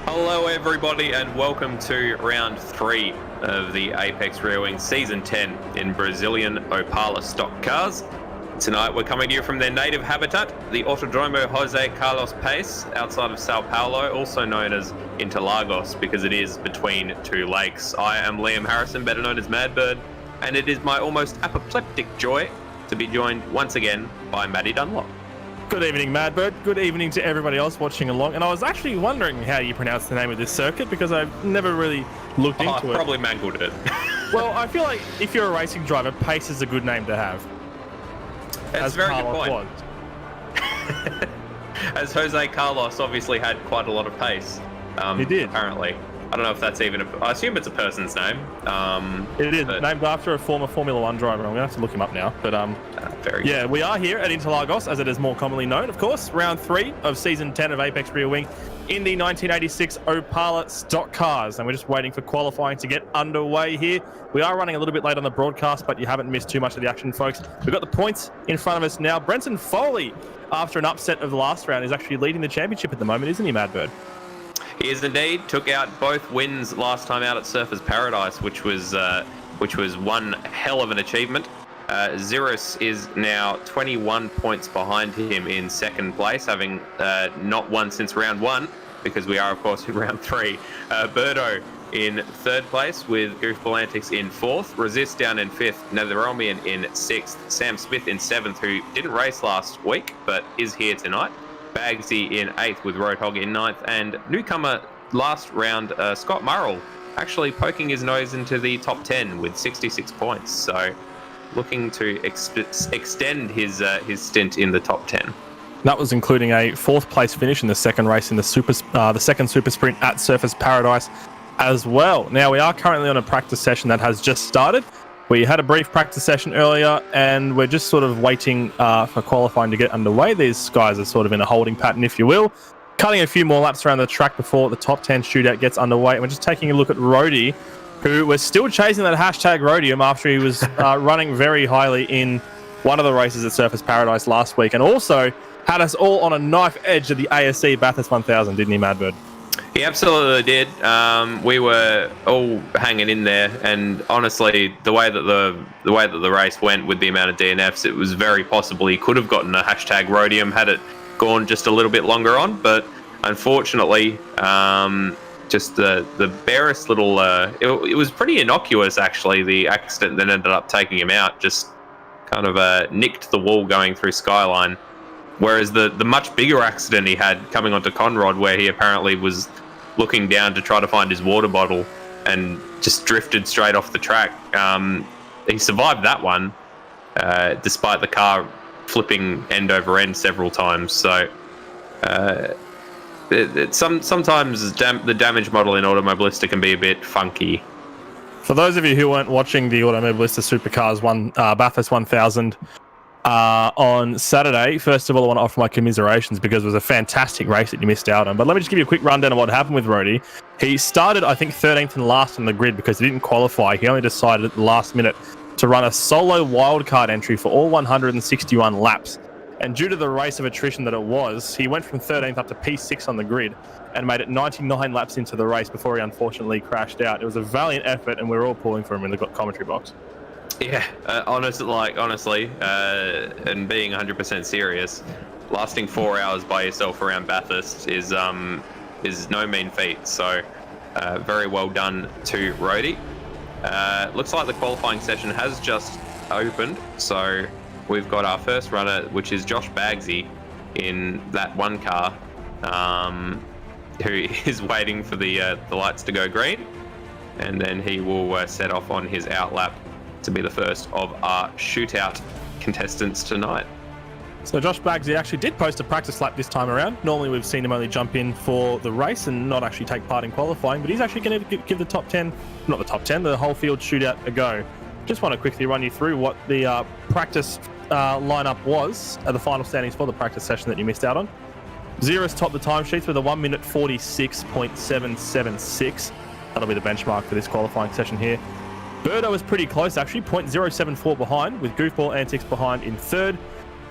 Hello everybody and welcome to round 3 of the Apex Rear Wing Season 10 in Brazilian Opala Stock Cars. Tonight we're coming to you from their native habitat, the Autodromo Jose Carlos Pace, outside of Sao Paulo, also known as Interlagos because it is between two lakes. I am Liam Harrison, better known as Madbird, and it is my almost apoplectic joy to be joined once again by Maddie Dunlop. Good evening, Madbird. Good evening to everybody else watching along. And I was actually wondering how you pronounce the name of this circuit because I've never really looked into it. I probably mangled it. Well, I feel like if you're a racing driver, Pace is a good name to have. That's a very good point. As Jose Carlos obviously had quite a lot of pace. He did. Apparently. I don't know if that's even I assume it's a person's name. It is, named after a former Formula One driver. I'm going to have to look him up now. But very yeah, good. we are here at Interlagos, as it is more commonly known, of course. Round 3 of Season 10 of Apex Rear Wing in the 1986 Opala Stock Cars. And we're just waiting for qualifying to get underway here. We are running a little bit late on the broadcast, but you haven't missed too much of the action, folks. We've got the points in front of us now. Brenton Foley, after an upset of the last round, is actually leading the championship at the moment, isn't he, Madbird? He is indeed. Took out both wins last time out at Surfers Paradise, which was one hell of an achievement. Zirus is now 21 points behind him in second place, having not won since round 1, because we are, of course, in round 3. Birdo in third place with Goofball Antics in 4th. Resist down in 5th. Netheromian in 6th. Sam Smith in 7th, who didn't race last week, but is here tonight. Bagsy in 8th with Roadhog in 9th, and newcomer last round, Scott Murrell, actually poking his nose into the top 10 with 66 points. So looking to extend his stint in the top 10. That was including a 4th place finish in the second race in the second Super Sprint at Surfers Paradise as well. Now, we are currently on a practice session that has just started. We had a brief practice session earlier, and we're just sort of waiting for qualifying to get underway. These guys are sort of in a holding pattern, if you will, cutting a few more laps around the track before the top 10 shootout gets underway. And we're just taking a look at Rody, who was still chasing that hashtag Rhodium after he was running very highly in one of the races at Surfers Paradise last week, and also had us all on a knife edge of the ASC Bathurst 1000, didn't he, Madbird? He absolutely did. We were all hanging in there, and honestly, the way that the race went with the amount of DNFs, it was very possible he could have gotten a hashtag Rhodium had it gone just a little bit longer on. But unfortunately, just the barest little. It was pretty innocuous, actually. The accident that ended up taking him out just kind of nicked the wall going through Skyline. Whereas the much bigger accident he had coming onto Conrod, where he apparently was looking down to try to find his water bottle and just drifted straight off the track. He survived that one, despite the car flipping end over end several times. So sometimes the damage model in Automobilista can be a bit funky. For those of you who weren't watching the Automobilista Supercars Bathurst 1000 on Saturday, first of all, I want to offer my commiserations because it was a fantastic race that you missed out on. But let me just give you a quick rundown of what happened with Rody. He started, I think, 13th and last on the grid because he didn't qualify. He only decided at the last minute to run a solo wildcard entry for all 161 laps. And due to the race of attrition that it was, he went from 13th up to P6 on the grid and made it 99 laps into the race before he unfortunately crashed out. It was a valiant effort, and we were all pulling for him in the commentary box. Yeah, honestly, and being 100% serious, lasting 4 hours by yourself around Bathurst is no mean feat. So, very well done to Rody. Looks like the qualifying session has just opened. So, we've got our first runner, which is Josh Bagsy in that one car, who is waiting for the lights to go green, and then he will set off on his outlap to be the first of our shootout contestants tonight. So Josh Bagsy actually did post a practice lap this time around. Normally we've seen him only jump in for the race and not actually take part in qualifying, but he's actually going to give the top 10, not the top 10, the whole field shootout a go. Just want to quickly run you through what the practice lineup was at the final standings for the practice session that you missed out on. Zirus topped the timesheets with a 1 minute 46.776. That'll be the benchmark for this qualifying session here. Birdo was pretty close, actually, 0.074 behind, with Goofball Antics behind in third.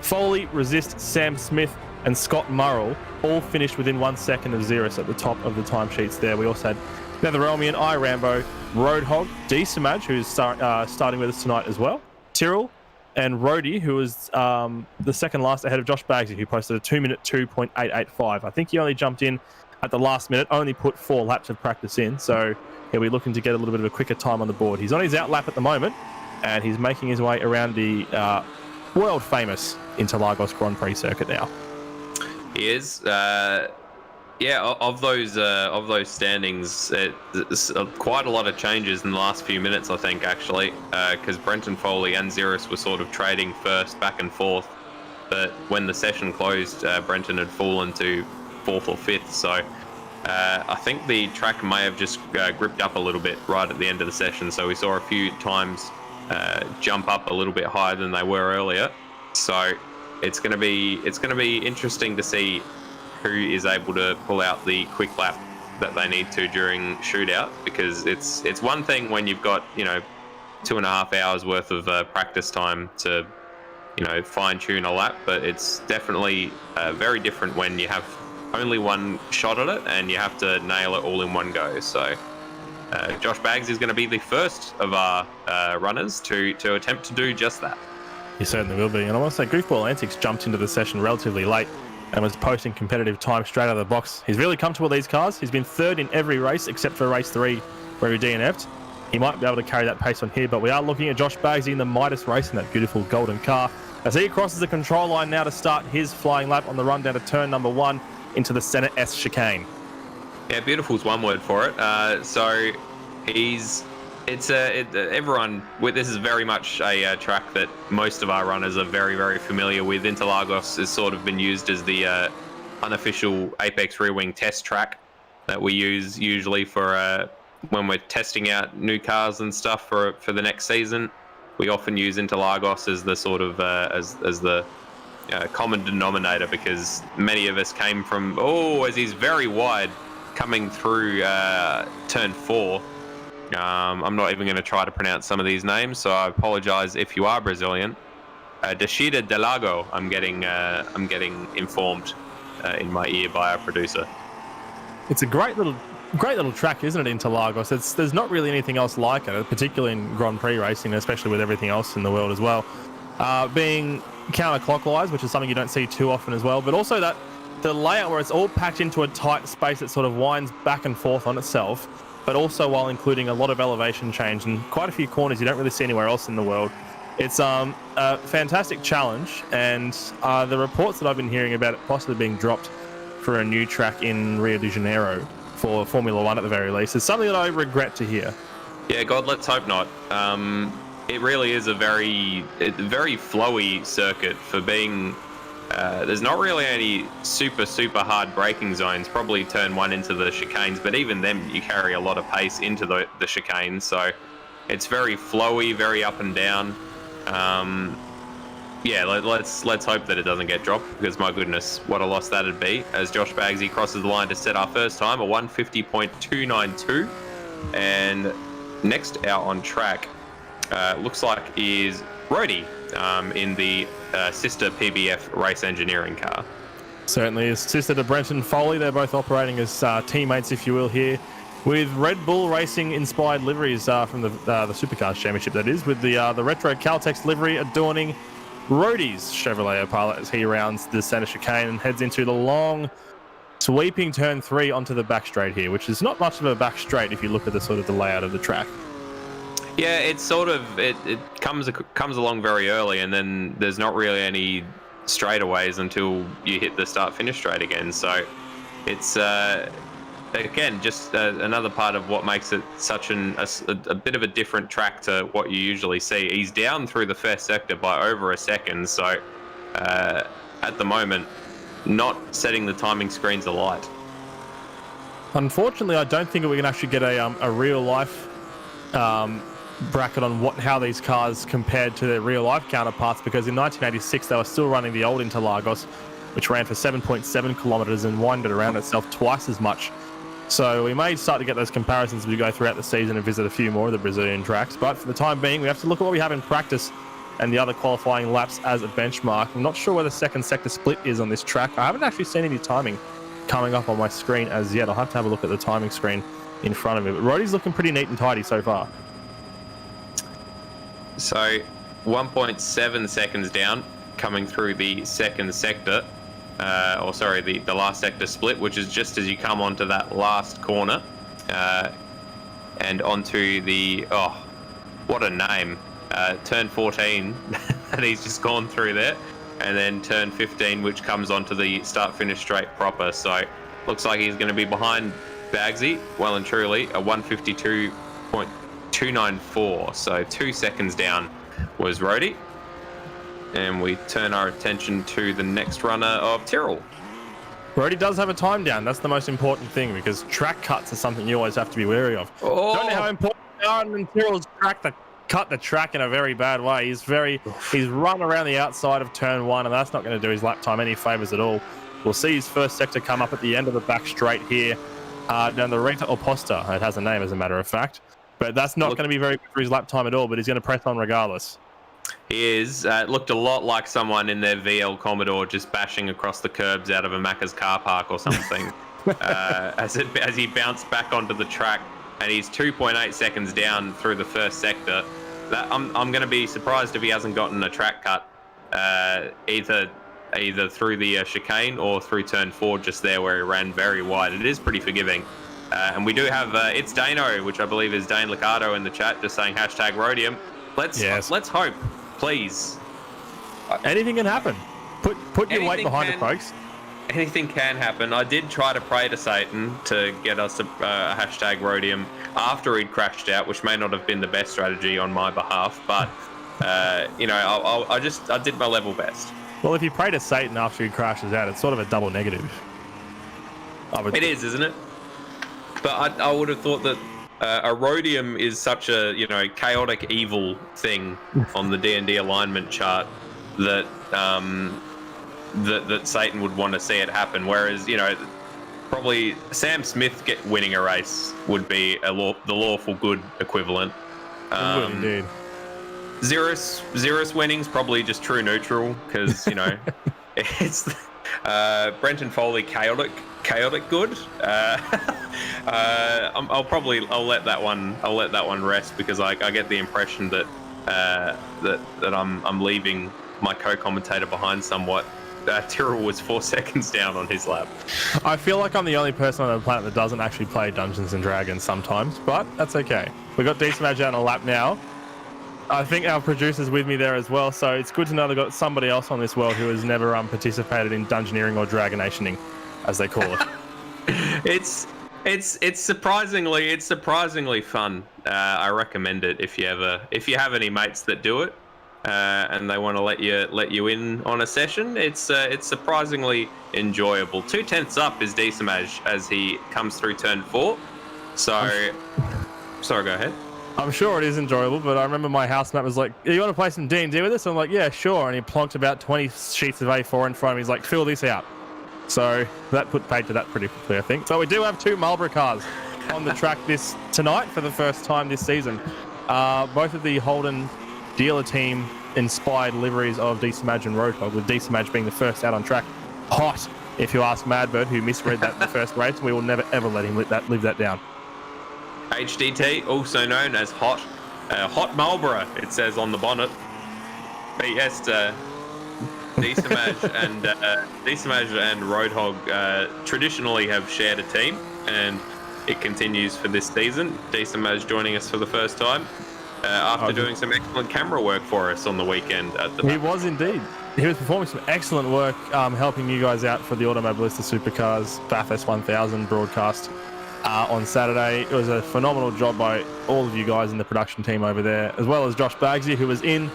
Foley, Resist, Sam Smith, and Scott Murrell all finished within 1 second of zero, so at the top of the timesheets there. We also had Netherelmian, iRambo, Roadhog, D-Samaj, who's starting with us tonight as well, Tyrrell, and Rody, who was the second last ahead of Josh Bagsy, who posted a 2-minute 2.885. I think he only jumped in at the last minute, only put 4 laps of practice in, so he'll be looking to get a little bit of a quicker time on the board. He's on his out lap at the moment, and he's making his way around the world-famous Interlagos Grand Prix circuit now. He is. Of those standings, it's quite a lot of changes in the last few minutes, I think, actually, because Brenton Foley and Xeris were sort of trading first, back and forth. But when the session closed, Brenton had fallen to 4th or 5th, so I think the track may have just gripped up a little bit right at the end of the session. So we saw a few times jump up a little bit higher than they were earlier. So it's going to be interesting to see who is able to pull out the quick lap that they need to during shootout, because it's one thing when you've got 2.5 hours worth of practice time to fine tune a lap, but it's definitely very different when you have only one shot at it and you have to nail it all in one go. So Josh Baggs is going to be the first of our runners to attempt to do just that. He certainly will be. And I want to say Goofball Antics jumped into the session relatively late and was posting competitive time straight out of the box. He's really comfortable with these cars. He's been third in every race except for race 3 where he DNF'd. He might be able to carry that pace on here, but we are looking at Josh Bagsy in the Midas race in that beautiful golden car as he crosses the control line now to start his flying lap on the run down to turn number 1 into the Senate S chicane. Yeah, beautiful is one word for it. This is very much a track that most of our runners are very, very familiar with. Interlagos has sort of been used as the unofficial Apex rear wing test track that we use usually for when we're testing out new cars and stuff for the next season. We often use Interlagos as the sort of as the common denominator, because many of us came from as he's very wide coming through turn 4. I'm not even going to try to pronounce some of these names, so I apologize if you are Brazilian. Deshida Delago, I'm getting informed in my ear by our producer. It's a great little track, isn't it, Interlagos? There's not really anything else like it, particularly in Grand Prix racing, especially with everything else in the world as well. Being counterclockwise, which is something you don't see too often as well, but also that the layout where it's all packed into a tight space that sort of winds back and forth on itself, but also while including a lot of elevation change and quite a few corners you don't really see anywhere else in the world. It's a fantastic challenge, and the reports that I've been hearing about it possibly being dropped for a new track in Rio de Janeiro for Formula 1 at the very least is something that I regret to hear. Yeah, God, let's hope not. It really is a very flowy circuit for being... there's not really any super hard braking zones, probably turn 1 into the chicanes, but even then you carry a lot of pace into the chicanes, so it's very flowy, very up and down. Let's hope that it doesn't get dropped, because my goodness, what a loss that'd be, as Josh Bagsy crosses the line to set our first time, a 150.292. And next out on track looks like is Rody in the sister PBF race engineering car. Certainly is sister to Brenton Foley. They're both operating as teammates, if you will, here with Red Bull Racing inspired liveries from the Supercars Championship, that is, with the retro Caltex livery adorning Rody's Chevrolet Opala as he rounds the center chicane and heads into the long sweeping turn 3 onto the back straight here, which is not much of a back straight if you look at the sort of the layout of the track. Yeah, it's sort of it comes along very early, and then there's not really any straightaways until you hit the start finish straight again. So it's again just another part of what makes it such a bit of a different track to what you usually see. He's down through the first sector by over a second, so at the moment not setting the timing screens alight. Unfortunately, I don't think we can actually get a real life bracket on how these cars compared to their real life counterparts, because in 1986 they were still running the old Interlagos, which ran for 7.7 kilometers and winded around itself twice as much. So we may start to get those comparisons as we go throughout the season and visit a few more of the Brazilian tracks, but for the time being we have to look at what we have in practice and the other qualifying laps as a benchmark. I'm not sure where the second sector split is on this track. I haven't actually seen any timing coming up on my screen as yet. I'll have to have a look at the timing screen in front of me. But Roddy's looking pretty neat and tidy so far. So 1.7 seconds down coming through the second sector, the last sector split, which is just as you come onto that last corner and onto the, what a name, turn 14 and he's just gone through there, and then turn 15, which comes onto the start finish straight proper. So looks like he's going to be behind Bagsy well and truly, a 152.294, so 2 seconds down was Rody. And we turn our attention to the next runner of Tyrrell. Rody does have a time down. That's the most important thing, because track cuts are something you always have to be wary of. Don't know how important they are in Tyrrell's track to cut the track in a very bad way. He's run around the outside of turn 1, and that's not going to do his lap time any favours at all. We'll see his first sector come up at the end of the back straight here, down the Rita Oposta. It has a name, as a matter of fact. But that's not going to be very good for his lap time at all, but he's going to press on regardless. He is. It looked a lot like someone in their VL Commodore just bashing across the curbs out of a Macca's car park or something as he bounced back onto the track, and he's 2.8 seconds down through the first sector. I'm going to be surprised if he hasn't gotten a track cut either through the chicane or through turn 4 just there where he ran very wide. It is pretty forgiving. And we do have it's Dano, which I believe is Dane Liccardo in the chat, just saying #Rhodium. Let's hope, please. Anything can happen. Put your weight behind it, folks. Anything can happen. I did try to pray to Satan to get us a #Rhodium after he'd crashed out, which may not have been the best strategy on my behalf, but I did my level best. Well, if you pray to Satan after he crashes out, it's sort of a double negative. It is, isn't it? But I would have thought that a Rhodium is such a chaotic evil thing on the D&D alignment chart that that Satan would want to see it happen. Whereas probably Sam Smith winning a race would be the lawful good equivalent. Indeed. Xeris winning's probably just true neutral, because it's Brenton Foley chaotic good. I'll let that one rest, because I get the impression that I'm leaving my co-commentator behind somewhat. Tyrrell was 4 seconds down on his lap. I feel like I'm the only person on the planet that doesn't actually play Dungeons and Dragons sometimes, but that's okay. We got D-Smash out on a lap now. I think our producer's with me there as well, so it's good to know they've got somebody else on this world who has never participated in Dungeoneering or Dragonationing, as they call it. It's surprisingly fun. I recommend it if you have any mates that do it, and they want to let you in on a session. It's surprisingly enjoyable. 2/10 up is D-Smash as he comes through turn 4. Sorry, go ahead. I'm sure it is enjoyable, but I remember my housemate was like, you want to play some D&D with us? I'm like, yeah, sure. And he plonked about 20 sheets of A4 in front of me. He's like, fill this out. So that put paid to that pretty quickly, I think. So we do have 2 Marlboro cars on the track tonight for the first time this season. Both of the Holden dealer team inspired liveries of D-Smaj and Roadhog, with D-Smaj being the first out on track. Hot, if you ask Madbird, who misread that in the first race. We will never ever let him live that down. HDT, also known as Hot Marlboro, it says on the bonnet. But yes, D-Smaj and Roadhog traditionally have shared a team, and it continues for this season. D-Smaj joining us for the first time after doing some excellent camera work for us on the weekend. He was indeed. He was performing some excellent work, helping you guys out for the Automobilista Supercars Bathurst 1000 broadcast on Saturday. It was a phenomenal job by all of you guys in the production team over there, as well as Josh Bagsy, who was in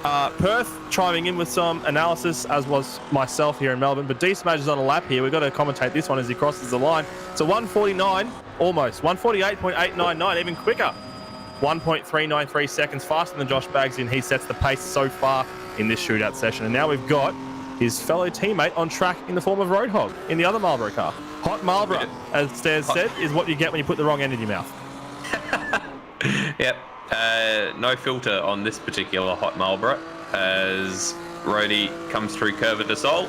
Perth, chiming in with some analysis, as was myself here in Melbourne. But D-Smaj is on a lap here. We've got to commentate this one as he crosses the line. So 149, almost. 148.899, even quicker. 1.393 seconds faster than Josh Bagsy, and he sets the pace so far in this shootout session. And now we've got his fellow teammate on track in the form of Roadhog in the other Marlboro car. Hot Marlboro, as Stairs said, is what you get when you put the wrong end in your mouth. Yep. No filter on this particular hot Marlboro as Rody comes through Curva de Sol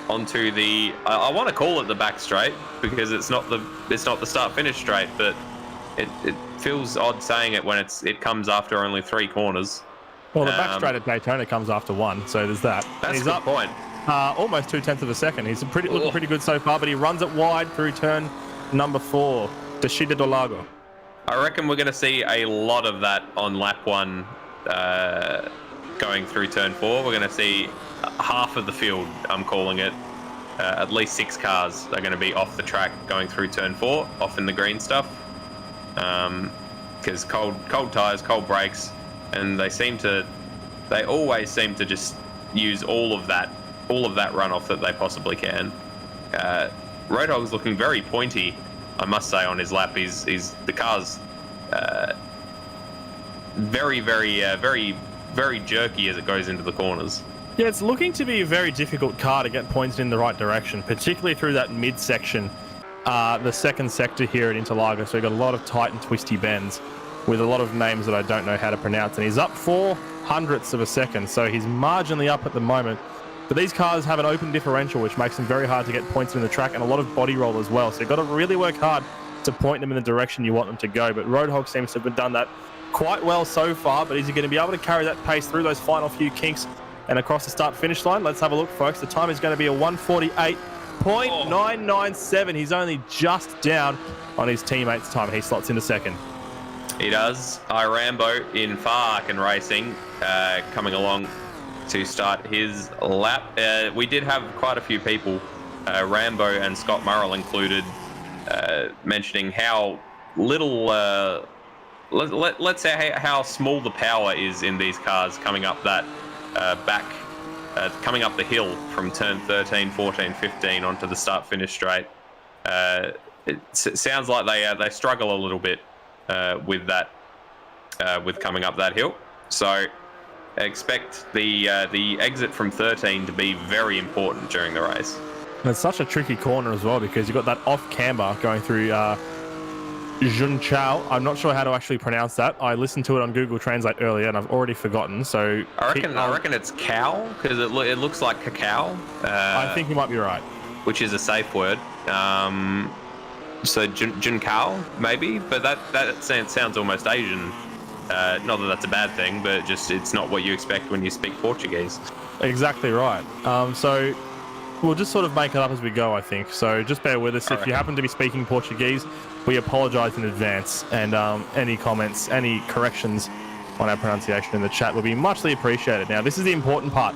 onto the. I want to call it the back straight because it's not the start finish straight, but it feels odd saying it when it comes after only 3 corners. Well, the back straight at Daytona comes after 1, so there's that. That's a good point. Almost 0.2 of a second. He's looking pretty good so far, but he runs it wide through turn number 4, Descida do Lago. I reckon we're going to see a lot of that on lap 1 going through turn 4. We're going to see half of the field, I'm calling it. At least 6 cars are going to be off the track going through turn 4, off in the green stuff. Because cold tyres, cold brakes, and they always seem to just use all of that runoff that they possibly can. Roadhog's looking very pointy, I must say, on his lap. The car's very jerky as it goes into the corners. Yeah, it's looking to be a very difficult car to get pointed in the right direction, particularly through that midsection, the second sector here at Interlagos. So we've got a lot of tight and twisty bends with a lot of names that I don't know how to pronounce. And he's up 0.04 of a second, so he's marginally up at the moment. But these cars have an open differential, which makes them very hard to get points in the track, and a lot of body roll as well. So you've got to really work hard to point them in the direction you want them to go. But Roadhog seems to have done that quite well so far. But is he going to be able to carry that pace through those final few kinks and across the start-finish line? Let's have a look, folks. The time is going to be a 1:48.997. He's only just down on his teammate's time. He slots into second. He does. Rambo in Farken Racing coming along to start his lap. We did have quite a few people, Rambo and Scott Murrell included, mentioning how little, let's say how small the power is in these cars coming up that coming up the hill from turn 13, 14, 15 onto the start-finish straight. It sounds like they struggle a little bit with that, with coming up that hill. So expect the exit from 13 to be very important during the race. And it's such a tricky corner as well because you've got that off camber going through Junchao. I'm not sure how to actually pronounce that. I listened to it on Google Translate earlier and I've already forgotten. So I reckon it's cow because it looks like cacao. I think you might be right. Which is a safe word. So Junkao maybe, but that sounds almost Asian. Not that that's a bad thing, but just it's not what you expect when you speak Portuguese. Exactly right. So we'll just sort of make it up as we go, I think. So just bear with us. If you happen to be speaking Portuguese, we apologise in advance. And any comments, any corrections on our pronunciation in the chat will be muchly appreciated. Now, this is the important part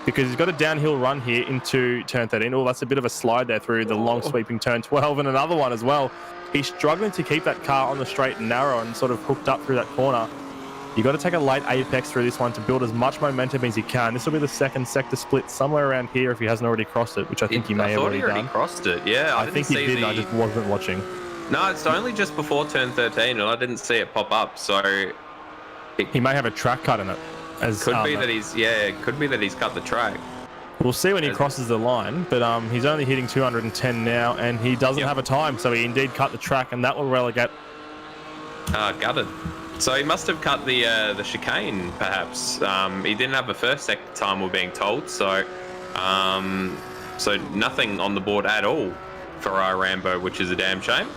because he's got a downhill run here into turn 13. Oh, that's a bit of a slide there through the long sweeping turn 12 and another one as well. He's struggling to keep that car on the straight and narrow and sort of hooked up through that corner. You've got to take a late apex through this one to build as much momentum as you can. This will be the second sector split somewhere around here if he hasn't already crossed it, which I think he may have already done. I thought he already crossed it, yeah. I think he did, I just wasn't watching. No, it's only just before turn 13 and I didn't see it pop up, so... He may have a track cut in it. Could be that he's cut the track. We'll see when he crosses the line, but he's only hitting 210 now, and he doesn't have a time, so he indeed cut the track, and that will relegate. Gutted. So he must have cut the chicane, perhaps. He didn't have a first sector time, we're being told, so nothing on the board at all for Rambo, which is a damn shame.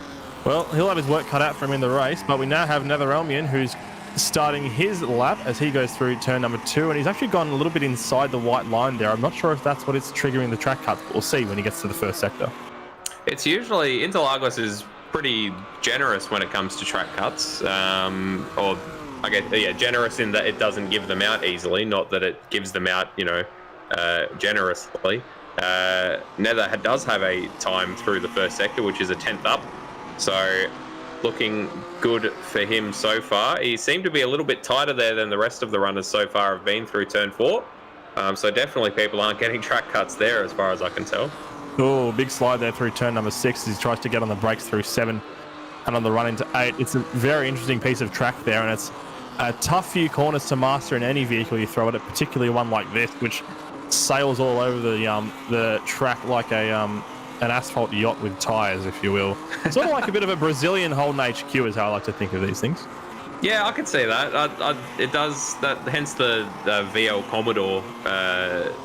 Well, he'll have his work cut out for him in the race, but we now have Netherelmian, who's starting his lap as he goes through turn number 2, and he's actually gone a little bit inside the white line there. I'm not sure if that's what it's triggering the track cuts, but we'll see when he gets to the first sector. It's usually Interlagos is pretty generous when it comes to track cuts, generous in that it doesn't give them out easily, not that it gives them out, generously. Nether does have a time through the first sector, which is a 10th up, so looking good for him so far. He seemed to be a little bit tighter there than the rest of the runners so far have been through turn 4. So definitely people aren't getting track cuts there as far as I can tell. Oh, big slide there through turn number 6 as he tries to get on the brakes through 7 and on the run into 8. It's a very interesting piece of track there, and it's a tough few corners to master in any vehicle you throw at it, particularly one like this, which sails all over the track like an asphalt yacht with tyres, if you will. Sort of like a bit of a Brazilian Holden HQ is how I like to think of these things. Yeah, I can see that. It does that. Hence the VL Commodore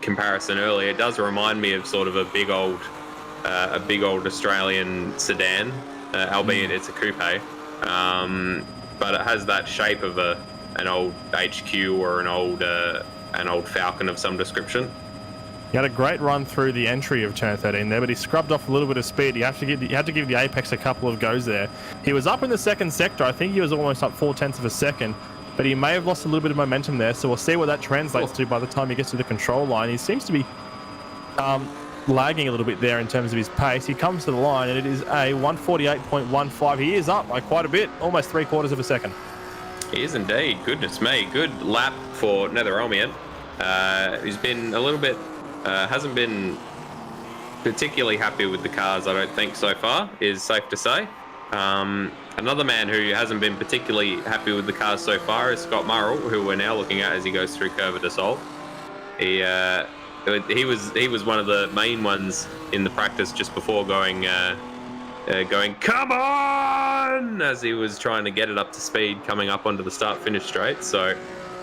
comparison earlier. It does remind me of sort of a big old Australian sedan, albeit it's a coupe. But it has that shape of an old HQ or an old Falcon of some description. He had a great run through the entry of turn 13 there, but he scrubbed off a little bit of speed. He had to give the apex a couple of goes there. He was up in the second sector. I think he was almost up 0.4 of a second, but he may have lost a little bit of momentum there. So we'll see what that translates to by the time he gets to the control line. He seems to be lagging a little bit there in terms of his pace. He comes to the line and it is a 148.15. He is up by quite a bit, almost 0.75 of a second. He is indeed. Goodness me. Good lap for Netherelmian. He's been a little bit... hasn't been particularly happy with the cars, I don't think, so far, is safe to say. Another man who hasn't been particularly happy with the cars so far is Scott Murrell, who we're now looking at as he goes through Curva de Sol. He was one of the main ones in the practice just before going, come on, as he was trying to get it up to speed coming up onto the start-finish straight. So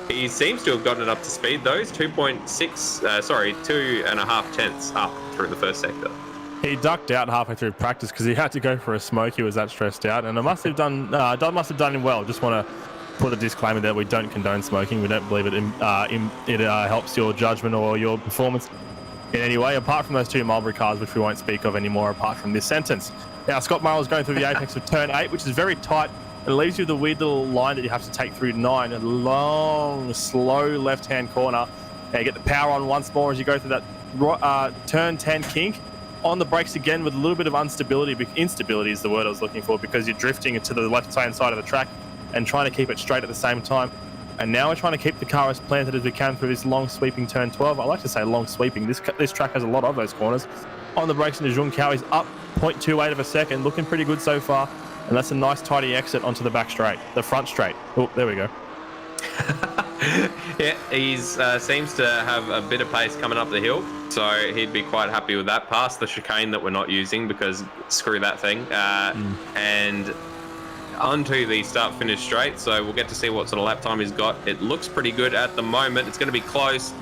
he seems to have gotten it up to speed, though. He's 2.5 tenths up through the first sector. He ducked out halfway through practice because he had to go for a smoke. He was that stressed out, and it must have done him well. Just want to put a disclaimer that we don't condone smoking. We don't believe it helps your judgment or your performance in any way, apart from those two Mulberry cars, which we won't speak of anymore apart from this sentence. Now, Scott Murrell's going through the apex of turn 8, which is very tight. It leaves you with a weird little line that you have to take through 9, a long, slow left-hand corner. And you get the power on once more as you go through that turn 10 kink. On the brakes again with a little bit of instability is the word I was looking for, because you're drifting to the left-hand side of the track and trying to keep it straight at the same time. And now we're trying to keep the car as planted as we can through this long sweeping turn 12. I like to say long sweeping. This track has a lot of those corners. On the brakes into Zhunkao, he's up 0.28 of a second, looking pretty good so far. And that's a nice tidy exit onto the back straight, the front straight. Oh, there we go. Yeah, he's seems to have a bit of pace coming up the hill, so he'd be quite happy with that. Past the chicane that we're not using because screw that thing, and onto the start-finish straight. So we'll get to see what sort of lap time he's got. It looks pretty good at the moment. It's going to be close,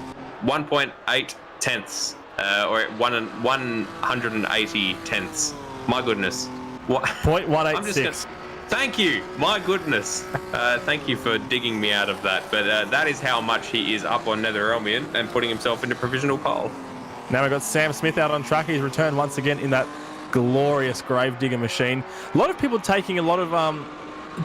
1.8 tenths, or 180 tenths. My goodness. What? 0.186. Thank you. My goodness. Thank you for digging me out of that. But that is how much he is up on Netherelmian and putting himself into provisional pole. Now we've got Sam Smith out on track. He's returned once again in that glorious Gravedigger machine. A lot of people taking a lot of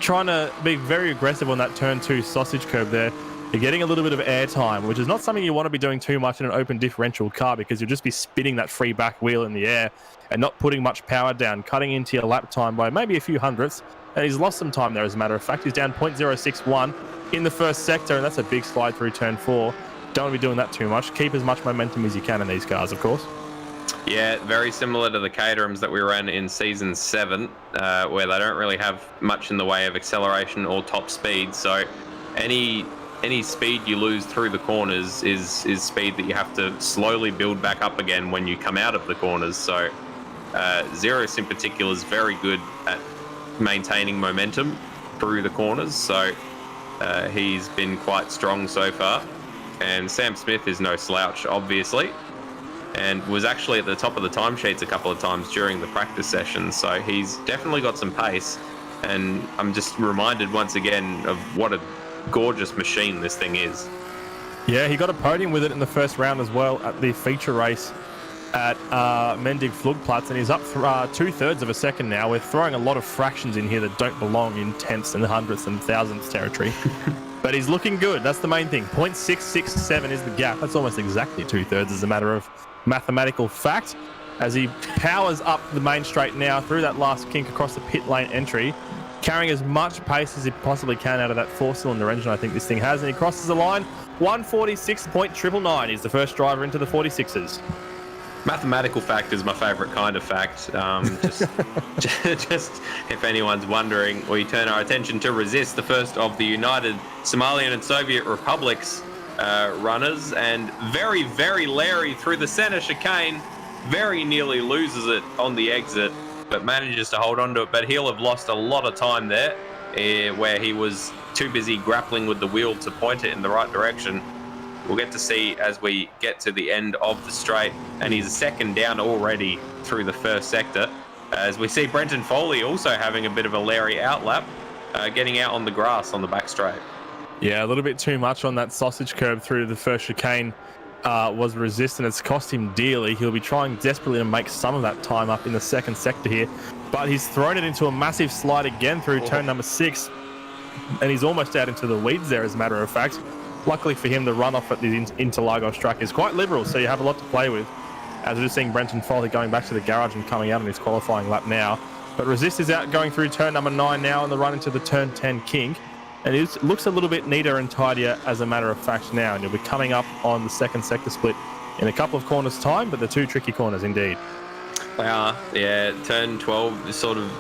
trying to be very aggressive on that turn 2 sausage curve there. You're getting a little bit of air time, which is not something you want to be doing too much in an open differential car, because you'll just be spinning that free back wheel in the air and not putting much power down, cutting into your lap time by maybe a few hundredths. And he's lost some time there, as a matter of fact. He's down 0.061 in the first sector, and that's a big slide through turn 4. Don't want to be doing that too much. Keep as much momentum as you can in these cars, of course. Yeah, very similar to the Caterhams that we ran in Season 7, where they don't really have much in the way of acceleration or top speed. So any speed you lose through the corners is speed that you have to slowly build back up again when you come out of the corners. So Xeris in particular is very good at maintaining momentum through the corners, so he's been quite strong so far. And Sam Smith is no slouch, obviously, and was actually at the top of the timesheets a couple of times during the practice sessions, so he's definitely got some pace. And I'm just reminded once again of what a gorgeous machine this thing is. Yeah, he got a podium with it in the first round as well at the feature race at Mendig Flugplatz, and he's up for 2/3 of a second now. We're throwing a lot of fractions in here that don't belong in tenths and hundredths and thousandths territory. But he's looking good. That's the main thing. 0.667 is the gap. That's almost exactly 2/3 as a matter of mathematical fact. As he powers up the main straight now through that last kink across the pit lane entry, carrying as much pace as he possibly can out of that 4-cylinder engine I think this thing has. And he crosses the line. 146.999. He's the first driver into the 46s. Mathematical fact is my favourite kind of fact. Just if anyone's wondering, we turn our attention to Resist, the first of the United Somalian and Soviet Republics runners, and very, very Larry through the centre chicane, very nearly loses it on the exit, but manages to hold on to it. But he'll have lost a lot of time there. where he was too busy grappling with the wheel to point it in the right direction. We'll get to see as we get to the end of the straight, and he's a second down already through the first sector. As we see Brenton Foley also having a bit of a Larry outlap, getting out on the grass on the back straight. Yeah, a little bit too much on that sausage curb through the first chicane was resistant. It's cost him dearly. He'll be trying desperately to make some of that time up in the second sector here, but he's thrown it into a massive slide again through turn number 6, and he's almost out into the weeds there, as a matter of fact. Luckily for him, the runoff at the Interlagos track is quite liberal, so you have a lot to play with. As we're just seeing Brenton Foley going back to the garage and coming out on his qualifying lap now. But Resist is out going through turn number 9 now on the run into the turn 10 kink. And it looks a little bit neater and tidier, as a matter of fact, now. And you'll be coming up on the second sector split in a couple of corners' time, but they're 2 tricky corners indeed. They are, yeah. Turn 12 is sort of,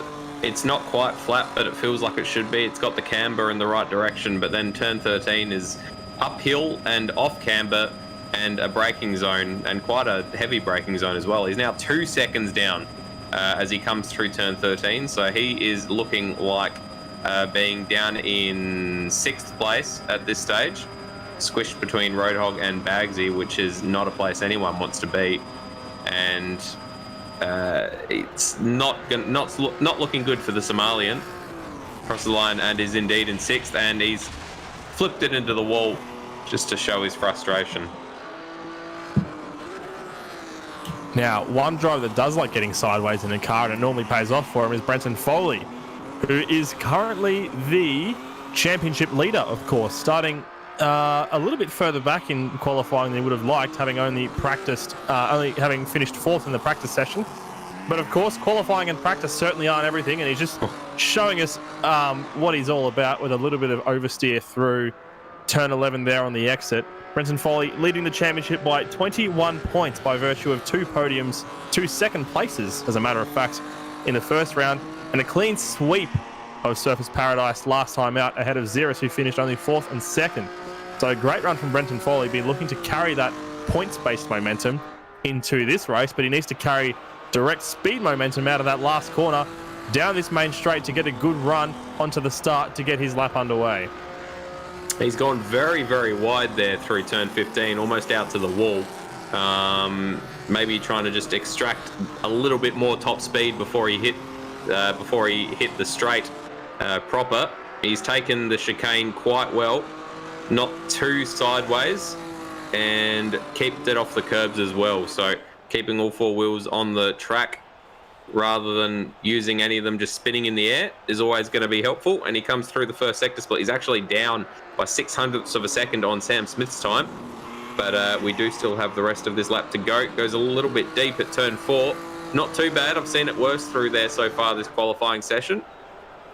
it's not quite flat, but it feels like it should be. It's got the camber in the right direction, but then turn 13 is uphill and off camber and a braking zone, and quite a heavy braking zone as well. He's now 2 seconds down as he comes through turn 13, so he is looking like being down in 6th place at this stage, squished between Roadhog and Bagsy, which is not a place anyone wants to be, and it's not looking good for the Somalian. Across the line and is indeed in 6th, and he's flipped it into the wall just to show his frustration. Now, one driver that does like getting sideways in a car, and it normally pays off for him, is Brenton Foley, who is currently the championship leader, of course, starting a little bit further back in qualifying than he would have liked, having only having finished 4th in the practice session. But of course, qualifying and practice certainly aren't everything, and he's just showing us what he's all about with a little bit of oversteer through turn 11 there on the exit. Brenton Foley leading the championship by 21 points by virtue of 2 podiums, 2 second places, as a matter of fact, in the first round, and a clean sweep of Surfers Paradise last time out ahead of Xeris, who finished only 4th and 2nd. So a great run from Brenton Foley, been looking to carry that points-based momentum into this race, but he needs to carry direct speed momentum out of that last corner down this main straight to get a good run onto the start to get his lap underway. He's gone very, very wide there through turn 15, almost out to the wall. Maybe trying to just extract a little bit more top speed before he hit the straight proper. He's taken the chicane quite well, not too sideways, and kept it off the curbs as well. So keeping all 4 wheels on the track rather than using any of them just spinning in the air is always going to be helpful. And he comes through the first sector split. He's actually down by 0.06 of a second on Sam Smith's time, but we do still have the rest of this lap to go. Goes a little bit deep at turn 4. Not too bad. I've seen it worse through there so far this qualifying session,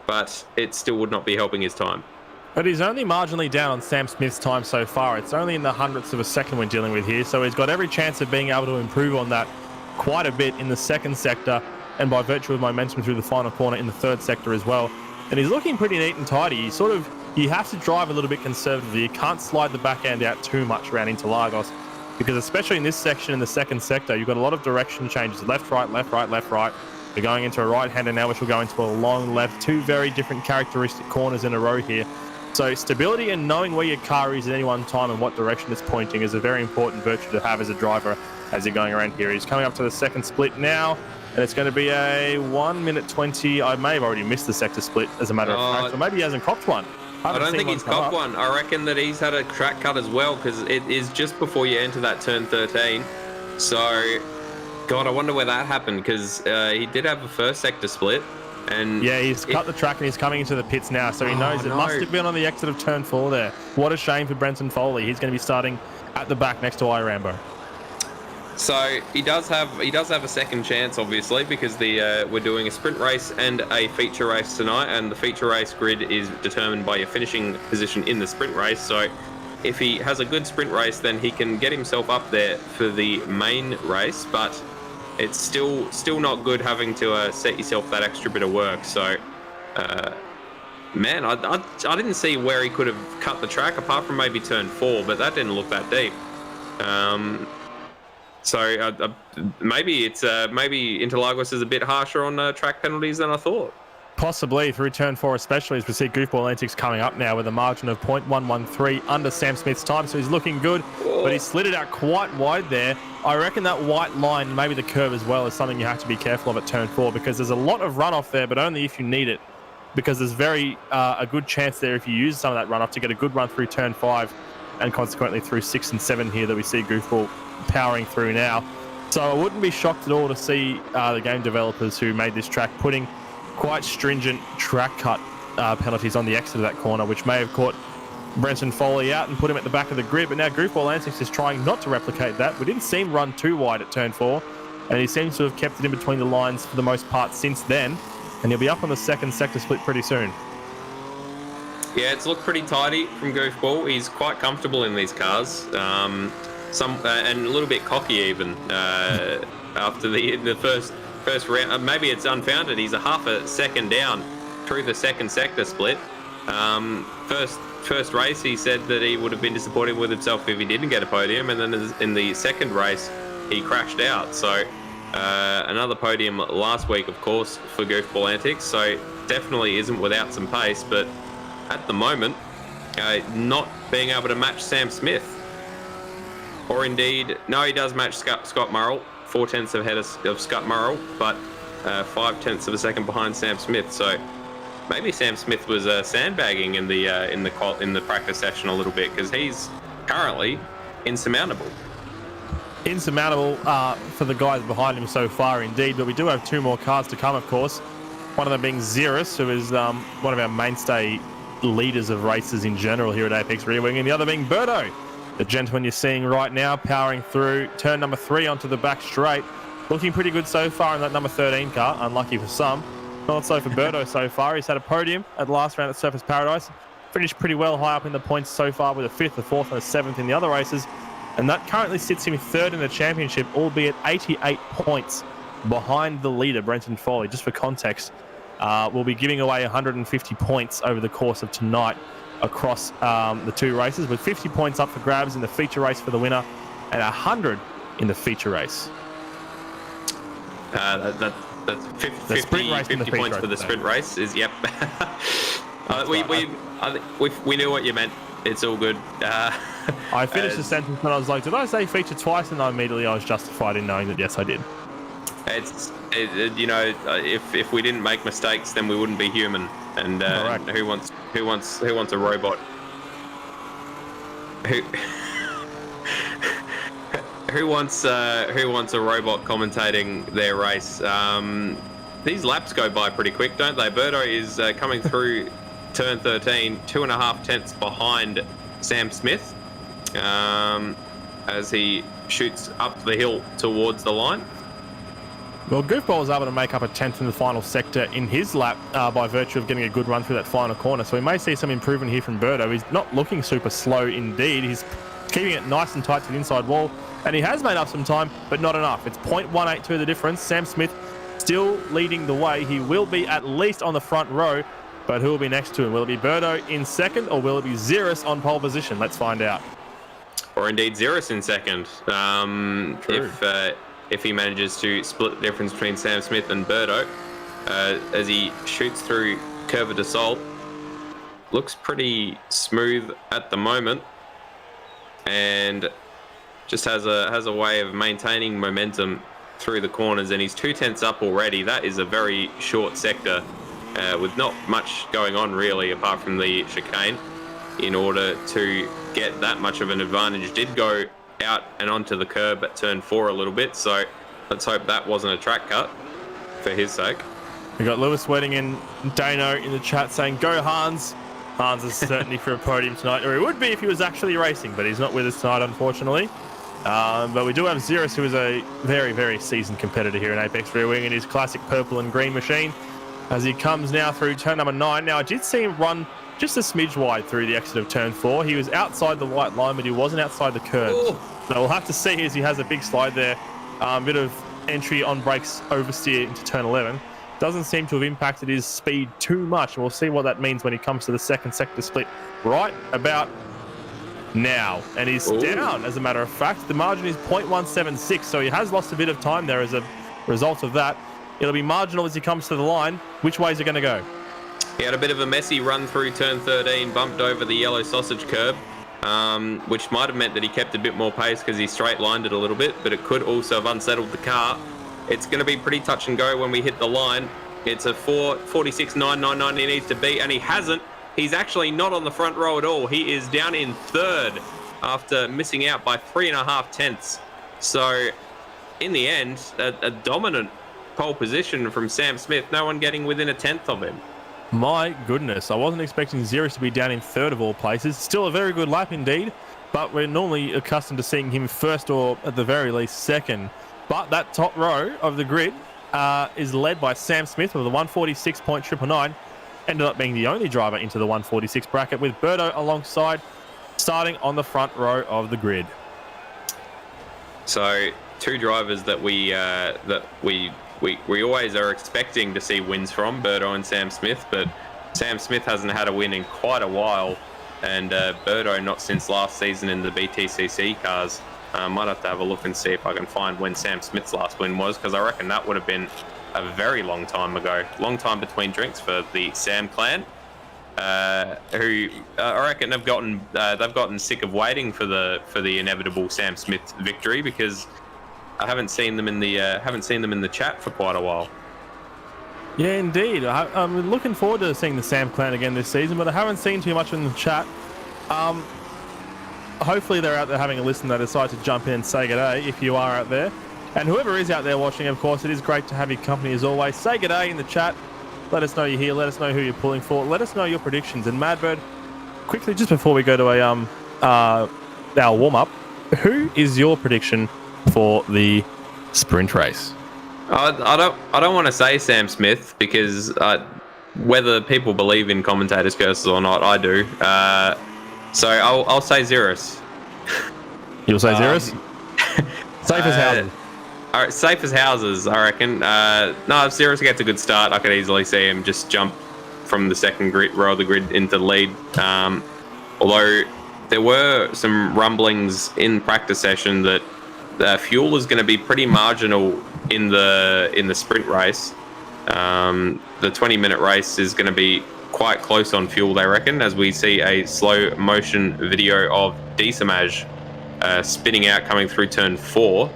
but it still would not be helping his time. But he's only marginally down on Sam Smith's time so far. It's only in the 100ths of a second we're dealing with here, so he's got every chance of being able to improve on that quite a bit in the second sector, and by virtue of momentum through the final corner in the third sector as well. And he's looking pretty neat and tidy. You have to drive a little bit conservatively. You can't slide the back end out too much around Interlagos, because especially in this section in the second sector, you've got a lot of direction changes. Left, right, left, right, left, right. You're going into a right-hander now, which will go into a long left. 2 very different characteristic corners in a row here. So stability and knowing where your car is at any one time and what direction it's pointing is a very important virtue to have as a driver as you're going around here. He's coming up to the second split now, and it's going to be a 1 minute 20. I may have already missed the sector split, as a matter of fact, or maybe he hasn't copped one. I don't think he's copped one. I reckon that he's had a track cut as well, because it is just before you enter that turn 13. So, God, I wonder where that happened, because he did have a first sector split. And yeah, he's cut the track and he's coming into the pits now, so he knows it must have been on the exit of turn 4 there. What a shame for Brenton Foley. He's going to be starting at the back next to Irambo. So he does have a second chance, obviously, because we're doing a sprint race and a feature race tonight, and the feature race grid is determined by your finishing position in the sprint race. So if he has a good sprint race, then he can get himself up there for the main race, but it's still not good having to set yourself that extra bit of work. So, man, I didn't see where he could have cut the track apart from maybe turn 4, but that didn't look that deep. So maybe Interlagos is a bit harsher on track penalties than I thought. Possibly through turn 4 especially, as we see Goofball Antics coming up now with a margin of 0.113 under Sam Smith's time, so he's looking good, but he slid it out quite wide there. I reckon that white line, maybe the curve as well, is something you have to be careful of at turn 4, because there's a lot of runoff there, but only if you need it, because there's a good chance there if you use some of that runoff to get a good run through turn 5 and consequently through 6 and 7 here that we see Goofball powering through now. So I wouldn't be shocked at all to see the game developers who made this track putting quite stringent track cut penalties on the exit of that corner, which may have caught Brenton Foley out and put him at the back of the grid. But now Goofball Antics is trying not to replicate that. We didn't see him run too wide at turn 4, and he seems to have kept it in between the lines for the most part since then. And he'll be up on the second sector split pretty soon. Yeah, it's looked pretty tidy from Goofball. He's quite comfortable in these cars. And a little bit cocky even after the first round. Maybe it's unfounded. He's a half a second down through the second sector split. First race, he said that he would have been disappointed with himself if he didn't get a podium, and then in the second race, he crashed out. So another podium last week, of course, for Goofball Antics. So definitely isn't without some pace, but at the moment, not being able to match Sam Smith. Or indeed, no, he does match Scott Murrell, 4/10 ahead of Scott Murrell, but 5/10 of a second behind Sam Smith. So maybe Sam Smith was sandbagging in the practice session a little bit, because he's currently insurmountable. Insurmountable for the guys behind him so far, indeed. But we do have 2 more cars to come, of course. One of them being Xeris, who is one of our mainstay leaders of races in general here at Apex Rear Wing, and the other being Birdo, the gentleman you're seeing right now powering through turn number 3 onto the back straight. Looking pretty good so far in that number 13 car, unlucky for some. Not so for Birdo so far. He's had a podium at the last round at Surface Paradise. Finished pretty well high up in the points so far with a 5th, a 4th and a 7th in the other races. And that currently sits him 3rd in the championship, albeit 88 points behind the leader, Brenton Foley. Just for context, we'll be giving away 150 points over the course of tonight across the 2 races, with 50 points up for grabs in the feature race for the winner and 100 in the feature race. That's 50 points for the sprint race. Is yep. We knew what you meant. It's all good. I finished the sentence and I was like, did I say feature twice? And immediately I was justified in knowing that yes, I did. If we didn't make mistakes, then we wouldn't be human. And who wants a robot? Who wants a robot commentating their race? These laps go by pretty quick, don't they? Birdo is coming through turn 13, 2.5 tenths behind Sam Smith, as he shoots up the hill towards the line. Well, Goofball was able to make up a 10th in the final sector in his lap by virtue of getting a good run through that final corner. So we may see some improvement here from Birdo. He's not looking super slow indeed. He's keeping it nice and tight to the inside wall. And he has made up some time, but not enough. It's 0.182 the difference. Sam Smith still leading the way. He will be at least on the front row, but who will be next to him? Will it be Birdo in second, or will it be Xeris on pole position? Let's find out. Or indeed Xeris in second. If he manages to split the difference between Sam Smith and Birdo, as he shoots through Curva de Sol. Looks pretty smooth at the moment, and just has a way of maintaining momentum through the corners, and he's 2 tenths up already. That is a very short sector with not much going on really apart from the chicane in order to get that much of an advantage. Did go out and onto the curb at turn 4 a little bit, so let's hope that wasn't a track cut for his sake. We got Lewis Wedding and Dano in the chat saying, go Hans. Hans is certainly for a podium tonight, or he would be if he was actually racing, but he's not with us tonight, unfortunately. But we do have Xeris, who is a very, very seasoned competitor here in Apex Rear Wing in his classic purple and green machine, as he comes now through turn number 9. Now, I did see him run just a smidge wide through the exit of turn 4. He was outside the white line, but he wasn't outside the curb. So we'll have to see as he has a big slide there. Bit of entry on brakes oversteer into turn 11. Doesn't seem to have impacted his speed too much. We'll see what that means when he comes to the second sector split right about now. And he's down, as a matter of fact. The margin is 0.176, so he has lost a bit of time there as a result of that. It'll be marginal as he comes to the line. Which way is it going to go? He had a bit of a messy run through turn 13, bumped over the yellow sausage curb, which might have meant that he kept a bit more pace because he straight-lined it a little bit, but it could also have unsettled the car. It's going to be pretty touch and go when we hit the line. It's a 4:46.999 he needs to beat, and he hasn't. He's actually not on the front row at all. He is down in third after missing out by 3.5 tenths. So, in the end, a dominant pole position from Sam Smith. No one getting within a tenth of him. My goodness, I wasn't expecting Xeris to be down in third of all places. Still a very good lap indeed, but we're normally accustomed to seeing him first or at the very least second. But that top row of the grid is led by Sam Smith with a 146.999. Ended up being the only driver into the 146 bracket with Birdo alongside, starting on the front row of the grid. So two drivers that we always are expecting to see wins from, Birdo and Sam Smith, but Sam Smith hasn't had a win in quite a while, and Birdo not since last season in the BTCC cars. Might have to have a look and see if I can find when Sam Smith's last win was, because I reckon that would have been a very long time ago. Long time between drinks for the Sam clan, who I reckon have gotten sick of waiting for the inevitable Sam Smith victory, because I haven't seen them in the chat for quite a while. Yeah, indeed. I'm looking forward to seeing the Sam clan again this season, but I haven't seen too much in the chat. Hopefully they're out there having a listen. They decide to jump in and say g'day if you are out there. And whoever is out there watching, of course, it is great to have your company as always. Say g'day in the chat. Let us know you're here. Let us know who you're pulling for. Let us know your predictions. And Madbird, quickly, just before we go to our warm-up, who is your prediction for the sprint race? I don't want to say Sam Smith, because whether people believe in commentators' curses or not, I do. So I'll say Xeris. You'll say Xeris? Safe as houses. All right, safe as houses, I reckon. No, if Xeris gets a good start, I could easily see him just jump from the second row of the grid into the lead. Although there were some rumblings in practice session that fuel is going to be pretty marginal in the sprint race. The 20-minute race is going to be quite close on fuel, they reckon, as we see a slow motion video of Desamaj spinning out coming through turn 4.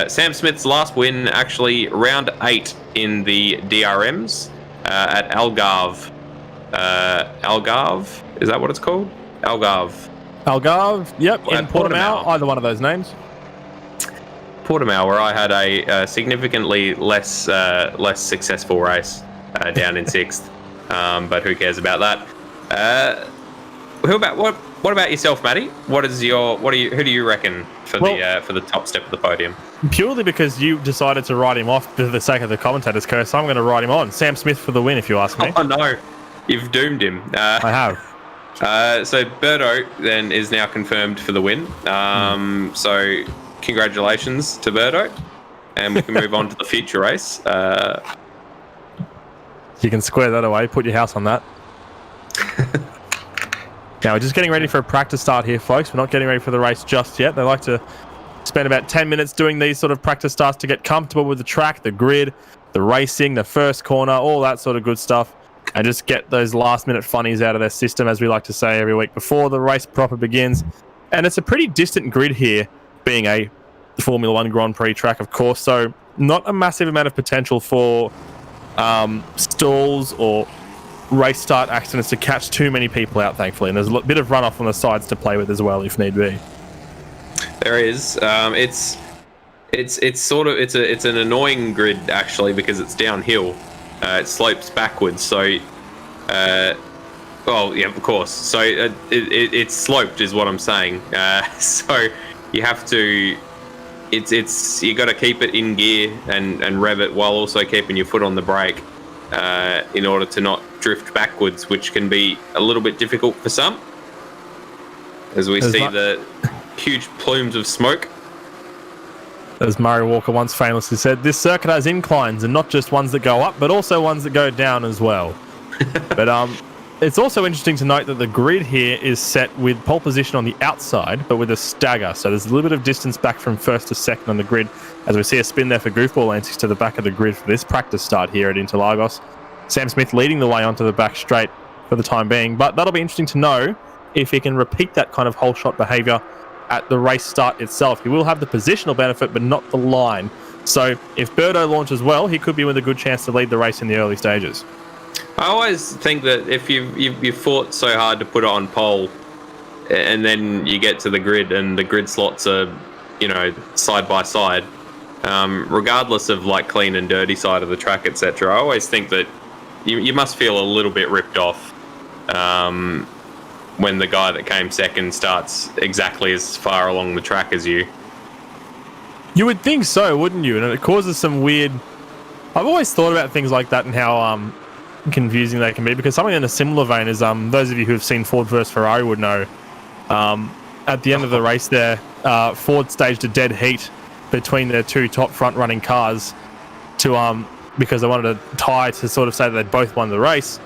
Sam Smith's last win actually round 8 in the DRMs at Algarve. Algarve? Is that what it's called? Algarve. Algarve, yep, in Portimao, either one of those names. Portimao, where I had a significantly less successful race down in 6th. But who cares about that? What about yourself, Matty? Who do you reckon for the top step of the podium? Purely because you decided to write him off for the sake of the commentator's curse, I'm going to write him on. Sam Smith for the win, if you ask me. Oh no, you've doomed him. I have. So Birdo then is now confirmed for the win. So congratulations to Birdo, and we can move on to the future race. You can square that away. Put your house on that. Now, we're just getting ready for a practice start here, folks. We're not getting ready for the race just yet. They like to spend about 10 minutes doing these sort of practice starts to get comfortable with the track, the grid, the racing, the first corner, all that sort of good stuff, and just get those last-minute funnies out of their system, as we like to say every week before the race proper begins. And it's a pretty distant grid here, being a Formula 1 Grand Prix track, of course, so not a massive amount of potential for stalls or race start accidents to catch too many people out, thankfully, and there's a bit of runoff on the sides to play with as well if need be. There is. It's an annoying grid actually, because it's downhill. It slopes backwards, so well, yeah, of course. So it's sloped is what I'm saying. So you have to. You got to keep it in gear and rev it while also keeping your foot on the brake in order to not drift backwards, which can be a little bit difficult for some, as we see the huge plumes of smoke. As Murray Walker once famously said, this circuit has inclines, and not just ones that go up, but also ones that go down as well. But It's also interesting to note that the grid here is set with pole position on the outside, but with a stagger. So there's a little bit of distance back from first to second on the grid, as we see a spin there for Goofball antics to the back of the grid for this practice start here at Interlagos. Sam Smith leading the way onto the back straight for the time being, but that'll be interesting to know if he can repeat that kind of whole shot behaviour at the race start itself. He will have the positional benefit, but not the line. So if Birdo launches well, he could be with a good chance to lead the race in the early stages. I always think that if you've fought so hard to put it on pole, and then you get to the grid and the grid slots are, side by side, regardless of like clean and dirty side of the track, etc. I always think that you must feel a little bit ripped off when the guy that came second starts exactly as far along the track as you. You would think so, wouldn't you? And it causes some weird... I've always thought about things like that and how confusing they can be, because something in a similar vein is those of you who have seen Ford versus Ferrari would know at the end of the race there, Ford staged a dead heat between their two top front running cars to because they wanted a tie to sort of say that they both won the race.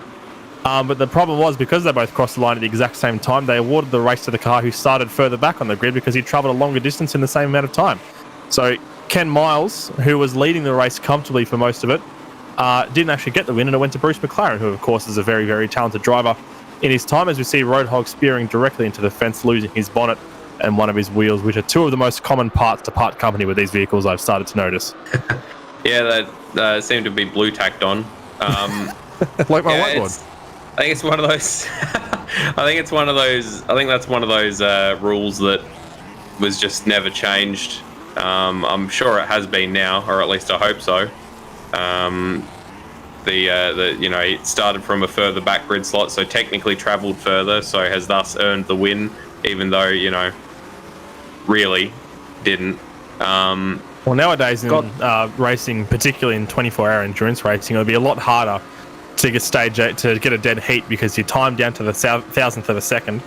But the problem was, because they both crossed the line at the exact same time, they awarded the race to the car who started further back on the grid because he travelled a longer distance in the same amount of time. So Ken Miles, who was leading the race comfortably for most of it, didn't actually get the win, and it went to Bruce McLaren, who of course is a very, very talented driver in his time, as we see Roadhog spearing directly into the fence, losing his bonnet and one of his wheels, which are two of the most common parts to part company with these vehicles I've started to notice. Yeah, that seem to be blue tacked on. Like my whiteboard. I think it's one of those. I think that's one of those rules that was just never changed. I'm sure it has been now, or at least I hope so. It started from a further back grid slot, so technically travelled further, so has thus earned the win, even though really didn't. Well, nowadays in racing, particularly in 24-hour endurance racing, it'll be a lot harder to get a dead heat, because you're timed down to the thousandth of a second.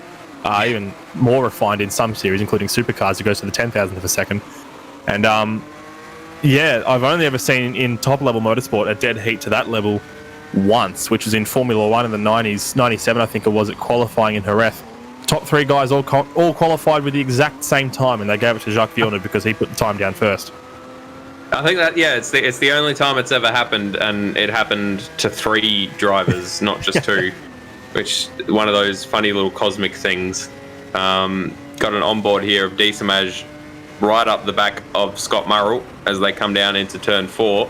Even more refined in some series, including supercars, it goes to the 10,000th of a second. And I've only ever seen in top-level motorsport a dead heat to that level once, which was in Formula 1 in the 90s, 97 I think it was, at qualifying in Jerez. Top three guys all qualified with the exact same time, and they gave it to Jacques Villeneuve because he put the time down first. I think that, it's the only time it's ever happened, and it happened to three drivers, not just two, which one of those funny little cosmic things. Got an onboard here of Desamage right up the back of Scott Murrell as they come down into turn 4.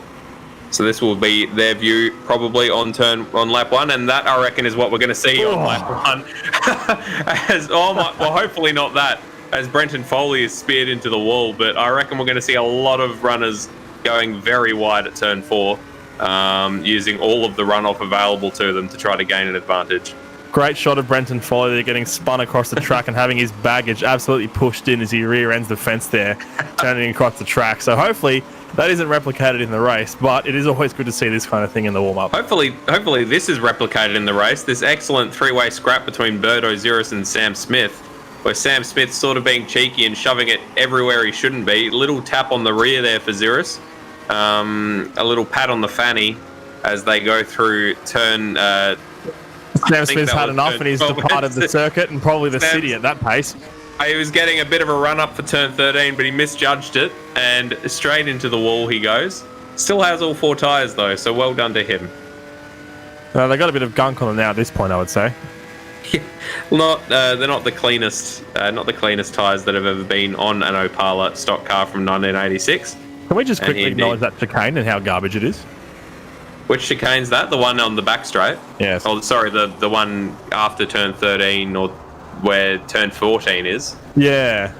So this will be their view probably on lap 1, and that I reckon is what we're going to see on lap 1. Well, hopefully not that, as Brenton Foley is speared into the wall, but I reckon we're going to see a lot of runners going very wide at turn 4, using all of the runoff available to them to try to gain an advantage. Great shot of Brenton Foley there, getting spun across the track and having his baggage absolutely pushed in as he rear ends the fence there, turning across the track. So hopefully that isn't replicated in the race, but it is always good to see this kind of thing in the warm-up. Hopefully this is replicated in the race. This excellent three-way scrap between Birdo, Zirus and Sam Smith, where Sam Smith's sort of being cheeky and shoving it everywhere he shouldn't be. Little tap on the rear there for Zirus. A little pat on the fanny as they go through turn... Sam Smith's had enough and he's departed the circuit and probably the city at that pace. He was getting a bit of a run up for turn 13, but he misjudged it, and straight into the wall he goes. Still has all 4 tyres though, so well done to him. They got a bit of gunk on them now at this point, I would say. Yeah, they're not the cleanest tyres that have ever been on an Opala stock car from 1986. Can we just quickly acknowledge that chicane and how garbage it is? Which chicane's that? The one on the back straight? Yes. Oh, sorry, the one after turn 13, or where turn 14 is. Yeah.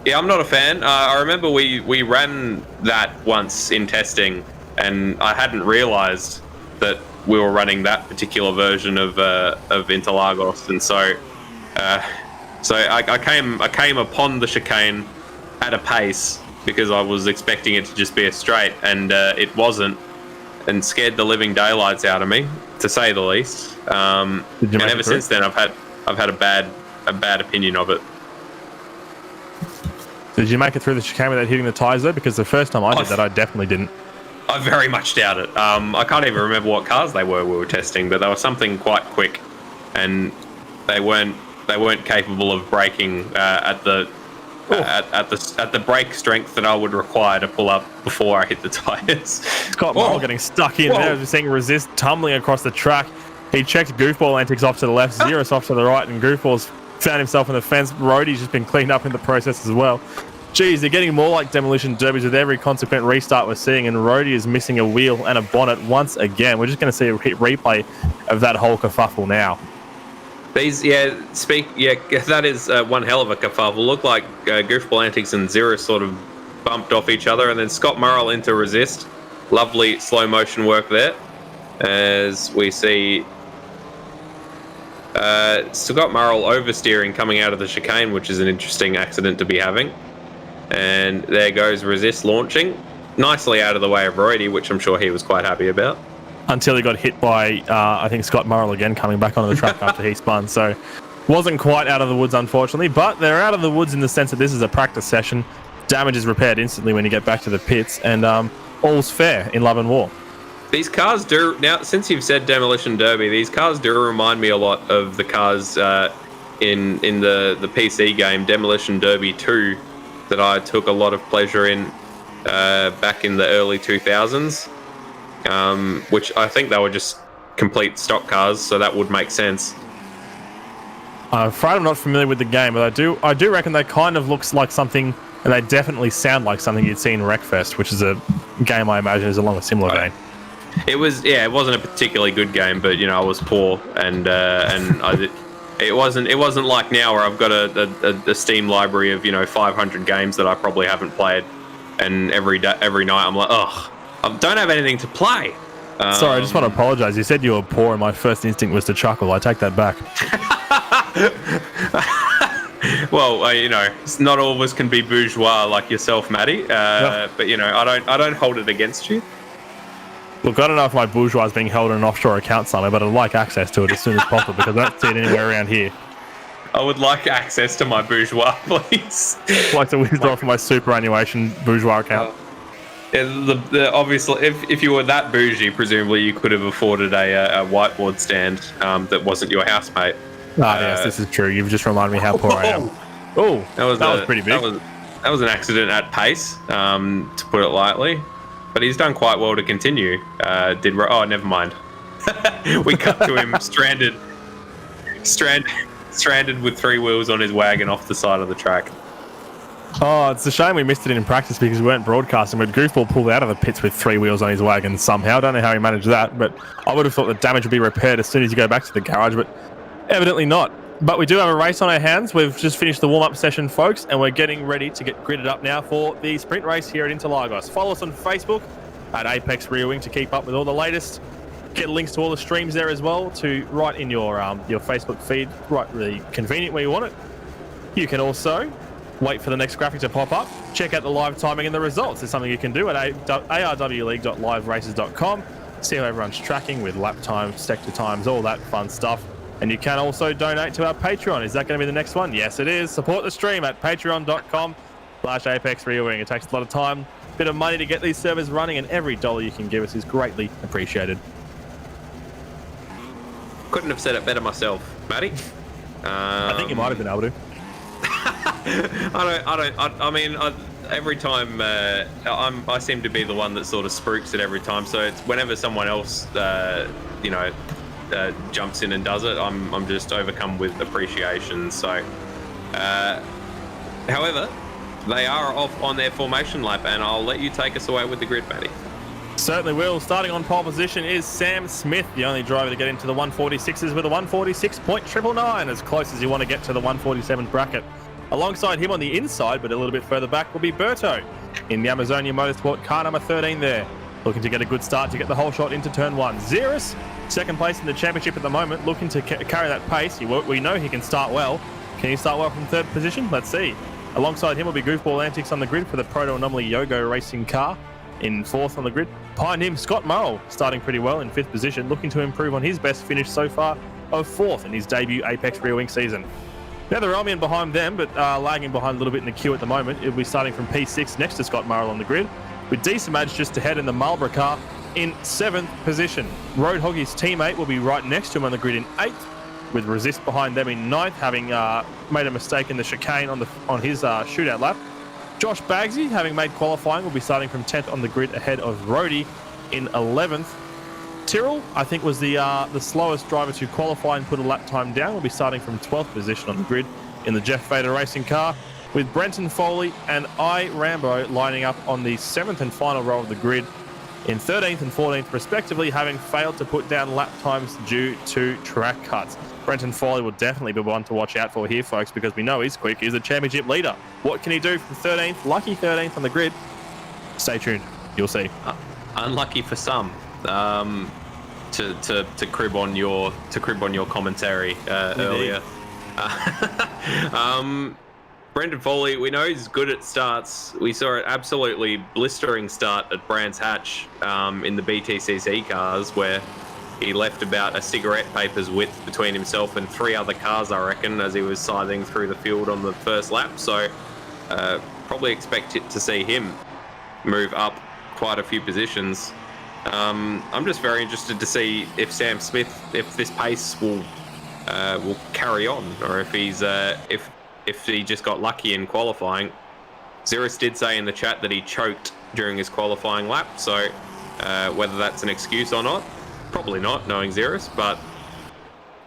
Yeah, I'm not a fan. I remember we ran that once in testing, and I hadn't realised that we were running that particular version of Interlagos, and so I came upon the chicane at a pace because I was expecting it to just be a straight, and it wasn't. And scared the living daylights out of me, to say the least. And ever since then, I've had a bad opinion of it. Did you make it through the chicane without hitting the tyres though? Because the first time I did that, I definitely didn't. I very much doubt it. I can't even remember what cars they were we were testing, but they were something quite quick. and they weren't capable of braking at the brake strength that I would require to pull up before I hit the tires. Scott Morrill getting stuck in there. As we're seeing Resist tumbling across the track. He checked Goofball antics off to the left, Xeris off to the right, and Goofball's found himself in the fence. Roadie's just been cleaned up in the process as well. Geez, they're getting more like demolition derbies with every consequent restart we're seeing, and Roadie is missing a wheel and a bonnet once again. We're just going to see a replay of that whole kerfuffle now. That is one hell of a kerfuffle. Looked like Goofball Antics and Xeris sort of bumped off each other, and then Scott Morrill into Resist. Lovely slow motion work there, as we see Scott Morrill oversteering coming out of the chicane, which is an interesting accident to be having. And there goes Resist launching nicely out of the way of Roadie, which I'm sure he was quite happy about. Until he got hit by, I think, Scott Morrill again coming back onto the track after he spun. So wasn't quite out of the woods, unfortunately. But they're out of the woods in the sense that this is a practice session. Damage is repaired instantly when you get back to the pits. And all's fair in love and war. These cars do... Now, since you've said Demolition Derby, these cars do remind me a lot of the cars in the PC game, Demolition Derby 2, that I took a lot of pleasure in back in the early 2000s. Which I think they were just complete stock cars, so that would make sense. I'm afraid I'm not familiar with the game, but I do reckon they kind of looks like something, and they definitely sound like something you'd see in Wreckfest, which is a game I imagine is along a similar vein. It wasn't a particularly good game, but I was poor, and it wasn't like now where I've got a Steam library of 500 games that I probably haven't played, and every night I'm like, oh, I don't have anything to play. Sorry, I just want to apologise. You said you were poor, and my first instinct was to chuckle. I take that back. Well, not all of us can be bourgeois like yourself, Matty. But I don't hold it against you. Look, I don't know if my bourgeois is being held in an offshore account somewhere, but I'd like access to it as soon as possible because I don't see it anywhere around here. I would like access to my bourgeois, please. I'd like to withdraw from my superannuation bourgeois account. Obviously, if you were that bougie, presumably you could have afforded a whiteboard stand that wasn't your housemate. Yes, this is true. You've just reminded me how poor I am. Oh, that was pretty big. That was an accident at pace, to put it lightly. But he's done quite well to continue. Oh, never mind. We cut to him stranded with 3 wheels on his wagon off the side of the track. Oh, it's a shame we missed it in practice because we weren't broadcasting. But Goofball pulled out of the pits with 3 wheels on his wagon somehow. I don't know how he managed that, but I would have thought the damage would be repaired as soon as you go back to the garage, but evidently not. But we do have a race on our hands. We've just finished the warm-up session, folks, and we're getting ready to get gridded up now for the sprint race here at Interlagos. Follow us on Facebook at Apex Rear Wing to keep up with all the latest. Get links to all the streams there as well to right in your Facebook feed, right really convenient where you want it. You can also wait for the next graphic to pop up. Check out the live timing and the results. There's something you can do at arwleague.liveraces.com. See how everyone's tracking with lap times, sector times, all that fun stuff. And you can also donate to our Patreon. Is that going to be the next one? Yes, it is. Support the stream at patreon.com/Apex Rear Wing. It takes a lot of time, a bit of money to get these servers running, and every dollar you can give us is greatly appreciated. Couldn't have said it better myself, Matty. I think you might have been able to. Every time I seem to be the one that sort of spooks it every time. So it's whenever someone else, jumps in and does it, I'm just overcome with appreciation. So, however, they are off on their formation lap, and I'll let you take us away with the grid, Matty. Certainly will. Starting on pole position is Sam Smith, the only driver to get into the 146s with a 146.999, as close as you want to get to the 147 bracket. Alongside him on the inside, but a little bit further back, will be Berto in the Amazonia Motorsport car number 13 there. Looking to get a good start to get the whole shot into turn 1. Xeris, second place in the championship at the moment, looking to carry that pace. We know he can start well. Can he start well from third position? Let's see. Alongside him will be Goofball Antics on the grid for the Proto Anomaly Yogo racing car in fourth on the grid. Behind him, Scott Morrill starting pretty well in fifth position, looking to improve on his best finish so far of fourth in his debut Apex Rear Wing season. Now the Romian behind them, but lagging behind a little bit in the queue at the moment. It'll be starting from P6 next to Scott Morrill on the grid, with D-Samaj just ahead in the Marlborough car in 7th position. Road Hoggy's teammate will be right next to him on the grid in 8th, with Resist behind them in 9th, having made a mistake in the chicane on his shootout lap. Josh Bagsy, having made qualifying, will be starting from 10th on the grid ahead of Rhodey in 11th. Tyrrell, I think, was the slowest driver to qualify and put a lap time down. Will be starting from 12th position on the grid in the Jeff Vader racing car, with Brenton Foley and Rambo lining up on the 7th and final row of the grid in 13th and 14th respectively, having failed to put down lap times due to track cuts. Brenton Foley will definitely be one to watch out for here, folks, because we know he's quick. He's the championship leader. What can he do from 13th, lucky 13th on the grid? Stay tuned. You'll see. Unlucky for some. To crib on your commentary earlier. Brendan Foley, we know he's good at starts. We saw an absolutely blistering start at Brands Hatch in the BTCC cars, where he left about a cigarette paper's width between himself and 3 other cars, I reckon, as he was scything through the field on the first lap. So probably expect to see him move up quite a few positions. I'm just very interested to see if Sam Smith, if this pace will carry on, or if he's if he just got lucky in qualifying. Xeris did say in the chat that he choked during his qualifying lap, so whether that's an excuse or not, probably not, knowing Xeris, but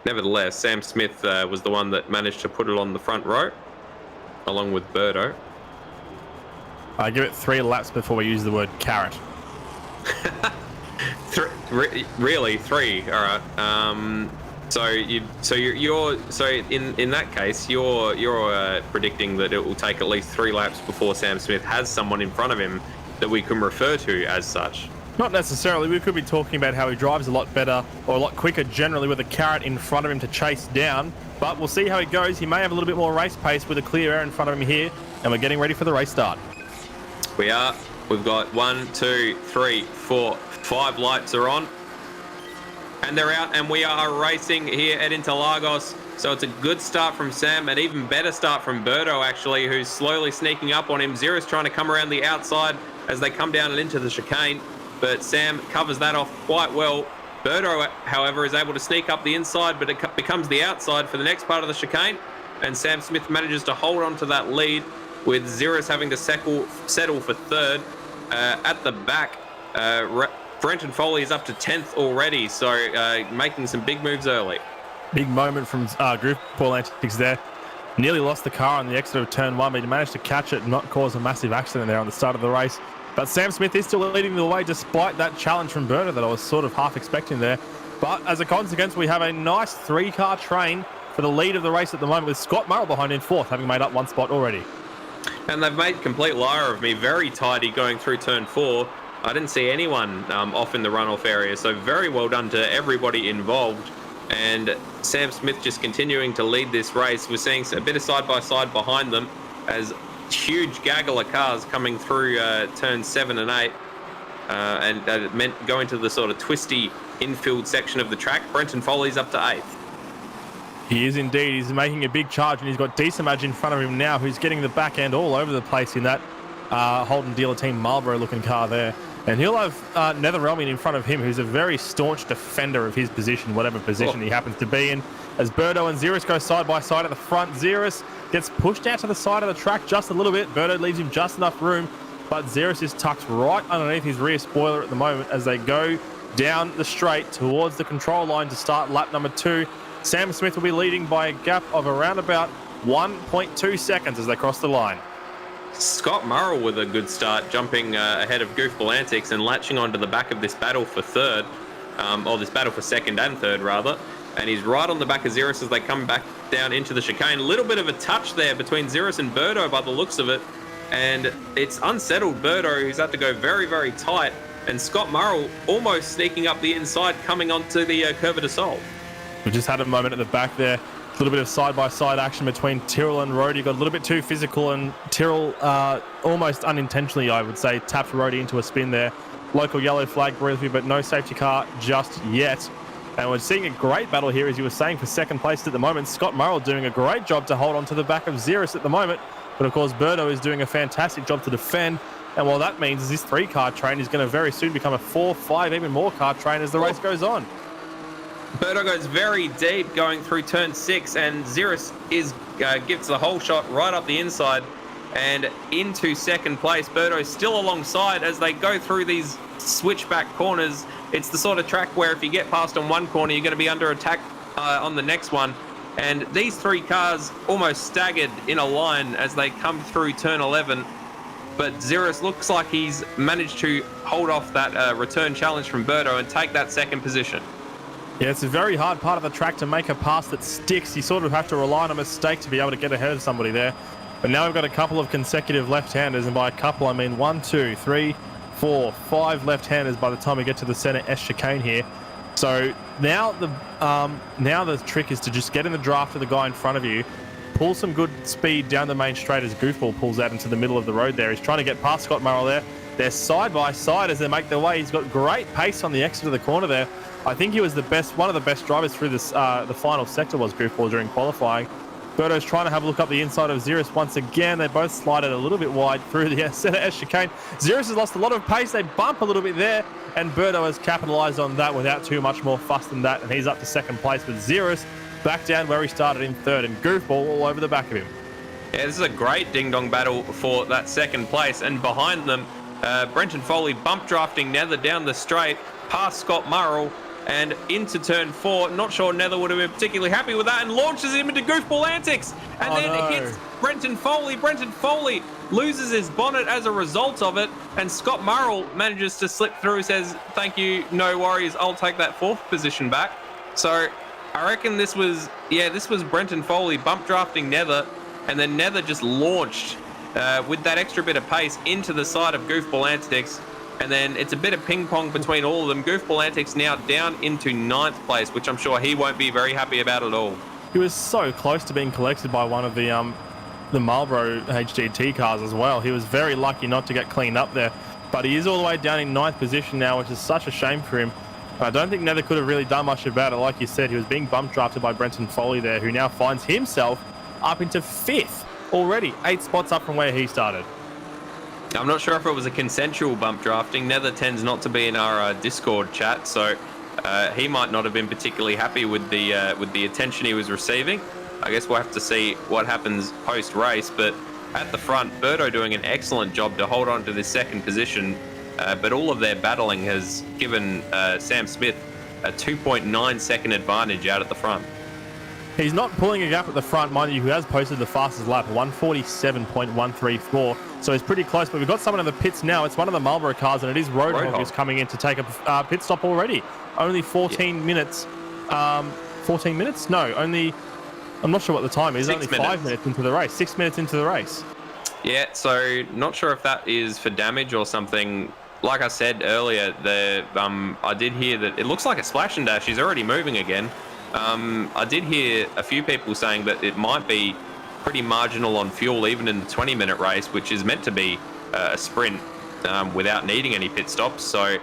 nevertheless, Sam Smith was the one that managed to put it on the front row, along with Birdo. I give it 3 laps before we use the word carrot. Really, 3? All right. So you're in that case, you're predicting that it will take at least 3 laps before Sam Smith has someone in front of him that we can refer to as such. Not necessarily. We could be talking about how he drives a lot better or a lot quicker generally with a carrot in front of him to chase down. But we'll see how he goes. He may have a little bit more race pace with a clear air in front of him here, and we're getting ready for the race start. We are. We've got 1, 2, 3, 4, 5 lights are on. And they're out, and we are racing here at Interlagos. So it's a good start from Sam, an even better start from Birdo, actually, who's slowly sneaking up on him. Xeris trying to come around the outside as they come down and into the chicane, but Sam covers that off quite well. Birdo, however, is able to sneak up the inside, but it becomes the outside for the next part of the chicane, and Sam Smith manages to hold on to that lead, with Xeris having to settle for 3rd. At the back, Brenton Foley is up to 10th already, so making some big moves early. Big moment from Group Paul Antics there. Nearly lost the car on the exit of turn 1, but he managed to catch it and not cause a massive accident there on the start of the race. But Sam Smith is still leading the way despite that challenge from Berta that I was sort of half expecting there. But as a consequence, we have a nice 3-car train for the lead of the race at the moment, with Scott Murrell behind in 4th, having made up 1 spot already. And they've made complete liar of me, very tidy going through turn 4. I didn't see anyone off in the runoff area, so very well done to everybody involved. And Sam Smith just continuing to lead this race. We're seeing a bit of side-by-side behind them as huge gaggle of cars coming through turns 7 and 8. And it meant going to the sort of twisty infield section of the track. Brenton Foley's up to 8th. He is indeed. He's making a big charge, and he's got Decimage in front of him now, who's getting the back end all over the place in that Holden Dealer Team Marlboro-looking car there. And he'll have Netherrealmian in front of him, who's a very staunch defender of his position, whatever position he happens to be in. As Birdo and Xeris go side by side at the front, Xeris gets pushed out to the side of the track just a little bit. Birdo leaves him just enough room, but Xeris is tucked right underneath his rear spoiler at the moment as they go down the straight towards the control line to start lap number 2. Sam Smith will be leading by a gap of around about 1.2 seconds as they cross the line. Scott Murrell with a good start, jumping ahead of Goofball Antics and latching onto the back of this battle for 3rd, or this battle for 2nd and 3rd rather. And he's right on the back of Xeris as they come back down into the chicane. A little bit of a touch there between Xeris and Birdo by the looks of it. And it's unsettled Birdo, who's had to go very, very tight. And Scott Murrell almost sneaking up the inside, coming onto the Curva de Sol. We just had a moment at the back there. A little bit of side-by-side action between Tyrrell and Rhodey. Got a little bit too physical, and Tyrrell, almost unintentionally, I would say, tapped Rhodey into a spin there. Local yellow flag briefly, but no safety car just yet. And we're seeing a great battle here, as you were saying, for 2nd place at the moment. Scott Murrell doing a great job to hold on to the back of Xeris at the moment. But, of course, Birdo is doing a fantastic job to defend. And what that means is this 3-car train is going to very soon become a 4, 5, even more car train as the race goes on. Birdo goes very deep going through turn 6, and Xeris gives the whole shot right up the inside and into second place. Birdo's still alongside as they go through these switchback corners. It's the sort of track where if you get past on one corner, you're going to be under attack on the next one. And these three cars almost staggered in a line as they come through turn 11. But Xeris looks like he's managed to hold off that return challenge from Birdo and take that second position. Yeah, it's a very hard part of the track to make a pass that sticks. You sort of have to rely on a mistake to be able to get ahead of somebody there. But now we've got a couple of consecutive left-handers, and by a couple I mean 1, 2, 3, 4, 5 left-handers by the time we get to the center S chicane here. So now the trick is to just get in the draft of the guy in front of you, pull some good speed down the main straight as Goofball pulls out into the middle of the road there. He's trying to get past Scott Murrell there. They're side by side as they make their way. He's got great pace on the exit of the corner there. I think he was one of the best drivers through this the final sector was Goofball during qualifying. Birdo's trying to have a look up the inside of Xeris once again. They both slided a little bit wide through the center S chicane. Xeris has lost a lot of pace. They bump a little bit there, and Birdo has capitalized on that without too much more fuss than that, and he's up to second place with Xeris back down where he started in third, and Goofball all over the back of him. Yeah, this is a great ding-dong battle for that second place, and behind them, Brenton Foley bump drafting Nether down the straight, past Scott Murrell, and into turn 4. Not sure Nether would have been particularly happy with that, and launches him into goofball antics, and hits Brenton Foley. Brenton Foley loses his bonnet as a result of it, and Scott Murrell manages to slip through, says, thank you, no worries, I'll take that 4th position back. So I reckon this was Brenton Foley bump drafting Nether, and then Nether just launched with that extra bit of pace into the side of goofball antics. And then it's a bit of ping pong between all of them. Goofball Antics now down into 9th place, which I'm sure he won't be very happy about at all. He was so close to being collected by one of the Marlboro HDT cars as well. He was very lucky not to get cleaned up there. But he is all the way down in 9th position now, which is such a shame for him. I don't think Nether could have really done much about it. Like you said, he was being bump drafted by Brenton Foley there, who now finds himself up into 5th already, 8 spots up from where he started. I'm not sure if it was a consensual bump drafting. Nether tends not to be in our Discord chat, so he might not have been particularly happy with the attention he was receiving. I guess we'll have to see what happens post-race, but at the front, Birdo doing an excellent job to hold on to this second position, but all of their battling has given Sam Smith a 2.9 second advantage out at the front. He's not pulling a gap at the front, mind you, who has posted the fastest lap, 147.134. So he's pretty close, but we've got someone in the pits now. It's one of the Marlboro cars, and it is Roadhog who's coming in to take a pit stop already. Only 14 minutes. 14 minutes? No, only... I'm not sure what the time is. Only 5 minutes into the race. 6 minutes into the race. Yeah, so not sure if that is for damage or something. Like I said earlier, I did hear that it looks like a splash and dash. He's already moving again. I did hear a few people saying that it might be pretty marginal on fuel even in the 20-minute race, which is meant to be a sprint without needing any pit stops. So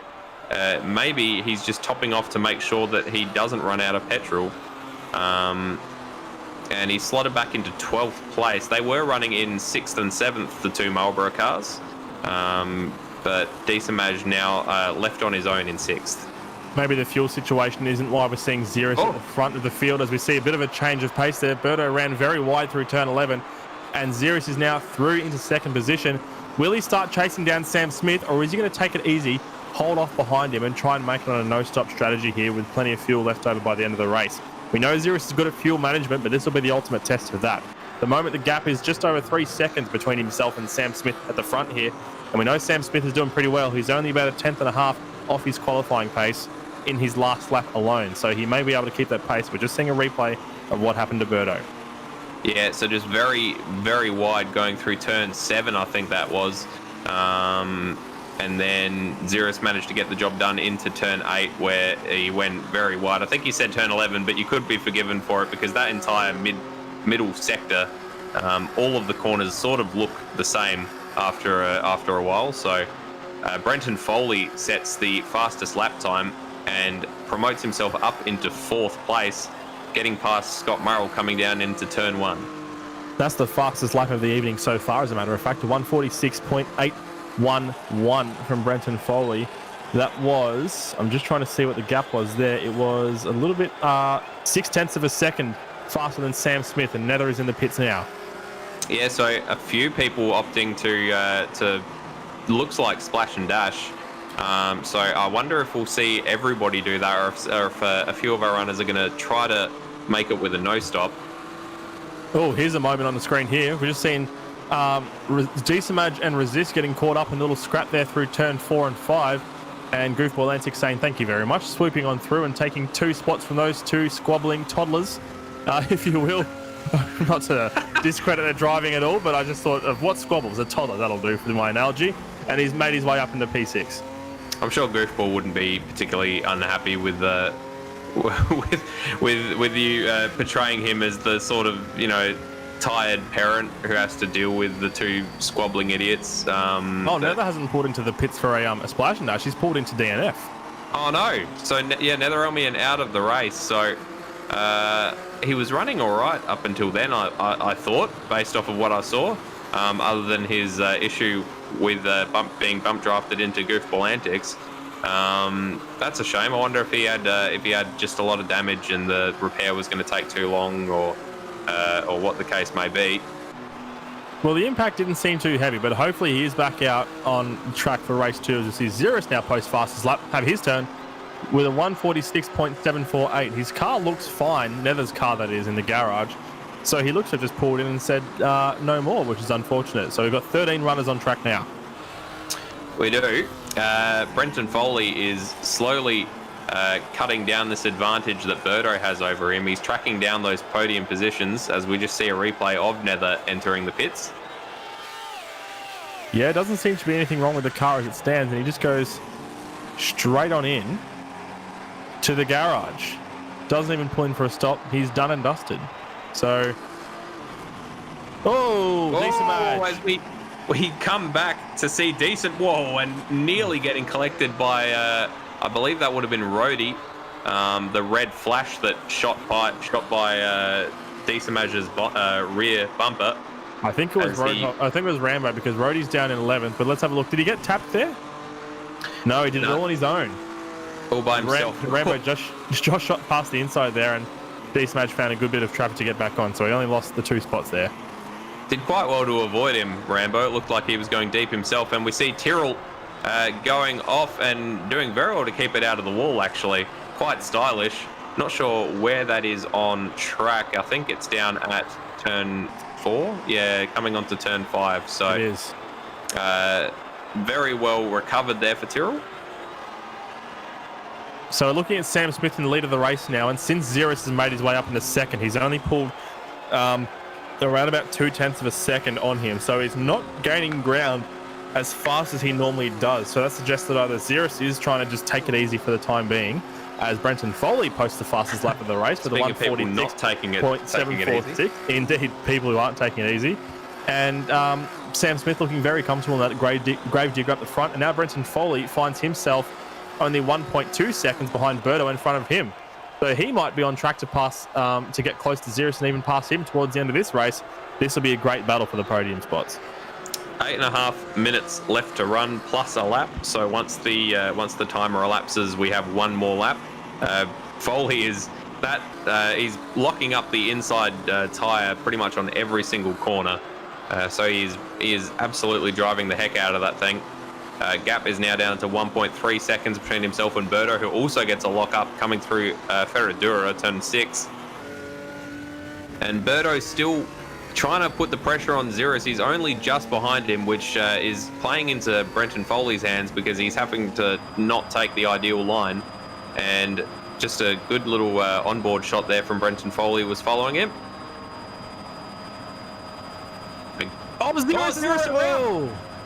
maybe he's just topping off to make sure that he doesn't run out of petrol. And he's slotted back into 12th place. They were running in 6th and 7th, the two Marlboro cars. But Decimage now left on his own in 6th. Maybe the fuel situation isn't why we're seeing Xeris at the front of the field, as we see a bit of a change of pace there. Birdo ran very wide through turn 11, and Xeris is now through into second position. Will he start chasing down Sam Smith, or is he going to take it easy, hold off behind him, and try and make it on a no-stop strategy here with plenty of fuel left over by the end of the race? We know Xeris is good at fuel management, but this will be the ultimate test for that. At the moment, the gap is just over 3 seconds between himself and Sam Smith at the front here, and we know Sam Smith is doing pretty well. He's only about a 10th and a half off his qualifying pace in his last lap alone, so he may be able to keep that pace. We're just seeing a replay of what happened to Birdo. Yeah, so just very, very wide going through turn 7, I think that was. And then Xeris managed to get the job done into turn 8, where he went very wide. I think he said turn 11, but you could be forgiven for it because that entire middle sector, all of the corners sort of look the same after a while. So Brenton Foley sets the fastest lap time and promotes himself up into 4th place, getting past Scott Murrell coming down into turn 1. That's the fastest lap of the evening so far, as a matter of fact, 146.811 from Brenton Foley. That was, I'm just trying to see what the gap was there. It was a little bit, 0.6 of a second faster than Sam Smith, and Nether is in the pits now. Yeah, so a few people opting to looks like splash and dash. So I wonder if we'll see everybody do that, or if a few of our runners are going to try to make it with a no stop. Oh, here's a moment on the screen here. We're just seeing Decimage and Resist getting caught up in a little scrap there through turn 4 and 5. And Goofball Antics saying thank you very much, swooping on through and taking 2 spots from those 2 squabbling toddlers, if you will. Not to discredit their driving at all, but I just thought of what squabbles a toddler, that'll do for my analogy. And he's made his way up into P6. I'm sure Goofball wouldn't be particularly unhappy with with you portraying him as the sort of, tired parent who has to deal with the 2 squabbling idiots. Nether hasn't pulled into the pits for a splash and dash. He's pulled into DNF. Oh no! So yeah, Netherelmian out of the race. So he was running all right up until then. I thought, based off of what I saw, other than his issue with being bump drafted into Goofball Antics. That's a shame. I wonder if he had just a lot of damage and the repair was going to take too long, or what the case may be. Well, the impact didn't seem too heavy, but hopefully he is back out on track for race 2. As you see, Xerus now post fastest lap, have his turn with a 146.748. His car looks fine, Nether's car that is, in the garage. So he looks to have just pulled in and said no more, which is unfortunate. So we've got 13 runners on track now. We do. Brenton Foley is slowly cutting down this advantage that Birdo has over him. He's tracking down those podium positions as we just see a replay of Nether entering the pits. Yeah, it doesn't seem to be anything wrong with the car as it stands, and he just goes straight on in to the garage. Doesn't even pull in for a stop. He's done and dusted. So, decent match. As we come back to see decent, and nearly getting collected by, I believe that would have been Rhodey, the red flash that shot by Decemage's rear bumper. I think it was Rambo, because Rhodey's down in 11th. But let's have a look. Did he get tapped there? No, he did it all on his own. All by himself. Rambo just shot past the inside there, and Decimage found a good bit of traffic to get back on, so he only lost the 2 spots there. Did quite well to avoid him, Rambo. It looked like he was going deep himself, and we see Tyrrell going off and doing very well to keep it out of the wall, actually. Quite stylish. Not sure where that is on track. I think it's down at turn 4. Yeah, coming onto turn 5. So it is. Very well recovered there for Tyrrell. So looking at Sam Smith in the lead of the race now, and since Xerus has made his way up into second, he's only pulled around about 0.2 of a second on him. So he's not gaining ground as fast as he normally does. So that suggests that either Xerus is trying to just take it easy for the time being, as Brenton Foley posts the fastest lap of the race with a 146.746. Indeed, people who aren't taking it easy. And Sam Smith looking very comfortable in that grave digger up the front. And now Brenton Foley finds himself only 1.2 seconds behind Birdo in front of him. So he might be on track to pass, to get close to Xerus and even pass him towards the end of this race. This will be a great battle for the podium spots. 8.5 minutes left to run plus a lap. So once the timer elapses, we have 1 more lap. Foley he's locking up the inside tire pretty much on every single corner. So he is absolutely driving the heck out of that thing. Gap is now down to 1.3 seconds between himself and Birdo, who also gets a lock-up coming through Ferradura, turn 6. And Birdo's still trying to put the pressure on Xerus. He's only just behind him, which is playing into Brenton Foley's hands because he's having to not take the ideal line. And just a good little onboard shot there from Brenton Foley was following him.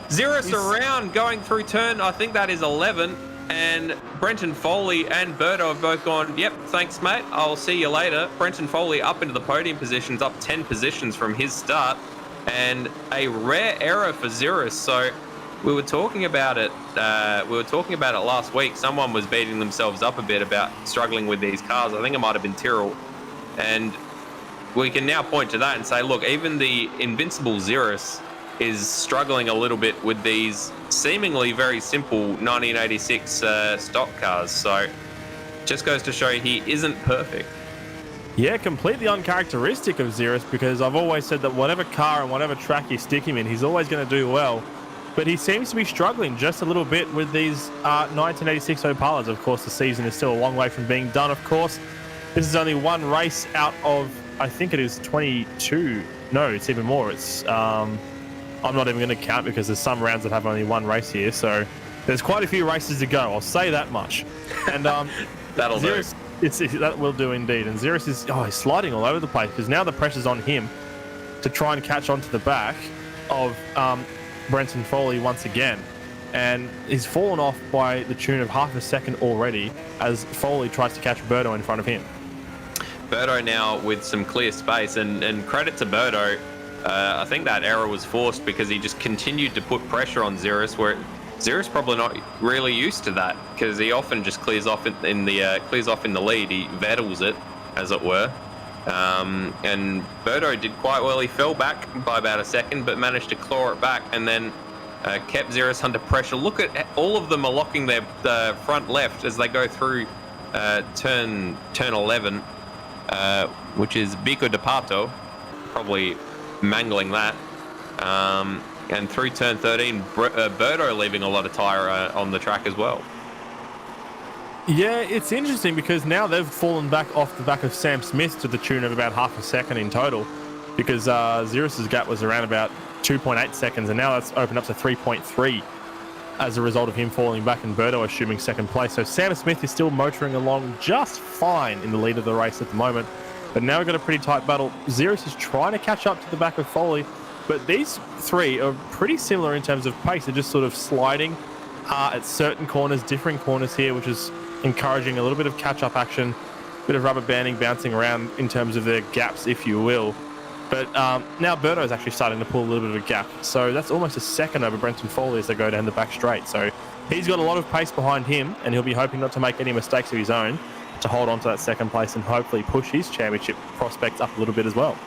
Xerus around going through turn, I think that is 11, and Brenton Foley and Birdo have both gone, yep, thanks mate, I'll see you later. Brenton Foley up into the podium positions, up 10 positions from his start, and a rare error for Xerus. So we were talking about it last week. Someone was beating themselves up a bit about struggling with these cars. I think it might have been Tyrrell, and we can now point to that and say, look, even the invincible Xerus is struggling a little bit with these seemingly very simple 1986 stock cars. So just goes to show he isn't perfect. Yeah, completely uncharacteristic of Xeris, because I've always said that whatever car and whatever track you stick him in, he's always going to do well. But he seems to be struggling just a little bit with these 1986 Opalas. Of course, the season is still a long way from being done, of course. This is only one race out of, I think it is 22. No, it's even more. It's I'm not even going to count because there's some rounds that have only one race here. So there's quite a few races to go. I'll say that much. And That'll Xeris, that will do indeed. And Xeris is he's sliding all over the place because now the pressure's on him to try and catch onto the back of Brenton Foley once again. And he's fallen off by the tune of half a second already as Foley tries to catch Berto in front of him. Berto now with some clear space, and credit to Berto. I think that error was forced because he just continued to put pressure on Xeris, where Xeris probably not really used to that because he often just clears off in the lead. He vettles it, as it were. And Berto did quite well. He fell back by about a second, but managed to claw it back and then kept Xeris under pressure. Look at all of them are locking their front left as they go through turn 11, which is Bico de Pato, probably mangling that. And through turn 13, Berto leaving a lot of tyre on the track as well. Yeah, it's interesting because now they've fallen back off the back of Sam Smith to the tune of about half a second in total, because Xeris's gap was around about 2.8 seconds, and now that's opened up to 3.3 as a result of him falling back and Berto assuming second place. So Sam Smith is still motoring along just fine in the lead of the race at the moment, but now we've got a pretty tight battle. Xeris is trying to catch up to the back of Foley, but these three are pretty similar in terms of pace. They're just sort of sliding at certain corners, differing corners here, which is encouraging a little bit of catch-up action, a bit of rubber banding bouncing around in terms of their gaps, if you will. But now Berto is actually starting to pull a little bit of a gap. So that's almost a second over Brenton Foley as they go down the back straight. So he's got a lot of pace behind him, and he'll be hoping not to make any mistakes of his own to hold on to that second place and hopefully push his championship prospects up a little bit as well.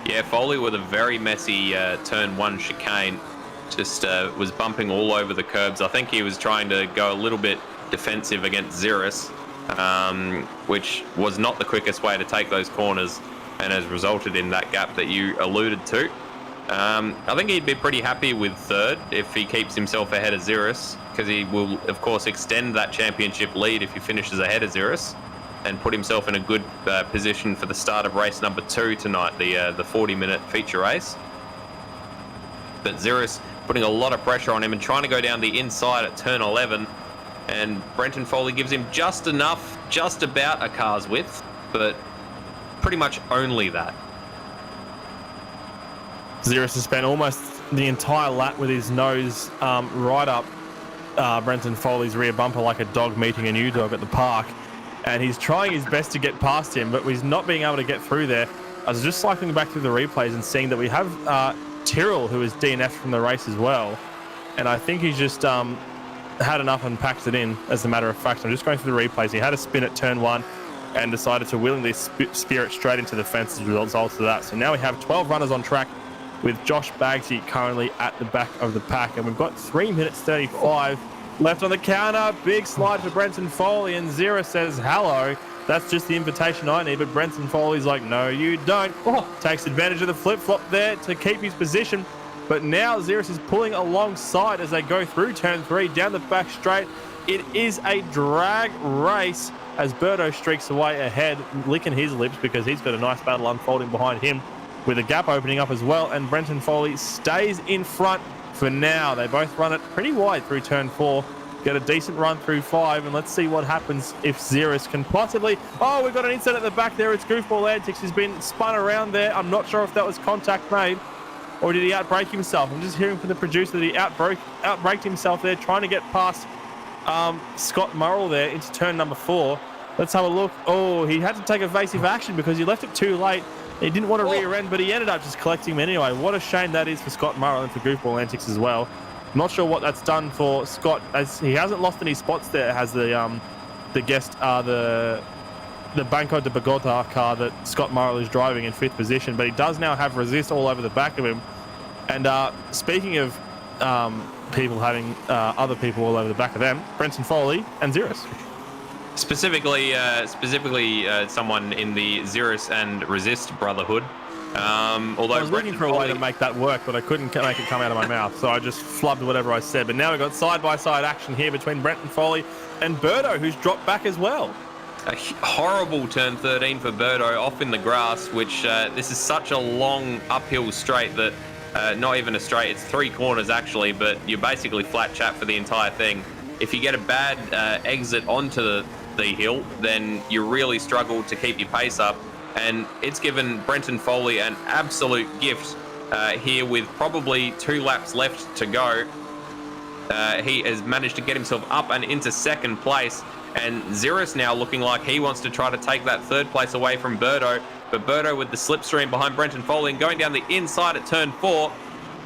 Yeah, Foley with a very messy turn 1 chicane, just was bumping all over the curbs. I think he was trying to go a little bit defensive against Xeris, which was not the quickest way to take those corners and has resulted in that gap that you alluded to. I think he'd be pretty happy with third if he keeps himself ahead of Xeris, because he will, of course, extend that championship lead if he finishes ahead of Xeris and put himself in a good position for the start of race number 2 tonight, the 40-minute feature race. But Xeris putting a lot of pressure on him and trying to go down the inside at turn 11, and Brenton Foley gives him just enough, just about a car's width, but pretty much only that. Xeris has spent almost the entire lap with his nose right up Brenton Foley's rear bumper like a dog meeting a new dog at the park. And he's trying his best to get past him, but he's not being able to get through there. I was just cycling back through the replays and seeing that we have Tyrrell, who is DNF from the race as well. And I think he's just had enough and packed it in, as a matter of fact. I'm just going through the replays. He had a spin at turn 1 and decided to willingly spear it straight into the fence as a result of that. So now we have 12 runners on track with Josh Bagsy currently at the back of the pack. And we've got 3 minutes 35 left on the counter. Big slide for Brenton Foley, and Xeris says, hello, that's just the invitation I need. But Brenton Foley's like, no, you don't. Takes advantage of the flip-flop there to keep his position. But now Xeris is pulling alongside as they go through turn 3, down the back straight. It is a drag race as Berto streaks away ahead, licking his lips because he's got a nice battle unfolding behind him with a gap opening up as well. And Brenton Foley stays in front for now. They both run it pretty wide through turn 4, get a decent run through 5, and let's see what happens if Xeris can possibly... Oh, we've got an incident at the back there. It's Goofball Antics. He's been spun around there. I'm not sure if that was contact made or did he outbrake himself. I'm just hearing from the producer that he outbraked himself there, trying to get past Scott Murrell there into turn number 4. Let's have a look. Oh, he had to take evasive action because he left it too late. He didn't want to rear end, but he ended up just collecting him anyway. What a shame that is for Scott Murrell and for Goofball Antics as well. Not sure what that's done for Scott, as he hasn't lost any spots there. Has the Banco de Bogota car that Scott Murrell is driving in 5th position, but he does now have resist all over the back of him. And speaking of people having other people all over the back of them, Brenton Foley and Xeris. Specifically, someone in the Xeris and Resist Brotherhood. Although I was looking for a way to make that work, but I couldn't make it come out of my mouth, so I just flubbed whatever I said. But now we've got side-by-side action here between Brenton Foley and Birdo, who's dropped back as well. A horrible turn 13 for Birdo off in the grass, which this is such a long uphill straight that not even a straight, it's 3 corners actually, but you're basically flat chat for the entire thing. If you get a bad exit onto the hill, then you really struggle to keep your pace up. And it's given Brenton Foley an absolute gift here with probably 2 laps left to go. He has managed to get himself up and into second place. And Xeris now looking like he wants to try to take that 3rd place away from Birdo. But Birdo with the slipstream behind Brenton Foley and going down the inside at turn 4.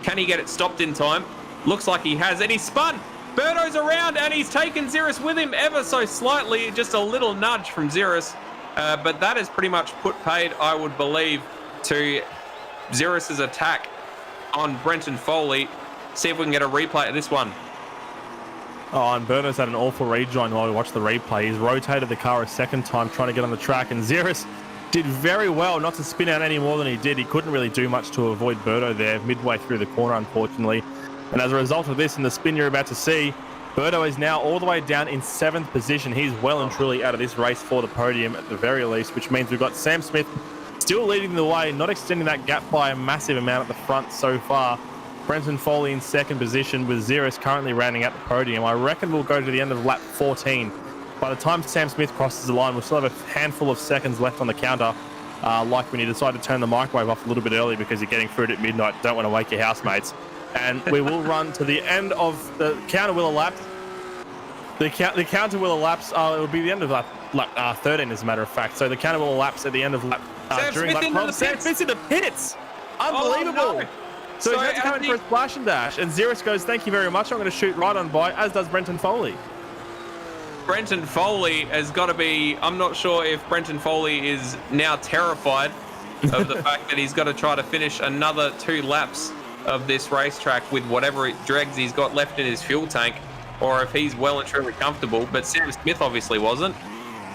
Can he get it stopped in time? Looks like he has, and he's spun. Birdo's around and he's taken Xeris with him ever so slightly. Just a little nudge from Xeris. But that is pretty much put paid, I would believe, to Xeris's attack on Brenton Foley. See if we can get a replay of this one. Oh, and Birdo's had an awful rejoin while we watch the replay. He's rotated the car a second time trying to get on the track, and Xeris did very well not to spin out any more than he did. He couldn't really do much to avoid Birdo there midway through the corner, unfortunately. And as a result of this and the spin you're about to see, Birdo is now all the way down in 7th position. He's well and truly out of this race for the podium at the very least, which means we've got Sam Smith still leading the way, not extending that gap by a massive amount at the front so far. Brenton Foley in 2nd position with Xeris currently rounding out the podium. I reckon we'll go to the end of lap 14. By the time Sam Smith crosses the line, we'll still have a handful of seconds left on the counter, like when you decide to turn the microwave off a little bit early because you're getting food at midnight, don't want to wake your housemates. And we will run to the end of the counter will elapse. The counter will elapse. It will be the end of lap 13, as a matter of fact. So the counter will elapse at the end of lap during lap 12. Sam Smith's in the pits. Unbelievable. Oh, no. So he's had to come in for a splash and dash. And Xeris goes, "Thank you very much. I'm going to shoot right on by," as does Brenton Foley. Brenton Foley has got to be. I'm not sure if Brenton Foley is now terrified of the fact that he's got to try to finish another 2 laps of this racetrack with whatever dregs he's got left in his fuel tank, or if he's well and truly comfortable. But Sam Smith obviously wasn't.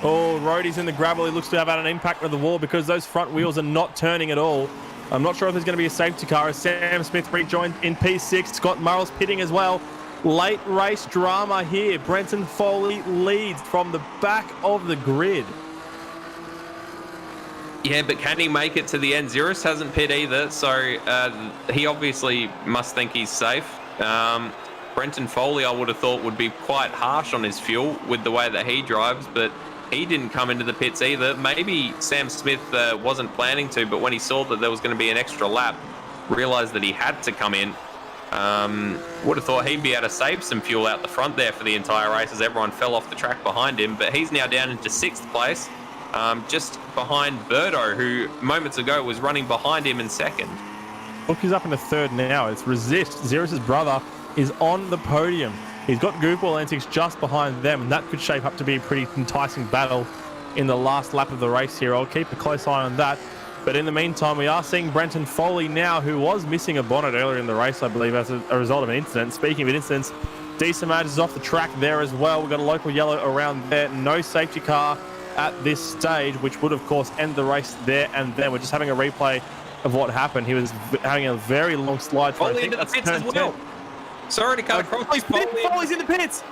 Oh, Rhodey's in the gravel. He looks to have had an impact with the wall because those front wheels are not turning at all. I'm not sure if there's going to be a safety car as Sam Smith rejoined in P6. Scott Murrell's pitting as well. Late race drama here. Brenton Foley leads from the back of the grid. Yeah, but can he make it to the end? Xeris hasn't pit either, so he obviously must think he's safe. Brenton Foley, I would have thought, would be quite harsh on his fuel with the way that he drives, but he didn't come into the pits either. Maybe Sam Smith wasn't planning to, but when he saw that there was going to be an extra lap, realised that he had to come in. Would have thought he'd be able to save some fuel out the front there for the entire race as everyone fell off the track behind him, but he's now down into 6th place. Just behind Birdo, who moments ago was running behind him in 2nd. Look, he's up in the 3rd now. It's Resist. Xeris' brother is on the podium. He's got Goofball Antics just behind them, and that could shape up to be a pretty enticing battle in the last lap of the race here. I'll keep a close eye on that. But in the meantime, we are seeing Brenton Foley now, who was missing a bonnet earlier in the race, I believe, as a result of an incident. Speaking of incidents, Decent Madge is off the track there as well. We've got a local yellow around there. No safety car at this stage, which would, of course, end the race there and then. We're just having a replay of what happened. He was having a very long slide for, I think that's turn 10. Sorry to cut across. Foley's in the pits.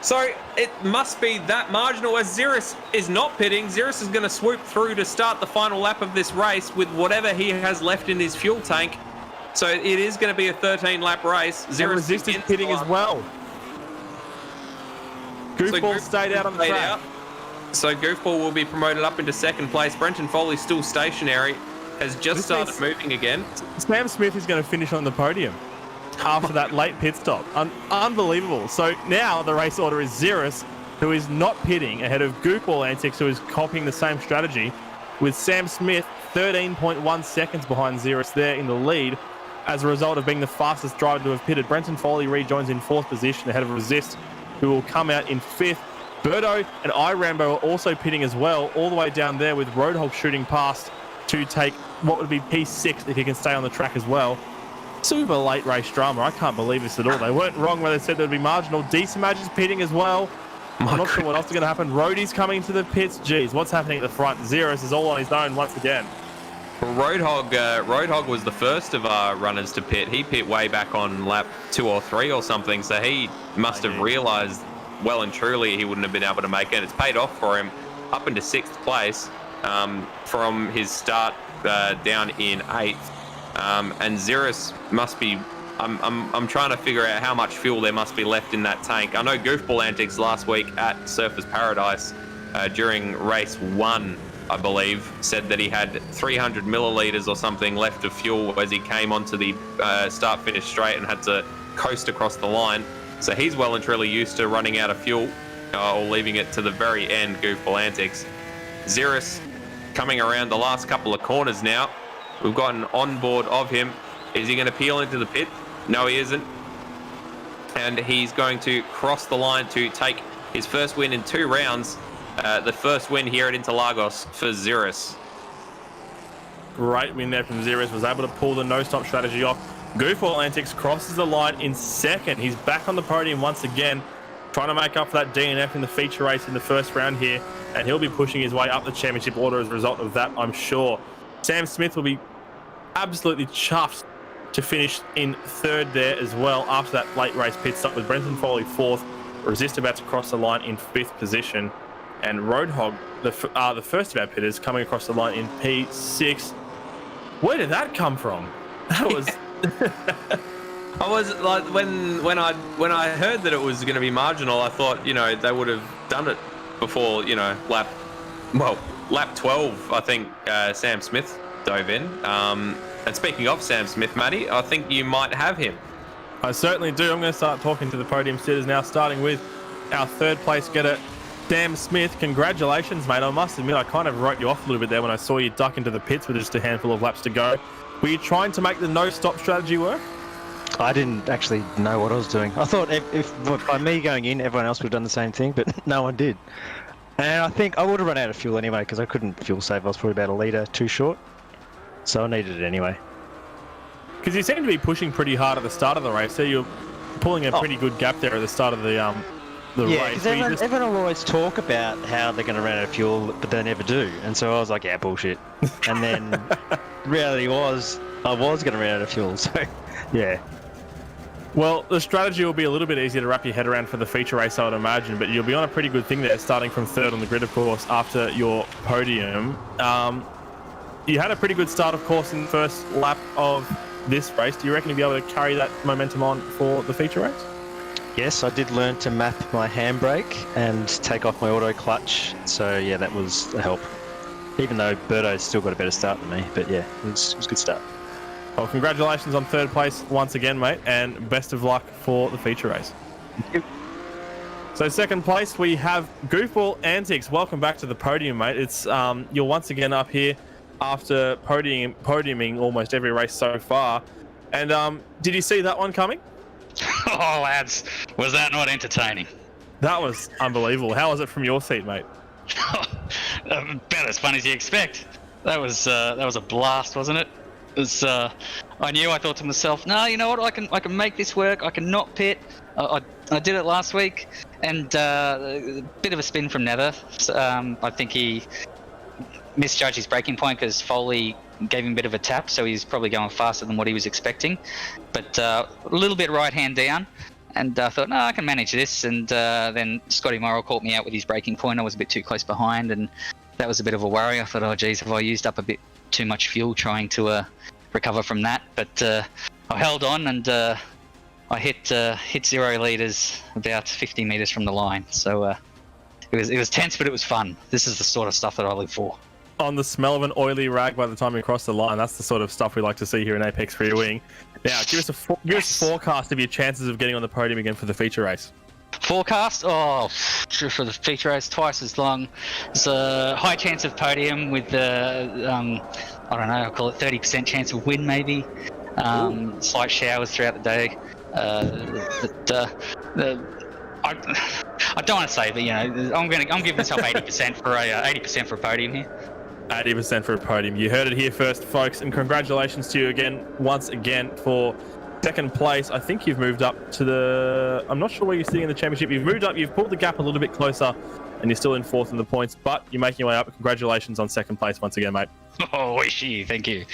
So it must be that marginal as Xeris is not pitting. Xeris is going to swoop through to start the final lap of this race with whatever he has left in his fuel tank. So it is going to be a 13-lap race. Xeris Resist is pitting as well. Goofball stayed out on the track. So Goofball will be promoted up into 2nd place. Brenton Foley still stationary, has just started moving again. Sam Smith is going to finish on the podium after that late pit stop. Unbelievable. So now the race order is Xeris, who is not pitting, ahead of Goofball Antics, who is copying the same strategy, with Sam Smith 13.1 seconds behind Xeris there in the lead as a result of being the fastest driver to have pitted. Brenton Foley rejoins in 4th position ahead of Resist, who will come out in 5th. Birdo and iRambo are also pitting as well, all the way down there with Roadhog shooting past to take what would be P6 if he can stay on the track as well. Super late race drama. I can't believe this at all. They weren't wrong when they said there'd be marginal. Decent is pitting as well. I'm not sure what else is going to happen. Roadie's coming into the pits. Geez, what's happening at the front? Zeros is all on his own once again. Roadhog was the first of our runners to pit. He pit way back on lap 2 or 3 or something, so he must have realised well and truly he wouldn't have been able to make it. It's paid off for him up into 6th place from his start down in 8th. And Xeris must be... I'm trying to figure out how much fuel there must be left in that tank. I know Goofball Antics last week at Surfers Paradise during race 1, I believe, said that he had 300 millilitres or something left of fuel as he came onto the start-finish straight and had to coast across the line. So he's well and truly used to running out of fuel or leaving it to the very end, Goofball Antics. Xeris coming around the last couple of corners now. We've got an onboard of him. Is he going to peel into the pit? No, he isn't. And he's going to cross the line to take his first win in 2 rounds. The first win here at Interlagos for Xeris. Great win there from Xeris. Was able to pull the no-stop strategy off. Goofball Antics crosses the line in 2nd. He's back on the podium once again, trying to make up for that DNF in the feature race in the first round here. And he'll be pushing his way up the championship order as a result of that, I'm sure. Sam Smith will be absolutely chuffed to finish in 3rd there as well after that late race pit stop, with Brenton Foley 4th, Resist about to cross the line in 5th position, and Roadhog, the first of our pitters, coming across the line in P6. Where did that come from? That was... I was like, when I heard that it was going to be marginal, I thought, you know, they would have done it before, you know, lap 12, I think Sam Smith dove in. And speaking of Sam Smith, Matty, I think you might have him. I certainly do. I'm going to start talking to the podium sitters now, starting with our 3rd place getter, Sam Smith. Congratulations, mate. I must admit, I kind of wrote you off a little bit there when I saw you duck into the pits with just a handful of laps to go. Were you trying to make the no-stop strategy work? I didn't actually know what I was doing. I thought if by me going in, everyone else would have done the same thing, but no one did. And I think I would have run out of fuel anyway because I couldn't fuel save. I was probably about a litre too short. So I needed it anyway. Because you seem to be pushing pretty hard at the start of the race, so you're pulling a pretty good gap there at the start of the race. Yeah, because everyone will always talk about how they're going to run out of fuel, but they never do. And so I was like, yeah, bullshit. And then the reality was, I was going to run out of fuel. So, yeah. Well, the strategy will be a little bit easier to wrap your head around for the feature race, I would imagine, but you'll be on a pretty good thing there, starting from 3rd on the grid, of course, after your podium. You had a pretty good start, of course, in the first lap of this race. Do you reckon you'll be able to carry that momentum on for the feature race? Yes, I did learn to map my handbrake and take off my auto clutch. So, yeah, that was a help. Even though Birdo's still got a better start than me, but yeah, it was a good start. Well, congratulations on 3rd place once again, mate, and best of luck for the feature race. Thank you. So 2nd place, we have Goofball Antics. Welcome back to the podium, mate. It's you're once again up here after podiuming almost every race so far. And did you see that one coming? Oh, lads, was that not entertaining? That was unbelievable. How was it from your seat, mate? About as fun as you expect. That was a blast, wasn't it? It was, I thought to myself, no, you know what, I can make this work. I can not pit. I did it last week, and a bit of a spin from Nether. I think he misjudged his braking point because Foley gave him a bit of a tap, so he's probably going faster than what he was expecting. But a little bit right hand down, and I thought, no, I can manage this. And then Scotty Morrill caught me out with his braking point. I was a bit too close behind, and that was a bit of a worry. I thought, oh geez, have I used up a bit too much fuel trying to recover from that? But I held on, and I hit 0 litres about 50 metres from the line. So it was tense, but it was fun. This is the sort of stuff that I live for. On the smell of an oily rag by the time you cross the line, that's the sort of stuff we like to see here in Apex Free Wing. Now, give us a forecast of your chances of getting on the podium again for the feature race. Forecast? Oh, for the feature race, twice as long. There's a high chance of podium with I don't know, I'll call it 30% chance of win maybe. Slight showers throughout the day. I don't want to say, but you know, I'm giving myself 80% for a 80% for a podium here. 80% for a podium. You heard it here first, folks, and congratulations to you again, once again, for second place. I think you've moved up to the... I'm not sure where you're sitting in the championship. You've moved up, you've pulled the gap a little bit closer, and you're still in fourth in the points, but you're making your way up. Congratulations on second place once again, mate. Oh, wishy, thank you.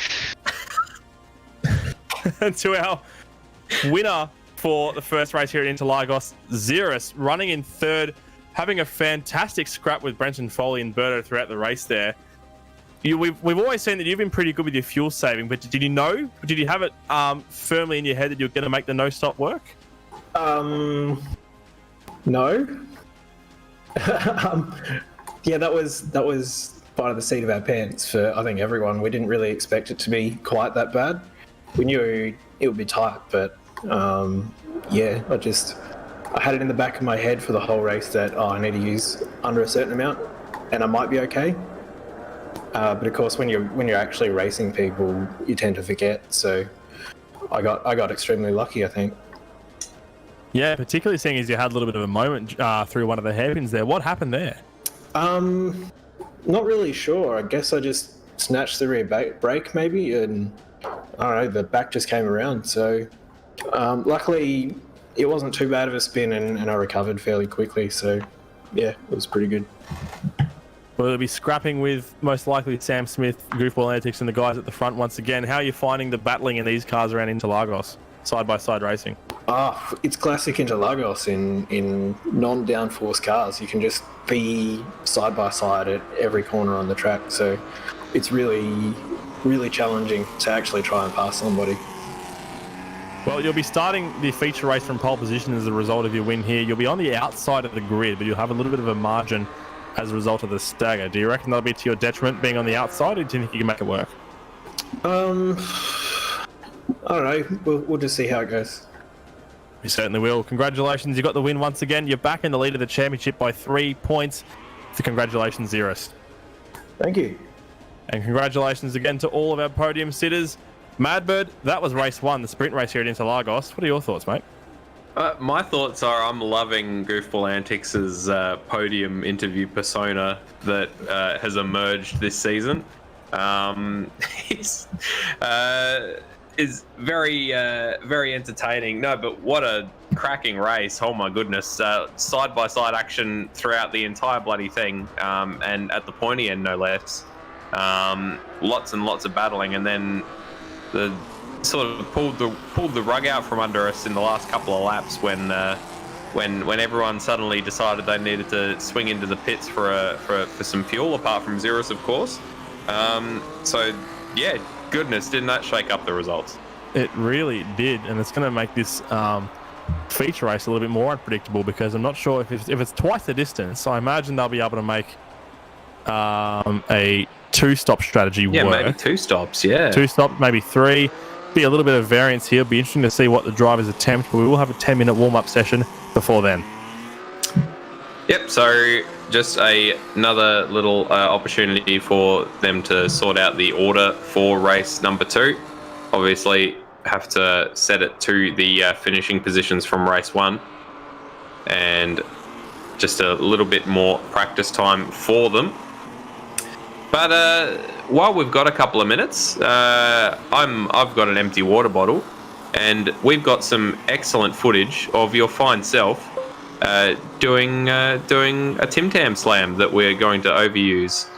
And to our winner for the first race here at Interlagos, Xeris, running in third, having a fantastic scrap with Brenton Foley and Berto throughout the race there. We've always seen that you've been pretty good with your fuel saving, but did you have it firmly in your head that you're going to make the no-stop work? No. Yeah, that was part of the seat of our pants for, I think, everyone. We didn't really expect it to be quite that bad. We knew it would be tight, but yeah, I had it in the back of my head for the whole race that I need to use under a certain amount, and I might be okay. But of course, when you're actually racing people, you tend to forget. So I got extremely lucky, I think. Yeah, particularly seeing as you had a little bit of a moment through one of the hairpins there. What happened there? Not really sure. I guess I just snatched the rear brake maybe, and I don't know, the back just came around. So luckily, it wasn't too bad of a spin, and I recovered fairly quickly. So yeah, it was pretty good. Well, they'll be scrapping with most likely Sam Smith, Goofball Antics, and the guys at the front once again. How are you finding the battling in these cars around Interlagos, side-by-side racing? It's classic Interlagos in non-downforce cars. You can just be side-by-side at every corner on the track. So it's really, really challenging to actually try and pass somebody. Well, you'll be starting the feature race from pole position as a result of your win here. You'll be on the outside of the grid, but you'll have a little bit of a margin as a result of the stagger. Do you reckon that'll be to your detriment being on the outside, or do you think you can make it work? I don't know. We'll just see how it goes. You certainly will. Congratulations, you got the win once again. You're back in the lead of the championship by 3 points. So congratulations, Xeris. Thank you. And congratulations again to all of our podium sitters. Madbird, that was race 1, the sprint race here at Interlagos. What are your thoughts, mate? My thoughts are I'm loving Goofball Antics' podium interview persona that has emerged this season. It's is very entertaining. No, but what a cracking race! Oh my goodness, side by side action throughout the entire bloody thing, and at the pointy end no less. Lots and lots of battling, and then the sort of pulled the rug out from under us in the last couple of laps when everyone suddenly decided they needed to swing into the pits for some fuel, apart from Xeris, of course. So yeah, goodness, didn't that shake up the results? It really did, and it's going to make this feature race a little bit more unpredictable, because I'm not sure if it's twice the distance. I imagine they'll be able to make a 2-stop strategy work. Yeah, maybe 2 stops. Yeah, 2 stop, maybe 3. Be a little bit of variance here. Be interesting to see what the drivers attempt, but we will have a 10-minute warm-up session before then. Yep, so just another little opportunity for them to sort out the order for race number 2. Obviously, have to set it to the finishing positions from race 1. And just a little bit more practice time for them. But while we've got a couple of minutes, I've got an empty water bottle, and we've got some excellent footage of your fine self doing a Tim Tam slam that we're going to overuse.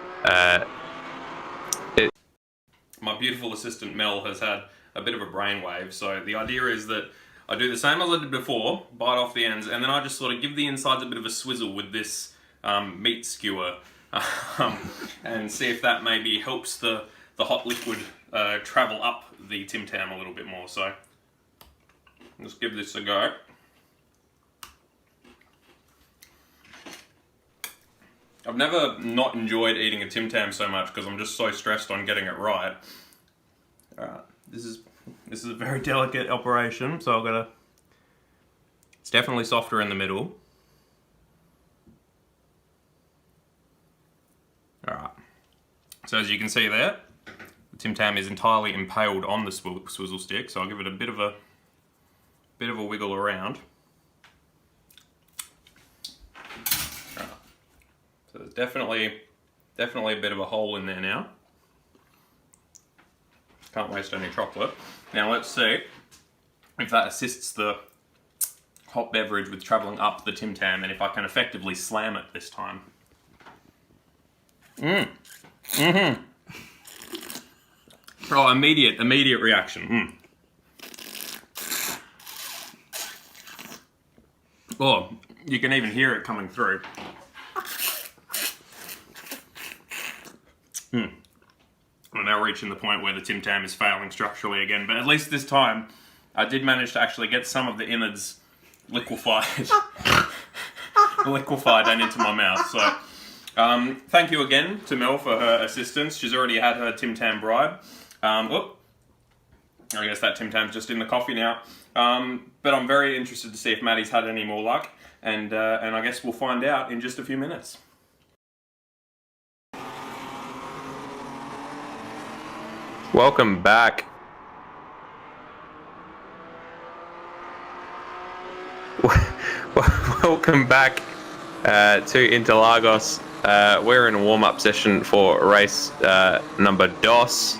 My beautiful assistant Mel has had a bit of a brainwave, so the idea is that I do the same as I did before, bite off the ends, and then I just sort of give the insides a bit of a swizzle with this meat skewer. And see if that maybe helps the hot liquid travel up the Tim Tam a little bit more. So let's give this a go. I've never not enjoyed eating a Tim Tam so much because I'm just so stressed on getting it right. Alright, this is a very delicate operation, so I've got to... It's definitely softer in the middle. Alright, so as you can see there, the Tim Tam is entirely impaled on the swizzle stick, so I'll give it a bit of a wiggle around. Right. So there's definitely Definitely a bit of a hole in there now. Can't waste any chocolate. Now let's see if that assists the hot beverage with travelling up the Tim Tam, and if I can effectively slam it this time. Oh, immediate reaction. Oh, you can even hear it coming through. We're now reaching the point where the Tim Tam is failing structurally again, but at least this time I did manage to actually get some of the innards liquefied and into my mouth. So thank you again to Mel for her assistance. She's already had her Tim Tam bribe. I guess that Tim Tam's just in the coffee now. But I'm very interested to see if Maddie's had any more luck, and I guess we'll find out in just a few minutes. Welcome back. Welcome back to Interlagos. We're in a warm-up session for race number dos,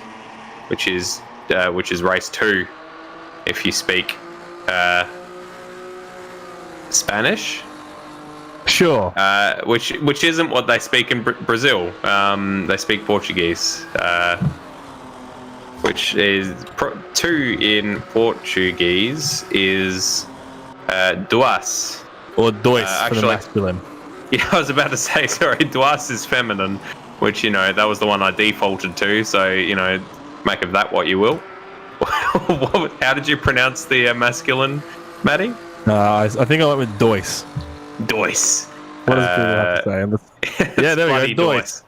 which is race 2, if you speak Spanish. Sure. Which isn't what they speak in Brazil. They speak Portuguese. Which is 2 in Portuguese is duas. Or dois for the masculine. Yeah, I was about to say, sorry, duas is feminine, which, that was the one I defaulted to, so, make of that what you will. How did you pronounce the masculine, Maddie? I think I went with dois. Dois. What does people have to say? Yeah, there we go. Dois.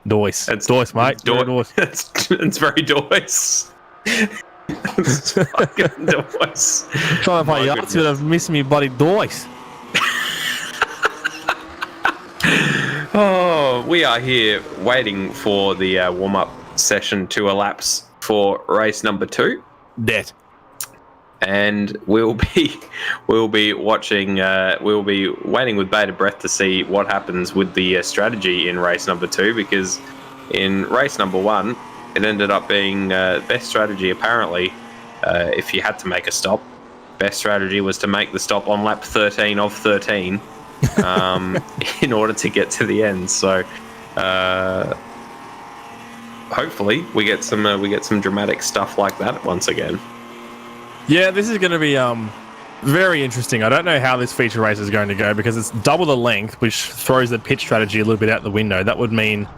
Dois. It's Dois, mate. Dois. It's very dois. It's fucking dois. Trying to play Yahtzee, but I've missed me bloody dois. Oh, we are here waiting for the warm-up session to elapse for race number 2. Debt. And we'll be watching. We'll be waiting with bated breath to see what happens with the strategy in race number 2, because in race number 1, it ended up being best strategy apparently. If you had to make a stop, best strategy was to make the stop on lap 13 of 13, in order to get to the end. So hopefully we get some dramatic stuff like that once again. Yeah, this is going to be very interesting. I don't know how this feature race is going to go, because it's double the length, which throws the pit strategy a little bit out the window. That would mean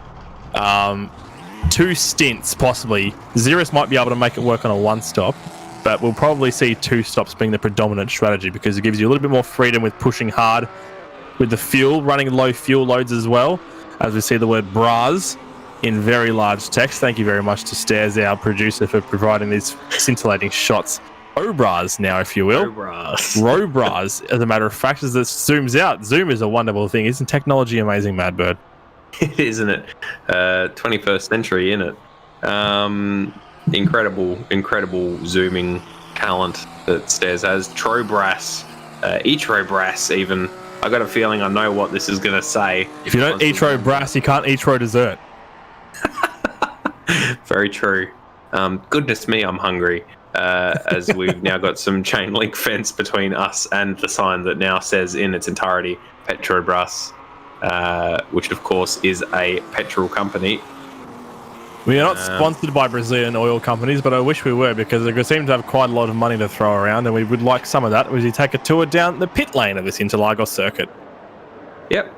2 stints, possibly. Xeris might be able to make it work on a 1 stop, but we'll probably see 2 stops being the predominant strategy, because it gives you a little bit more freedom with pushing hard with the fuel, running low fuel loads as well, as we see the word bras in very large text. Thank you very much to Stairs, our producer, for providing these scintillating shots. Robras now, if you will. Robras, as a matter of fact, as this zooms out. Zoom is a wonderful thing. Isn't technology amazing, Madbird? Isn't it? 21st century, isn't it? Incredible zooming talent that Stairs has. Trobras, Etrobras even. I got a feeling I know what this is going to say. If you don't Etrobras, you can't Etro dessert. Very true. Goodness me, I'm hungry. As we've now got some chain link fence between us and the sign that now says in its entirety Petrobras, which of course is a petrol company. We are not sponsored by Brazilian oil companies, but I wish we were, because they seem to have quite a lot of money to throw around, and we would like some of that as you take a tour down the pit lane of this Interlagos circuit. Yep.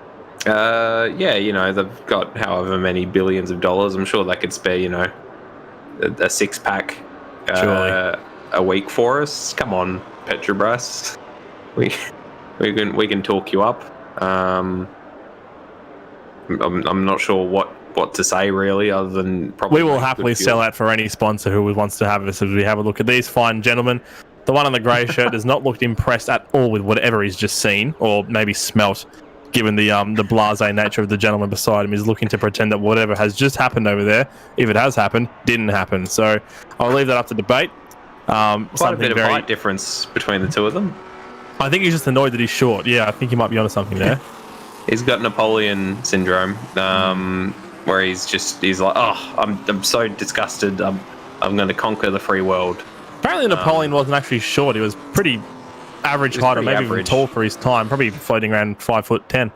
Yeah, they've got however many billions of dollars. I'm sure they could spare, a 6-pack a week for us. Come on, Petrobras. We can talk you up. I'm not sure what to say really, other than probably we will happily sell out for any sponsor who wants to have us as we have a look at these fine gentlemen. The one on the grey shirt does not look impressed at all with whatever he's just seen, or maybe smelt, given the blasé nature of the gentleman beside him. Is looking to pretend that whatever has just happened over there, if it has happened, didn't happen. So I'll leave that up to debate. Quite a bit of height difference between the two of them. I think he's just annoyed that he's short. Yeah, I think he might be onto something there. He's got Napoleon syndrome. where he's like, oh, I'm so disgusted. I'm going to conquer the free world. Apparently, Napoleon wasn't actually short. He was pretty average height, or maybe even tall for his time. Probably floating around 5'10".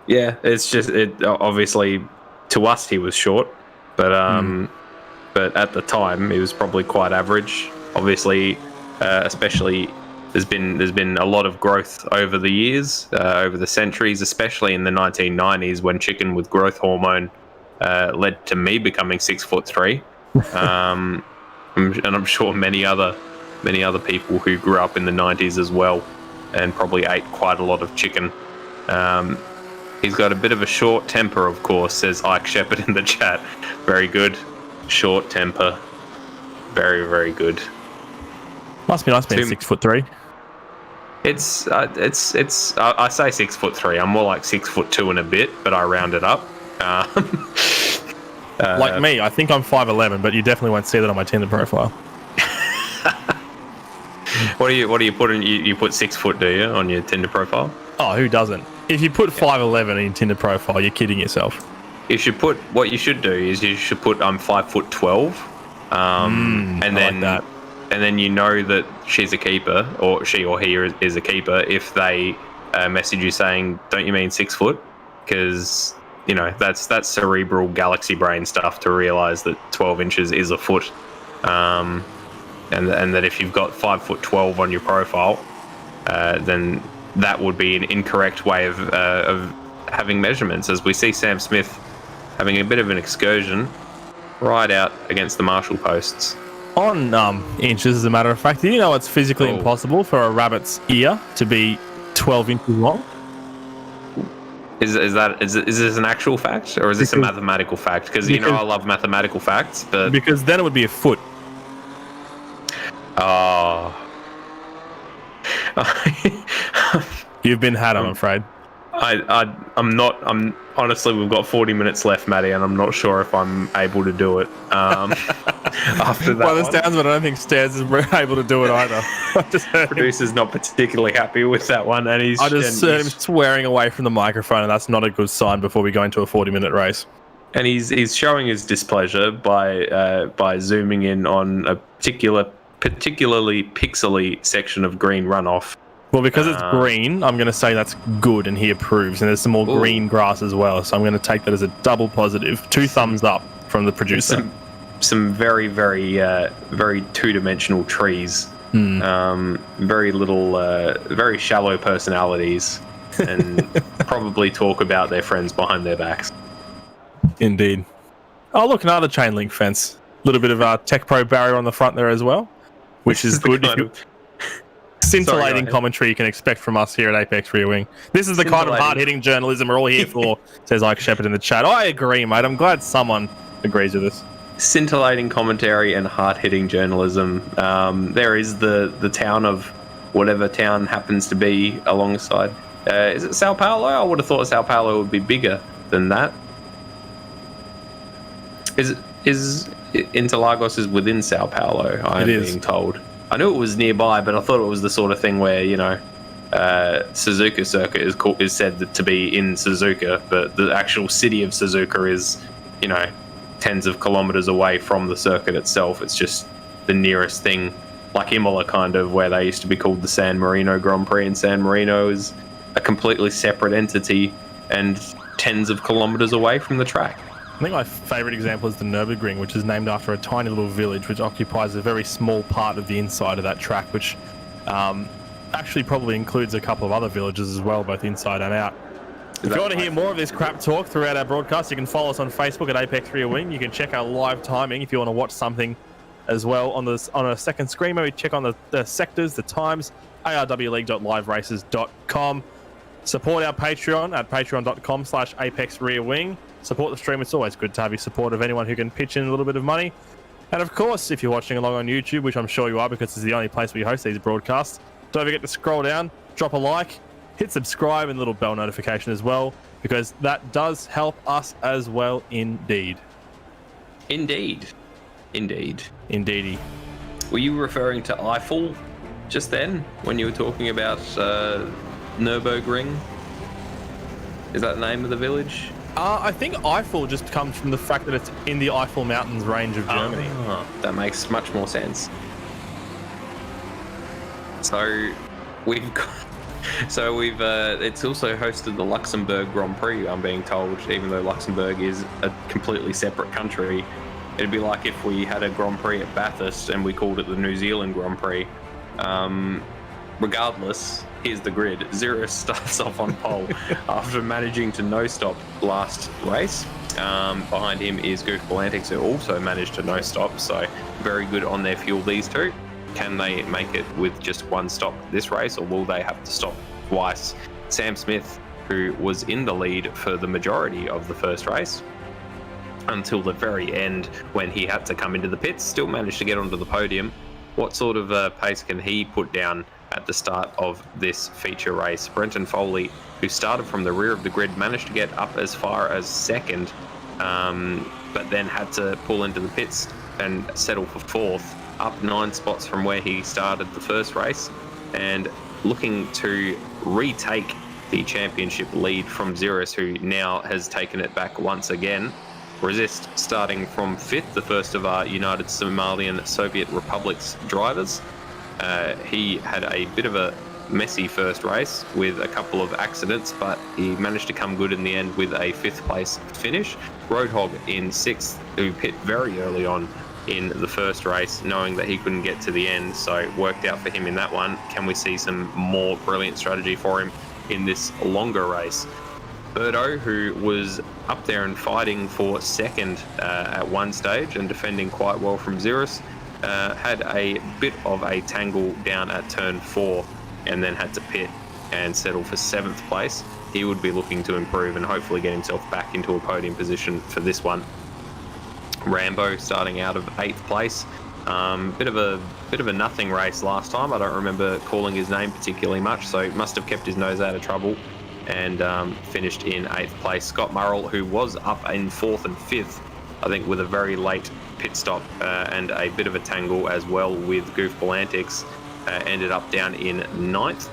Yeah, it's just obviously to us he was short, but at the time he was probably quite average. Obviously, especially there's been a lot of growth over the years, over the centuries, especially in the 1990s when chicken with growth hormone led to me becoming 6'3". And I'm sure many other people who grew up in the 90s as well, and probably ate quite a lot of chicken. He's got a bit of a short temper, of course, says Ike Shepherd in the chat. Very good. Short temper. Very, very good. Must be nice being 6'3". It's I say 6'3". I'm more like 6'2" and a bit, but I round it up. Like me, I think I'm 5'11", but you definitely won't see that on my Tinder profile. What do you put in? You put 6 foot, do you, on your Tinder profile? Oh, who doesn't? If you put 5'11" in your Tinder profile, you're kidding yourself. You should put. What you should do is you should put 5'12", and then like that. And then you know that she's a keeper, or she or he is a keeper, if they message you saying, "Don't you mean 6 foot?" Because that's cerebral galaxy brain stuff to realize that 12 inches is a foot, and that if you've got 5'12" on your profile, then that would be an incorrect way of having measurements. As we see Sam Smith having a bit of an excursion right out against the Marshall posts. On inches, as a matter of fact, do you know it's physically impossible for a rabbit's ear to be 12 inches long? Is this an actual fact, or is this a mathematical fact? Because I love mathematical facts, but because then it would be a foot. Oh. You've been had, I'm afraid. I'm honestly, we've got 40 minutes left, Matty, and I'm not sure if I'm able to do it. After that, well, the sounds of it, I don't think Stairs is able to do it either. Producer's not particularly happy with that one, and I just heard him swearing away from the microphone, and that's not a good sign before we go into a 40-minute race. And he's showing his displeasure by zooming in on a particularly pixely section of green runoff. Well, because it's green, I'm going to say that's good, and he approves. And there's some more green grass as well, so I'm going to take that as a double positive. 2 thumbs up from the producer. Some very, very, very two-dimensional trees. Very little, very shallow personalities, and probably talk about their friends behind their backs. Indeed. Oh, look, another chain link fence. A little bit of Tech Pro barrier on the front there as well, which is good. Scintillating commentary you can expect from us here at Apex Rear Wing. This is the kind of hard-hitting journalism we're all here for, says Ike Shepherd in the chat. I agree, mate. I'm glad someone agrees with us. Scintillating commentary and hard-hitting journalism. There is the town of whatever town happens to be alongside. Is it Sao Paulo? I would have thought Sao Paulo would be bigger than that. Is Interlagos is within Sao Paulo, I'm being told. I knew it was nearby, but I thought it was the sort of thing where, Suzuka Circuit is said to be in Suzuka, but the actual city of Suzuka is, tens of kilometers away from the circuit itself. It's just the nearest thing, like Imola kind of, where they used to be called the San Marino Grand Prix, and San Marino is a completely separate entity and tens of kilometers away from the track. I think my favourite example is the Nürburgring, which is named after a tiny little village which occupies a very small part of the inside of that track, which actually probably includes a couple of other villages as well, both inside and out. If you want to hear more of this crap talk throughout our broadcast, you can follow us on Facebook at Apex Rear Wing. You can check our live timing if you want to watch something as well on a second screen. Maybe check on the sectors, the times, arwleague.liveraces.com. Support our Patreon at patreon.com/ApexRearWing. Support the stream. It's always good to have your support of anyone who can pitch in a little bit of money. And of course, if you're watching along on YouTube, which I'm sure you are because it's the only place we host these broadcasts, don't forget to scroll down, drop a like, hit subscribe and a little bell notification as well, because that does help us as well indeed. Indeedy. Were you referring to Eiffel just then when you were talking about Nürburgring? Is that the name of the village? I think Eiffel just comes from the fact that it's in the Eiffel Mountains range of Germany. That makes much more sense. So we've got, it's also hosted the Luxembourg Grand Prix, I'm being told, even though Luxembourg is a completely separate country. It'd be like if we had a Grand Prix at Bathurst and we called it the New Zealand Grand Prix. Regardless, here's the grid. Xeris starts off on pole after managing to no-stop last race. Behind him is Goofball Antics, who also managed to no-stop, so very good on their fuel, these two. Can they make it with just one stop this race, or will they have to stop twice? Sam Smith, who was in the lead for the majority of the first race, until the very end when he had to come into the pits, still managed to get onto the podium. What sort of pace can he put down at the start of this feature race? Brenton Foley, who started from the rear of the grid, managed to get up as far as second, but then had to pull into the pits and settle for fourth, up 9 spots from where he started the first race, and looking to retake the championship lead from Xeris, who now has taken it back once again. Resist starting from 5th, the first of our United Somalian Soviet Republic's drivers. He had a bit of a messy first race with a couple of accidents, but he managed to come good in the end with a 5th place finish. Roadhog in 6th, who pit very early on in the first race, knowing that he couldn't get to the end, so worked out for him in that one. Can we see some more brilliant strategy for him in this longer race? Birdo, who was up there and fighting for second at one stage and defending quite well from Xeris, had a bit of a tangle down at turn 4 and then had to pit and settle for 7th place. He would be looking to improve and hopefully get himself back into a podium position for this one. Rambo starting out of 8th place. Bit of a nothing race last time. I don't remember calling his name particularly much, so must have kept his nose out of trouble and finished in 8th place. Scott Murrell, who was up in 4th and 5th, I think with a very late pit stop and a bit of a tangle as well with Goofball Antics, ended up down in 9th.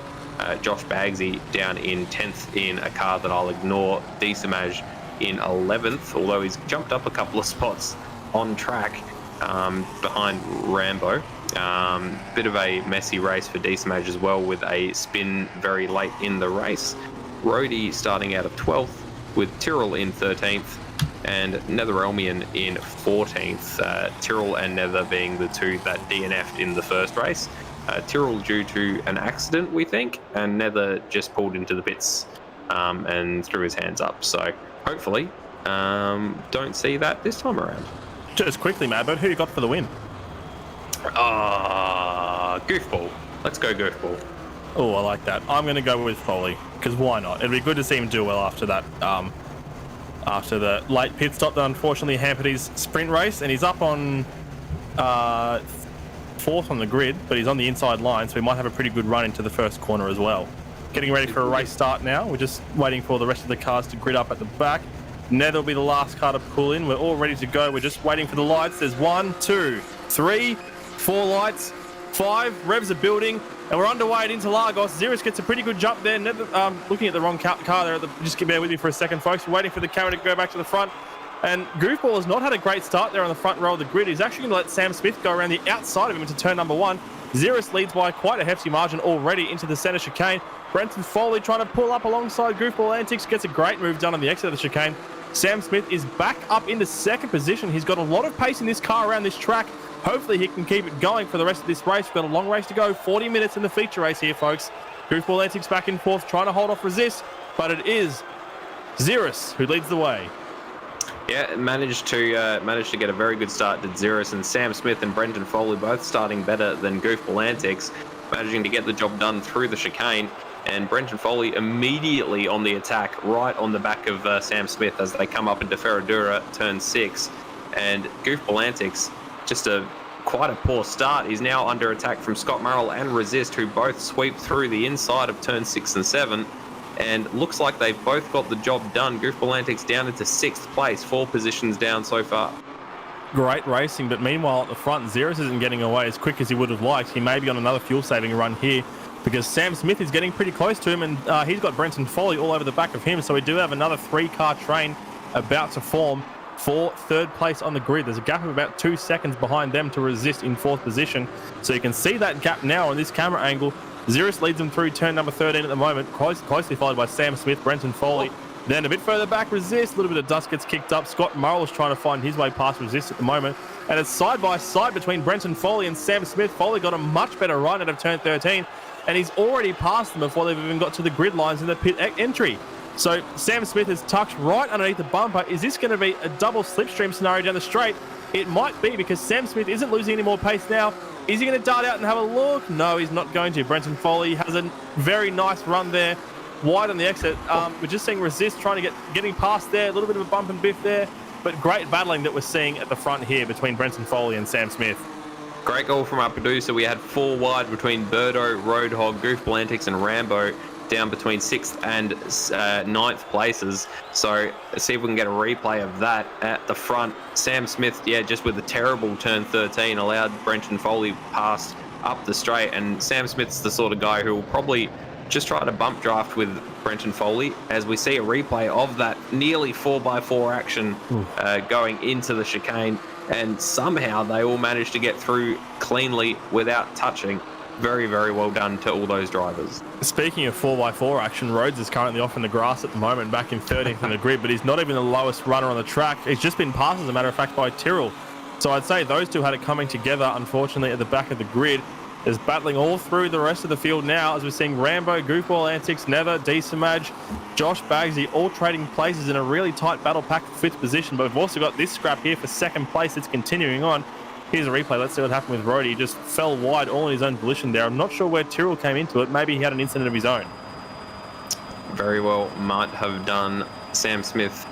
Josh Bagsy down in 10th in a car that I'll ignore. Decimage in 11th, although he's jumped up a couple of spots on track behind Rambo. Bit of a messy race for Decimage as well, with a spin very late in the race. Rhodey starting out of 12th, with Tyrrell in 13th and Netherelmian in 14th. Tyrrell and Nether being the two that DNF'd in the first race. Tyrrell due to an accident, we think, and Nether just pulled into the pits and threw his hands up. So hopefully don't see that this time around. Just quickly, Madbird, who you got for the win? Goofball. Let's go Goofball. Oh, I like that. I'm going to go with Foley, because why not? It'd be good to see him do well after that. After the late pit stop that unfortunately hampered his sprint race, and he's up on 4th on the grid, but he's on the inside line, so he might have a pretty good run into the first corner as well. Getting ready for a race start now. We're just waiting for the rest of the cars to grid up at the back. Nether will be the last car to pull in. We're all ready to go. We're just waiting for the lights. There's 1, 2, 3, 4 lights, 5. Revs are building, and we're underway at Interlagos. Xeris gets a pretty good jump there. Nether, looking at the wrong car there. Just bear with me for a second, folks. We're waiting for the camera to go back to the front. And Goofball has not had a great start there on the front row of the grid. He's actually going to let Sam Smith go around the outside of him into turn number 1. Xeris leads by quite a hefty margin already into the centre chicane. Brenton Foley trying to pull up alongside Goofball Antics, gets a great move done on the exit of the chicane. Sam Smith is back up into second position. He's got a lot of pace in this car around this track. Hopefully he can keep it going for the rest of this race. We've got a long race to go, 40 minutes in the feature race here, folks. Goofball Antics back and forth, trying to hold off Resist, but it is Xeris who leads the way. Yeah, managed to get a very good start to Xeris, and Sam Smith and Brenton Foley both starting better than Goofball Antics, managing to get the job done through the chicane. And Brenton Foley immediately on the attack, right on the back of Sam Smith as they come up into Ferradura, turn 6. And Goofball Antics, just quite a poor start. He's now under attack from Scott Murrell and Resist, who both sweep through the inside of turn 6 and 7. And looks like they've both got the job done. Goofball Antics down into 6th place, 4 positions down so far. Great racing, but meanwhile at the front, Xeris isn't getting away as quick as he would have liked. He may be on another fuel-saving run here, because Sam Smith is getting pretty close to him, and he's got Brenton Foley all over the back of him, so we do have another 3-car train about to form for third place on the grid. There's a gap of about 2 seconds behind them to Resist in fourth position. So you can see that gap now on this camera angle. Xeris leads them through turn number 13 at the moment, closely followed by Sam Smith, Brenton Foley. Then a bit further back, Resist, a little bit of dust gets kicked up. Scott Murrell is trying to find his way past Resist at the moment. And it's side by side between Brenton Foley and Sam Smith. Foley got a much better run out of turn 13, and he's already passed them before they've even got to the grid lines in the pit entry. So Sam Smith is tucked right underneath the bumper. Is this going to be a double slipstream scenario down the straight? It might be, because Sam Smith isn't losing any more pace now. Is he going to dart out and have a look? No, he's not going to. Brenton Foley has a very nice run there, wide on the exit. We're just seeing Resist trying to getting past there, a little bit of a bump and biff there, but great battling that we're seeing at the front here between Brenton Foley and Sam Smith. Great goal from our producer. We had 4 wide between Birdo, Roadhog, Goofball Antics, and Rambo, down between 6th and 9th places. So let's see if we can get a replay of that at the front. Sam Smith, just with a terrible turn 13, allowed Brenton Foley past up the straight, and Sam Smith's the sort of guy who will probably just try to bump draft with Brenton Foley, as we see a replay of that nearly 4x4 action going into the chicane, and somehow they all managed to get through cleanly without touching. Very, very well done to all those drivers. Speaking of 4x4 action, Rhodes is currently off in the grass at the moment, back in 13th in the grid, but he's not even the lowest runner on the track. He's just been passed, as a matter of fact, by Tyrrell. So I'd say those two had it coming together, unfortunately, at the back of the grid. Is battling all through the rest of the field now, as we're seeing Rambo, Goofball Antics, Nether, Decimage, Josh Bagsy all trading places in a really tight battle pack for 5th position. But we've also got this scrap here for 2nd place. It's continuing on. Here's a replay. Let's see what happened with Rhodey. He just fell wide all on his own volition there. I'm not sure where Tyrrell came into it. Maybe he had an incident of his own. Very well might have done. Sam Smith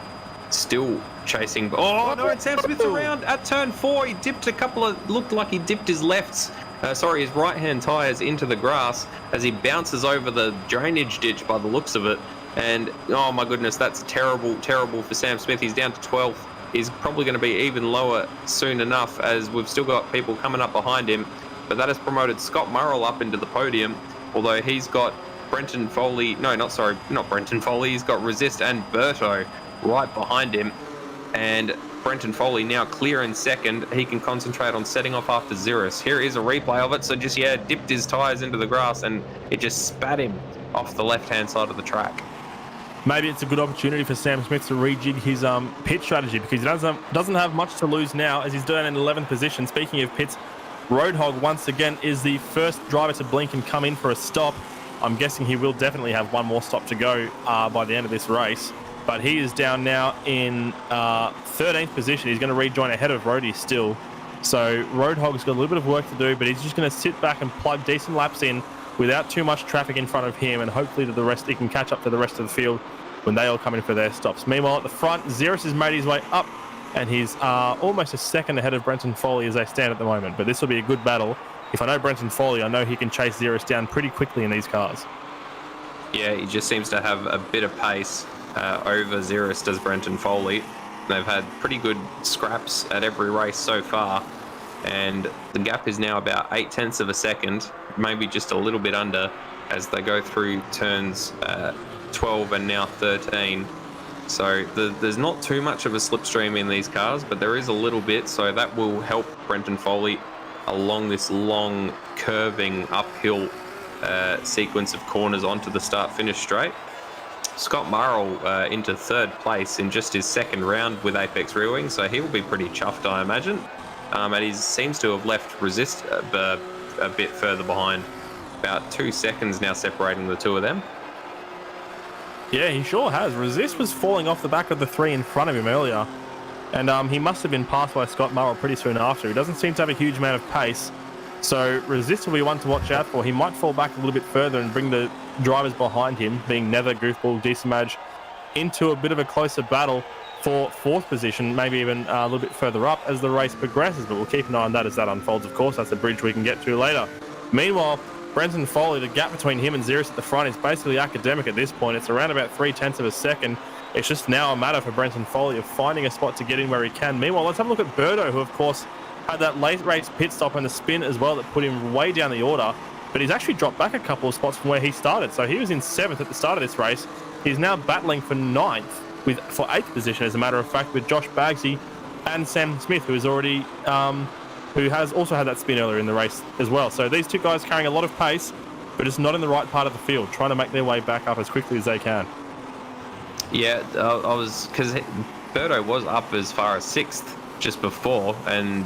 still chasing. Oh, no, Sam Smith's around at turn 4. He dipped a couple of, looked like he dipped his his right-hand tyres into the grass as he bounces over the drainage ditch by the looks of it. And, oh my goodness, that's terrible, terrible for Sam Smith. He's down to 12th. He's probably going to be even lower soon enough, as we've still got people coming up behind him. But that has promoted Scott Murrell up into the podium, although he's got Brenton Foley, not Brenton Foley, he's got Resist and Berto right behind him. And Brenton Foley now clear in 2nd. He can concentrate on setting off after Xeris. Here is a replay of it. So just, dipped his tyres into the grass and it just spat him off the left-hand side of the track. Maybe it's a good opportunity for Sam Smith to rejig his pit strategy, because he doesn't have much to lose now, as he's down in 11th position. Speaking of pits, Roadhog once again is the first driver to blink and come in for a stop. I'm guessing he will definitely have one more stop to go by the end of this race. But he is down now in 13th position. He's going to rejoin ahead of Rhodey still. So Roadhog's got a little bit of work to do, but he's just going to sit back and plug decent laps in without too much traffic in front of him, and hopefully he can catch up to the rest of the field when they all come in for their stops. Meanwhile, at the front, Xeris has made his way up, and he's almost a second ahead of Brenton Foley as they stand at the moment. But this will be a good battle. If I know Brenton Foley, I know he can chase Xeris down pretty quickly in these cars. Yeah, he just seems to have a bit of pace over Xeris, does Brenton Foley. They've had pretty good scraps at every race so far, and the gap is now about 0.8 of a second, maybe just a little bit under, as they go through turns 12 and now 13. So there's not too much of a slipstream in these cars, but there is a little bit, so that will help Brenton Foley along this long curving uphill sequence of corners onto the start-finish straight. Scott Murrell into 3rd place in just his 2nd round with Apex Rear Wing, so he will be pretty chuffed, I imagine. And he seems to have left Resist a bit further behind. About 2 seconds now separating the two of them. Yeah, he sure has. Resist was falling off the back of the 3 in front of him earlier, and he must have been passed by Scott Murrell pretty soon after. He doesn't seem to have a huge amount of pace, so Resist will be one to watch out for. He might fall back a little bit further and bring the drivers behind him, being Nether, Goofball, Decimage, into a bit of a closer battle for 4th position, maybe even a little bit further up as the race progresses. But we'll keep an eye on that as that unfolds, of course. That's a bridge we can get to later. Meanwhile, Brenton Foley, the gap between him and Xeris at the front is basically academic at this point. It's around about 0.3 of a second. It's just now a matter for Brenton Foley of finding a spot to get in where he can. Meanwhile, let's have a look at Birdo, who, of course, had that late race pit stop and the spin as well that put him way down the order. But he's actually dropped back a couple of spots from where he started. So he was in 7th at the start of this race. He's now battling for 9th. for 8th position, as a matter of fact, with Josh Bagsy and Sam Smith, who has also had that spin earlier in the race as well. So these two guys carrying a lot of pace, but just not in the right part of the field, trying to make their way back up as quickly as they can. Yeah, I was, because Birdo was up as far as 6th just before, and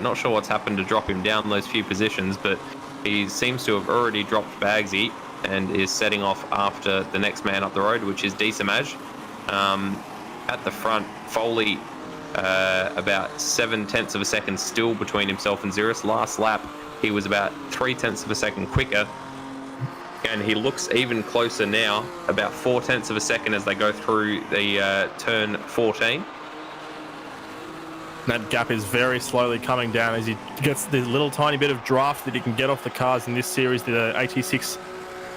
not sure what's happened to drop him down those few positions, but he seems to have already dropped Bagsy and is setting off after the next man up the road, which is Decimage. At the front, Foley about 7/10 of a second still between himself and Xeris. Last lap, he was about 3/10 of a second quicker, and he looks even closer now, about 4/10 of a second as they go through the turn 14. That gap is very slowly coming down as he gets this little tiny bit of draft that he can get off the cars in this series, the 86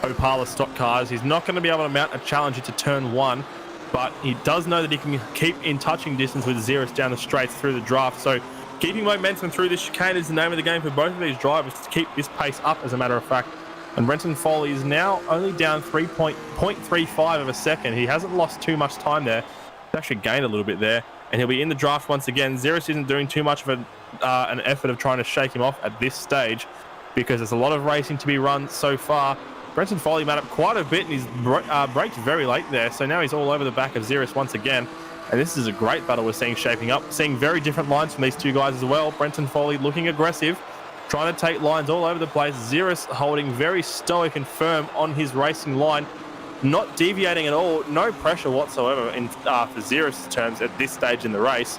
Opala Stock Cars. He's not going to be able to mount a challenge into turn 1, but he does know that he can keep in touching distance with Xeris down the straights through the draft. So keeping momentum through this chicane is the name of the game for both of these drivers to keep this pace up, as a matter of fact. And Brenton Foley is now only down 0.35 of a second. He hasn't lost too much time there. He's actually gained a little bit there. And he'll be in the draft once again. Xeris isn't doing too much of an effort of trying to shake him off at this stage, because there's a lot of racing to be run so far. Brenton Foley made up quite a bit, and he's braked very late there. So now he's all over the back of Xeris once again. And this is a great battle we're seeing shaping up. Seeing very different lines from these two guys as well. Brenton Foley looking aggressive, trying to take lines all over the place. Xeris holding very stoic and firm on his racing line, not deviating at all. No pressure whatsoever for Xeris' terms at this stage in the race.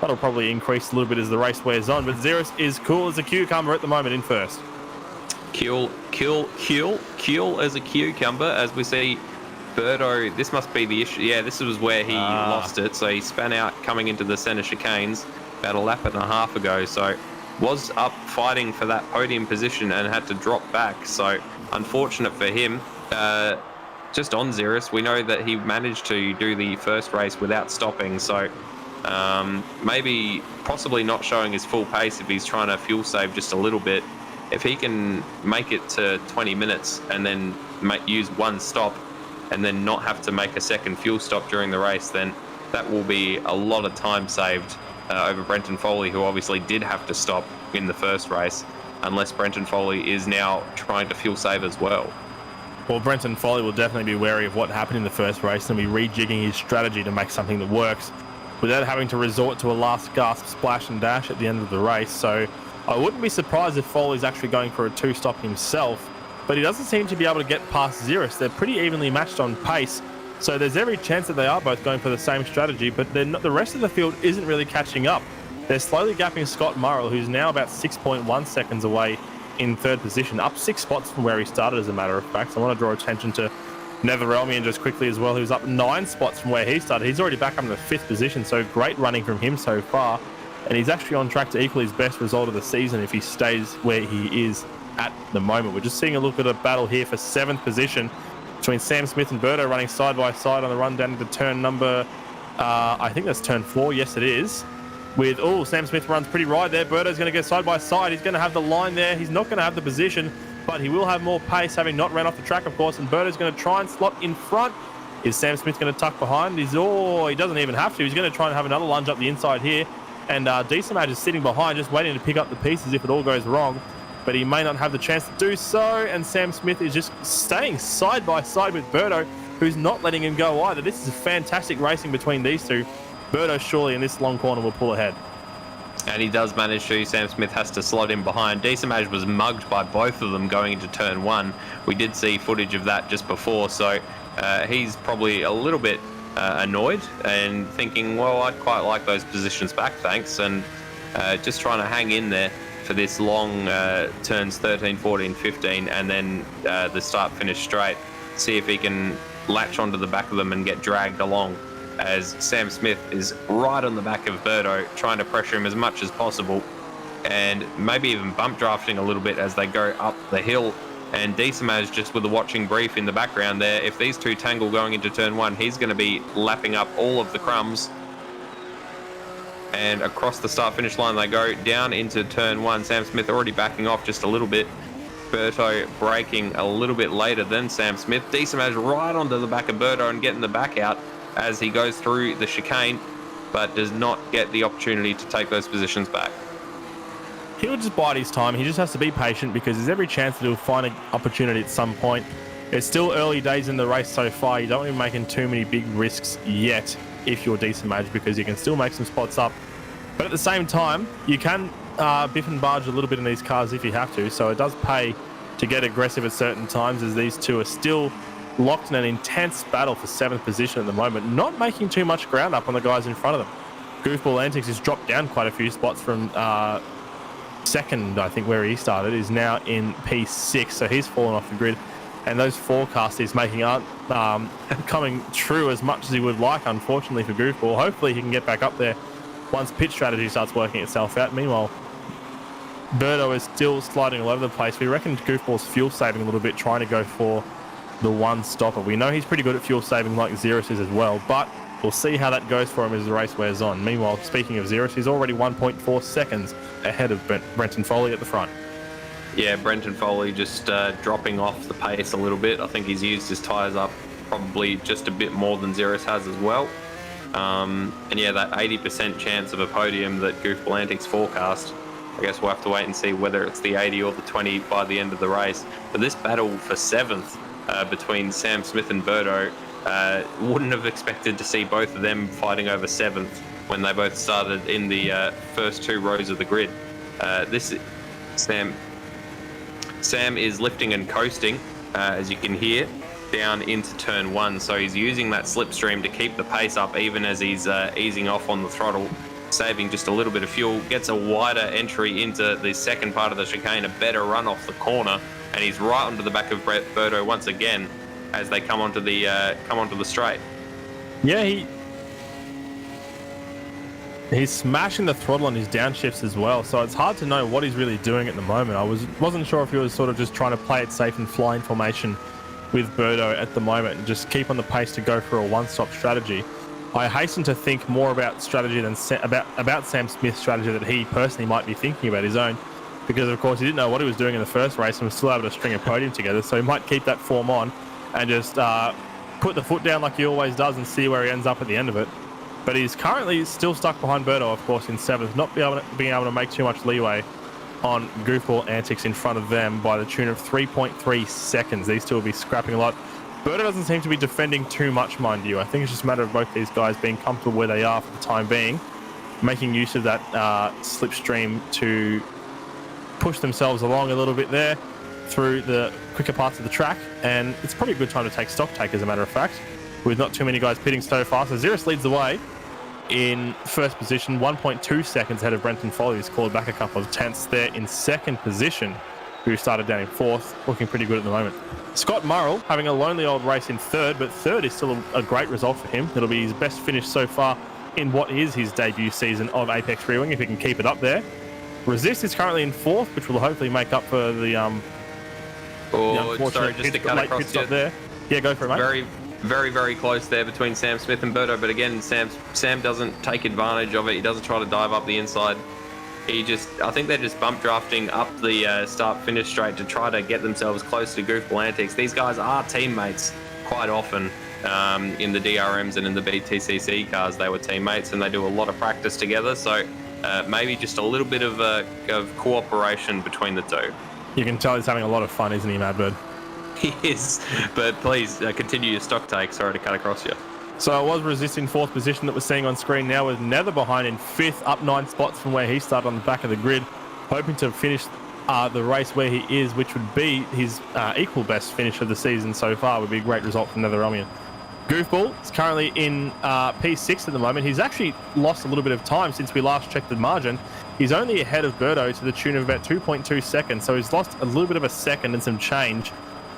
That'll probably increase a little bit as the race wears on, but Xeris is cool as a cucumber at the moment in first. Cool as a cucumber, as we see Birdo. This must be the issue. Yeah, this was where he lost it. So he span out coming into the centre chicanes about a lap and a half ago. So was up fighting for that podium position and had to drop back. So unfortunate for him. Just on Xeris, we know that he managed to do the first race without stopping. So possibly not showing his full pace if he's trying to fuel save just a little bit. If he can make it to 20 minutes and then use one stop and then not have to make a second fuel stop during the race, then that will be a lot of time saved over Brenton Foley, who obviously did have to stop in the first race, unless Brenton Foley is now trying to fuel save as well. Well, Brenton Foley will definitely be wary of what happened in the first race and be rejigging his strategy to make something that works without having to resort to a last gasp splash and dash at the end of the race. So I wouldn't be surprised if Foley's actually going for a 2-stop himself, but he doesn't seem to be able to get past Xeris. They're pretty evenly matched on pace, so there's every chance that they are both going for the same strategy, but the rest of the field isn't really catching up. They're slowly gapping Scott Murrell, who's now about 6.1 seconds away in 3rd position, up 6 spots from where he started, as a matter of fact. So I want to draw attention to Netherelmian just quickly as well, who's up 9 spots from where he started. He's already back up in the 5th position, so great running from him so far. And he's actually on track to equal his best result of the season if he stays where he is at the moment. We're just seeing a look at a battle here for 7th position between Sam Smith and Birdo, running side by side on the run down into turn number, I think that's turn 4. Yes, it is. Sam Smith runs pretty right there. Birdo's going to go side by side. He's going to have the line there. He's not going to have the position, but he will have more pace, having not ran off the track, of course. And Birdo's going to try and slot in front. Is Sam Smith going to tuck behind? He doesn't even have to. He's going to try and have another lunge up the inside here. And Decimage is sitting behind, just waiting to pick up the pieces if it all goes wrong. But he may not have the chance to do so. And Sam Smith is just staying side by side with Birdo, who's not letting him go either. This is fantastic racing between these two. Birdo surely in this long corner will pull ahead. And he does manage to. Sam Smith has to slot in behind. Decimage was mugged by both of them going into turn 1. We did see footage of that just before, so he's probably a little bit annoyed and thinking, well, I'd quite like those positions back, thanks, and just trying to hang in there for this long turns 13, 14, 15, and then the start-finish straight. See if he can latch onto the back of them and get dragged along, as Sam Smith is right on the back of Birdo, trying to pressure him as much as possible, and maybe even bump drafting a little bit as they go up the hill. And Decimage just with a watching brief in the background there. If these two tangle going into turn 1, he's going to be lapping up all of the crumbs. And across the start-finish line they go, down into turn 1. Sam Smith already backing off just a little bit. Birdo braking a little bit later than Sam Smith. Decimage right onto the back of Birdo and getting the back out. as he goes through the chicane, but does not get the opportunity to take those positions back. He'll just bide his time. He just has to be patient because there's every chance that he'll find an opportunity at some point. It's still early days in the race so far. You don't want to be making too many big risks yet if you're decent match, because you can still make some spots up. But at the same time, you can biff and barge a little bit in these cars if you have to. So it does pay to get aggressive at certain times, as these two are still locked in an intense battle for 7th position at the moment, not making too much ground up on the guys in front of them. Goofball Antics has dropped down quite a few spots from second, I think, where he started, is now in P6, so he's fallen off the grid. And those forecasts he's making aren't coming true as much as he would like, unfortunately, for Goofball. Hopefully he can get back up there once pit strategy starts working itself out. Meanwhile, Birdo is still sliding all over the place. We reckon Goofball's fuel saving a little bit, trying to go for the one stopper. We know he's pretty good at fuel saving, like Xerus is as well, but we'll see how that goes for him as the race wears on. Meanwhile, speaking of Xerus, he's already 1.4 seconds ahead of Brenton Foley at the front. Yeah, Brenton Foley just dropping off the pace a little bit. I think he's used his tyres up probably just a bit more than Xerus has as well. And yeah, that 80% chance of a podium that Goofball Antics forecast, I guess we'll have to wait and see whether it's the 80 or the 20 by the end of the race. But this battle for 7th between Sam Smith and Birdo, wouldn't have expected to see both of them fighting over 7th when they both started in the first 2 rows of the grid. Sam is lifting and coasting, as you can hear, down into turn 1. So he's using that slipstream to keep the pace up even as he's easing off on the throttle, saving just a little bit of fuel, gets a wider entry into the second part of the chicane, a better run off the corner, and he's right onto the back of Birdo once again as they come onto the straight. Yeah, he's smashing the throttle on his downshifts as well, so it's hard to know what he's really doing at the moment. I wasn't sure if he was sort of just trying to play it safe and fly in formation with Birdo at the moment and just keep on the pace to go for a one-stop strategy. I hasten to think more about strategy than about Sam Smith's strategy that he personally might be thinking about his own, because of course he didn't know what he was doing in the first race and was still able to string a podium together, so he might keep that form on and just put the foot down like he always does and see where he ends up at the end of it. But he's currently still stuck behind Birdo, of course, in 7th, not being able to make too much leeway on Goofball Antics in front of them by the tune of 3.3 seconds. These two will be scrapping a lot. Birdo doesn't seem to be defending too much, mind you. I think it's just a matter of both these guys being comfortable where they are for the time being, making use of that slipstream to push themselves along a little bit there through the quicker parts of the track. And it's probably a good time to take stock take, as a matter of fact, with not too many guys pitting so fast. So Xerus leads the way in first position, 1.2 seconds ahead of Brenton Foley, who's clawed back a couple of tenths there in second position, who started down in 4th, looking pretty good at the moment. Scott Murrell having a lonely old race in 3rd, but 3rd is still a great result for him. It'll be his best finish so far in what is his debut season of Apex Rewing, if he can keep it up there. Resist is currently in 4th, which will hopefully make up for the sorry, just to cut across you. There. Yeah, go for it, mate. Very close there between Sam Smith and Birdo, but again, Sam doesn't take advantage of it. He doesn't try to dive up the inside. I think they're just bump drafting up the start-finish straight to try to get themselves close to Goofball Antics. These guys are teammates quite often in the DRMs and in the BTCC cars. They were teammates and they do a lot of practice together, so maybe just a little bit of cooperation between the two. You can tell he's having a lot of fun, isn't he, Madbird? He is, but please continue your stock take. Sorry to cut across you. So it was Resist in 4th position that we're seeing on screen now, with Nether behind in 5th, up 9 spots from where he started on the back of the grid, hoping to finish the race where he is, which would be his equal best finish of the season so far. Would be a great result from Nether Romian. Goofball is currently in P6 at the moment. He's actually lost a little bit of time since we last checked the margin. He's only ahead of Birdo to the tune of about 2.2 seconds, so he's lost a little bit of a second and some change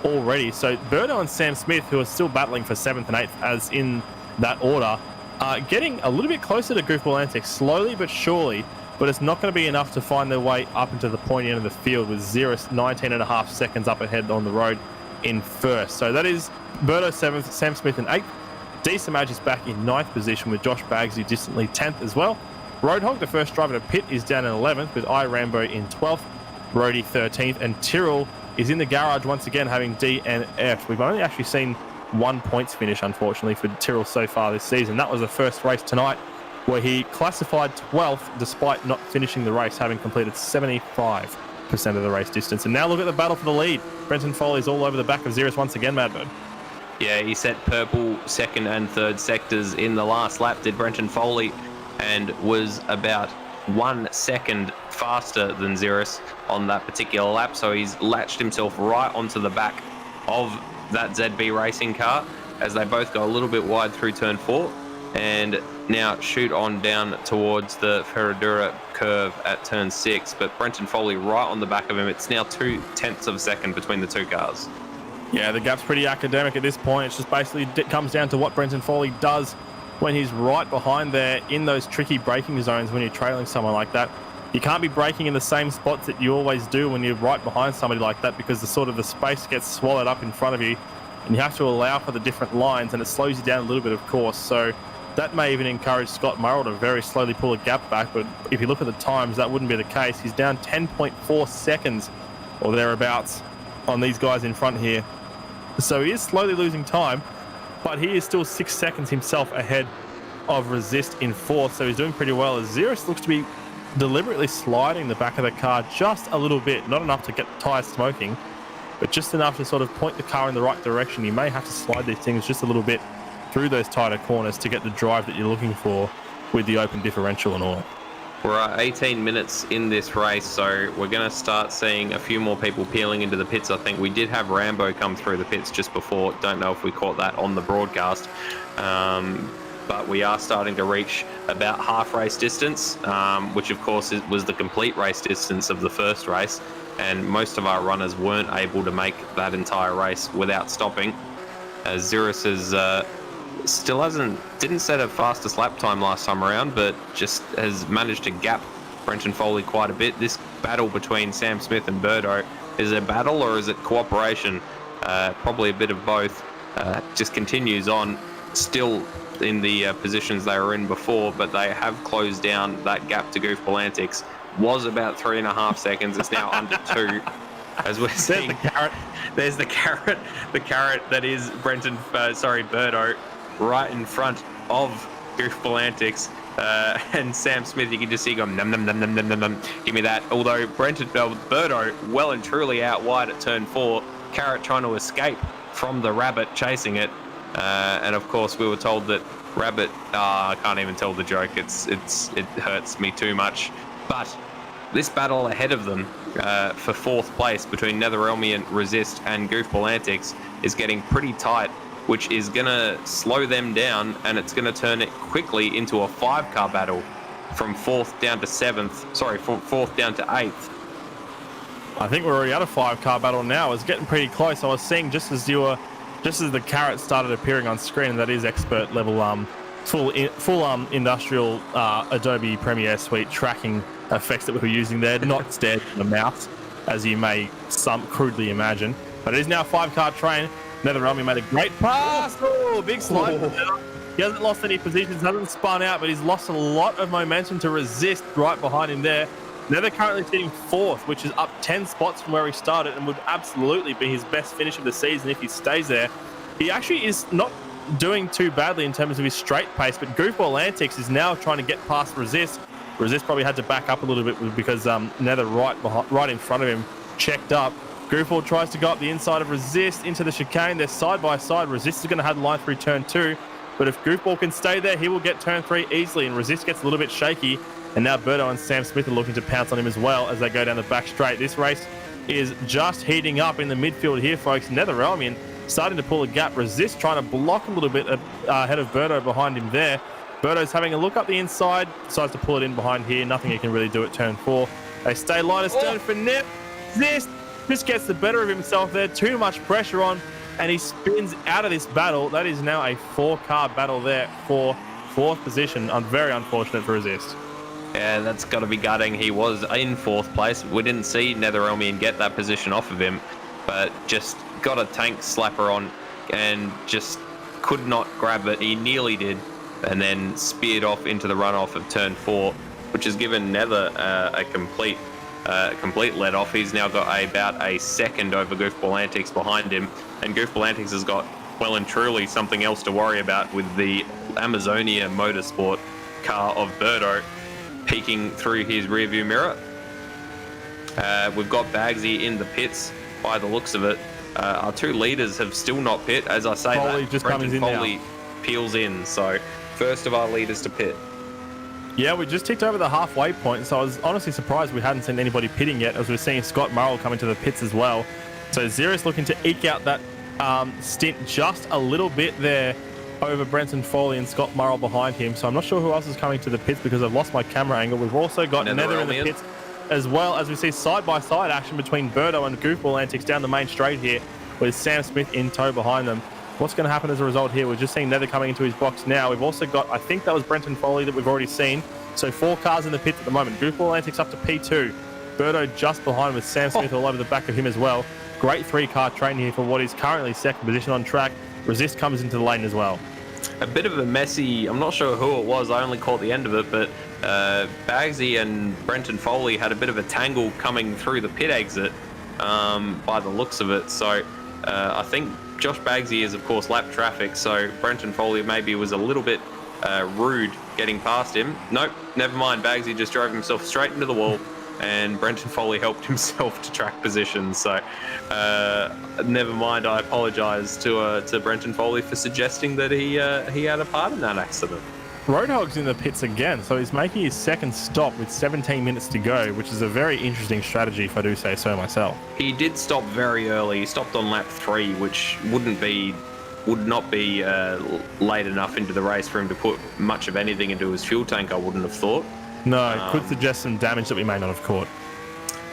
already. So Birdo and Sam Smith, who are still battling for 7th and 8th as in that order, are getting a little bit closer to Goofball Antics, slowly but surely, but it's not going to be enough to find their way up into the pointy end of the field, with Xerus 19.5 seconds up ahead on the road in 1st. So that is Birdo 7th, Sam Smith in 8th. Decent Match is back in 9th position, with Josh Bagsy distantly 10th as well. Roadhog, the first driver to pit, is down in 11th, with Rambo in 12th, Brody 13th, and Tyrrell is in the garage once again, having D and F. We've only actually seen 1 points finish, unfortunately, for Tyrrell so far this season. That was the first race tonight where he classified 12th despite not finishing the race, having completed 75% of the race distance. And now look at the battle for the lead. Brenton Foley's all over the back of Xeris once again, Madbird. Yeah, he set purple second and third sectors in the last lap, did Brenton Foley, and was about 1 second faster than Xeris on that particular lap. So he's latched himself right onto the back of that ZB racing car as they both go a little bit wide through turn 4 and now shoot on down towards the Ferradura curve at turn 6. But Brenton Foley right on the back of him. It's now 0.2 of a second between the two cars. Yeah, the gap's pretty academic at this point. It's just basically it comes down to what Brenton Foley does when he's right behind there in those tricky braking zones when you're trailing someone like that. You can't be braking in the same spots that you always do when you're right behind somebody like that, because the space gets swallowed up in front of you and you have to allow for the different lines, and it slows you down a little bit, of course. So that may even encourage Scott Murrell to very slowly pull a gap back, but if you look at the times, that wouldn't be the case. He's down 10.4 seconds or thereabouts on these guys in front here. So he is slowly losing time, but he is still 6 seconds himself ahead of Resist in 4th, so he's doing pretty well as Xeris looks to be deliberately sliding the back of the car just a little bit, not enough to get the tyres smoking, but just enough to sort of point the car in the right direction. You may have to slide these things just a little bit through those tighter corners to get the drive that you're looking for with the open differential and all. We're at 18 minutes in this race, so we're going to start seeing a few more people peeling into the pits. I think we did have Rambo come through the pits just before. Don't know if we caught that on the broadcast. But we are starting to reach about half race distance, which of course was the complete race distance of the first race. And most of our runners weren't able to make that entire race without stopping, as Xeris didn't set a fastest lap time last time around, but just has managed to gap Brenton Foley quite a bit. This battle between Sam Smith and Birdo, is it a battle or is it cooperation? Probably a bit of both. Just continues on, still in the positions they were in before, but they have closed down that gap to Goofball Antics. Was about 3.5 seconds. It's now under 2. As we're seeing, there's the carrot that is Birdo, right in front of Goofball Antics. And Sam Smith, you can just see going, num, num, num, num, num, num, num. Give me that. Although Birdo well and truly out wide at turn 4. Carrot trying to escape from the Rabbit chasing it. And of course, we were told that Rabbit, I can't even tell the joke. It hurts me too much. But this battle ahead of them for 4th place between Netherelmian, Resist and Goofball Antics is getting pretty tight, which is going to slow them down, and it's going to turn it quickly into a 5-car battle from 4th down to 7th. Sorry, from 4th down to 8th. I think we're already at a 5-car battle now. It's getting pretty close. I was seeing just as the carrot started appearing on screen, and that is expert level full industrial Adobe Premiere Suite tracking effects that we were using there, not stared in the mouth, as you may some crudely imagine. But it is now a 5-car train. Netherelmi made a great pass. Oh, big slide. He hasn't lost any positions, hasn't spun out, but he's lost a lot of momentum to Resist right behind him there. Nether currently sitting 4th, which is up 10 spots from where he started, and would absolutely be his best finish of the season if he stays there. He actually is not doing too badly in terms of his straight pace, but Goofball Antics is now trying to get past Resist. Resist probably had to back up a little bit because Nether right in front of him checked up. Goofball tries to go up the inside of Resist into the chicane. They're side by side. Resist is going to have the line through turn 2, but if Goofball can stay there, he will get turn 3 easily, and Resist gets a little bit shaky. And now Birdo and Sam Smith are looking to pounce on him as well as they go down the back straight. This race is just heating up in the midfield here, folks. Netherelmian starting to pull a gap. Resist trying to block a little bit ahead of Birdo behind him there. Birdo's having a look up the inside, decides to pull it in behind here. Nothing he can really do at turn 4. They stay line astern for Nip. Resist just gets the better of himself there. Too much pressure on, and he spins out of this battle. That is now a 4-car battle there for 4th position. Very unfortunate for Resist. Yeah, that's got to be gutting. He was in 4th place. We didn't see Netherelmian get that position off of him, but just got a tank slapper on and just could not grab it. He nearly did, and then speared off into the runoff of turn 4, which has given Nether a complete let off. He's now got about a second over Goofball Antics behind him, and Goofball Antics has got well and truly something else to worry about with the Amazonia Motorsport car of Birdo peeking through his rearview mirror. We've got Bagsy in the pits by the looks of it. Our two leaders have still not pit. As I say, Foley that just Brenton comes in Foley now. peels in. So first of our leaders to pit. Yeah, we just ticked over the halfway point, so I was honestly surprised we hadn't seen anybody pitting yet, as we're seeing Scott Murrell come into the pits as well. So Xeris looking to eke out that stint just a little bit there over Brenton Foley and Scott Murrell behind him. So I'm not sure who else is coming to the pits because I've lost my camera angle. We've also got Nether in the pits, as well as we see side-by-side action between Birdo and Goofball Antics down the main straight here, with Sam Smith in tow behind them. What's going to happen as a result here? We're just seeing Nether coming into his box now. We've also got, I think that was Brenton Foley that we've already seen. So 4 cars in the pits at the moment. Goofball Antics up to P2. Birdo just behind with Sam Smith all over the back of him as well. Great 3-car train here for what is currently second position on track. Resist comes into the lane as well. A bit of a messy, I'm not sure who it was, I only caught the end of it, but Bagsy and Brenton Foley had a bit of a tangle coming through the pit exit by the looks of it. So I think Josh Bagsy is, of course, lap traffic, so Brenton Foley maybe was a little bit rude getting past him. Nope, never mind. Bagsy just drove himself straight into the wall, and Brenton Foley helped himself to track position. So never mind. I apologise to Brenton Foley for suggesting that he had a part in that accident. Roadhog's in the pits again, so he's making his second stop with 17 minutes to go, which is a very interesting strategy, if I do say so myself. He did stop very early. He stopped on lap 3, which would not be late enough into the race for him to put much of anything into his fuel tank, I wouldn't have thought. No, it could suggest some damage that we may not have caught.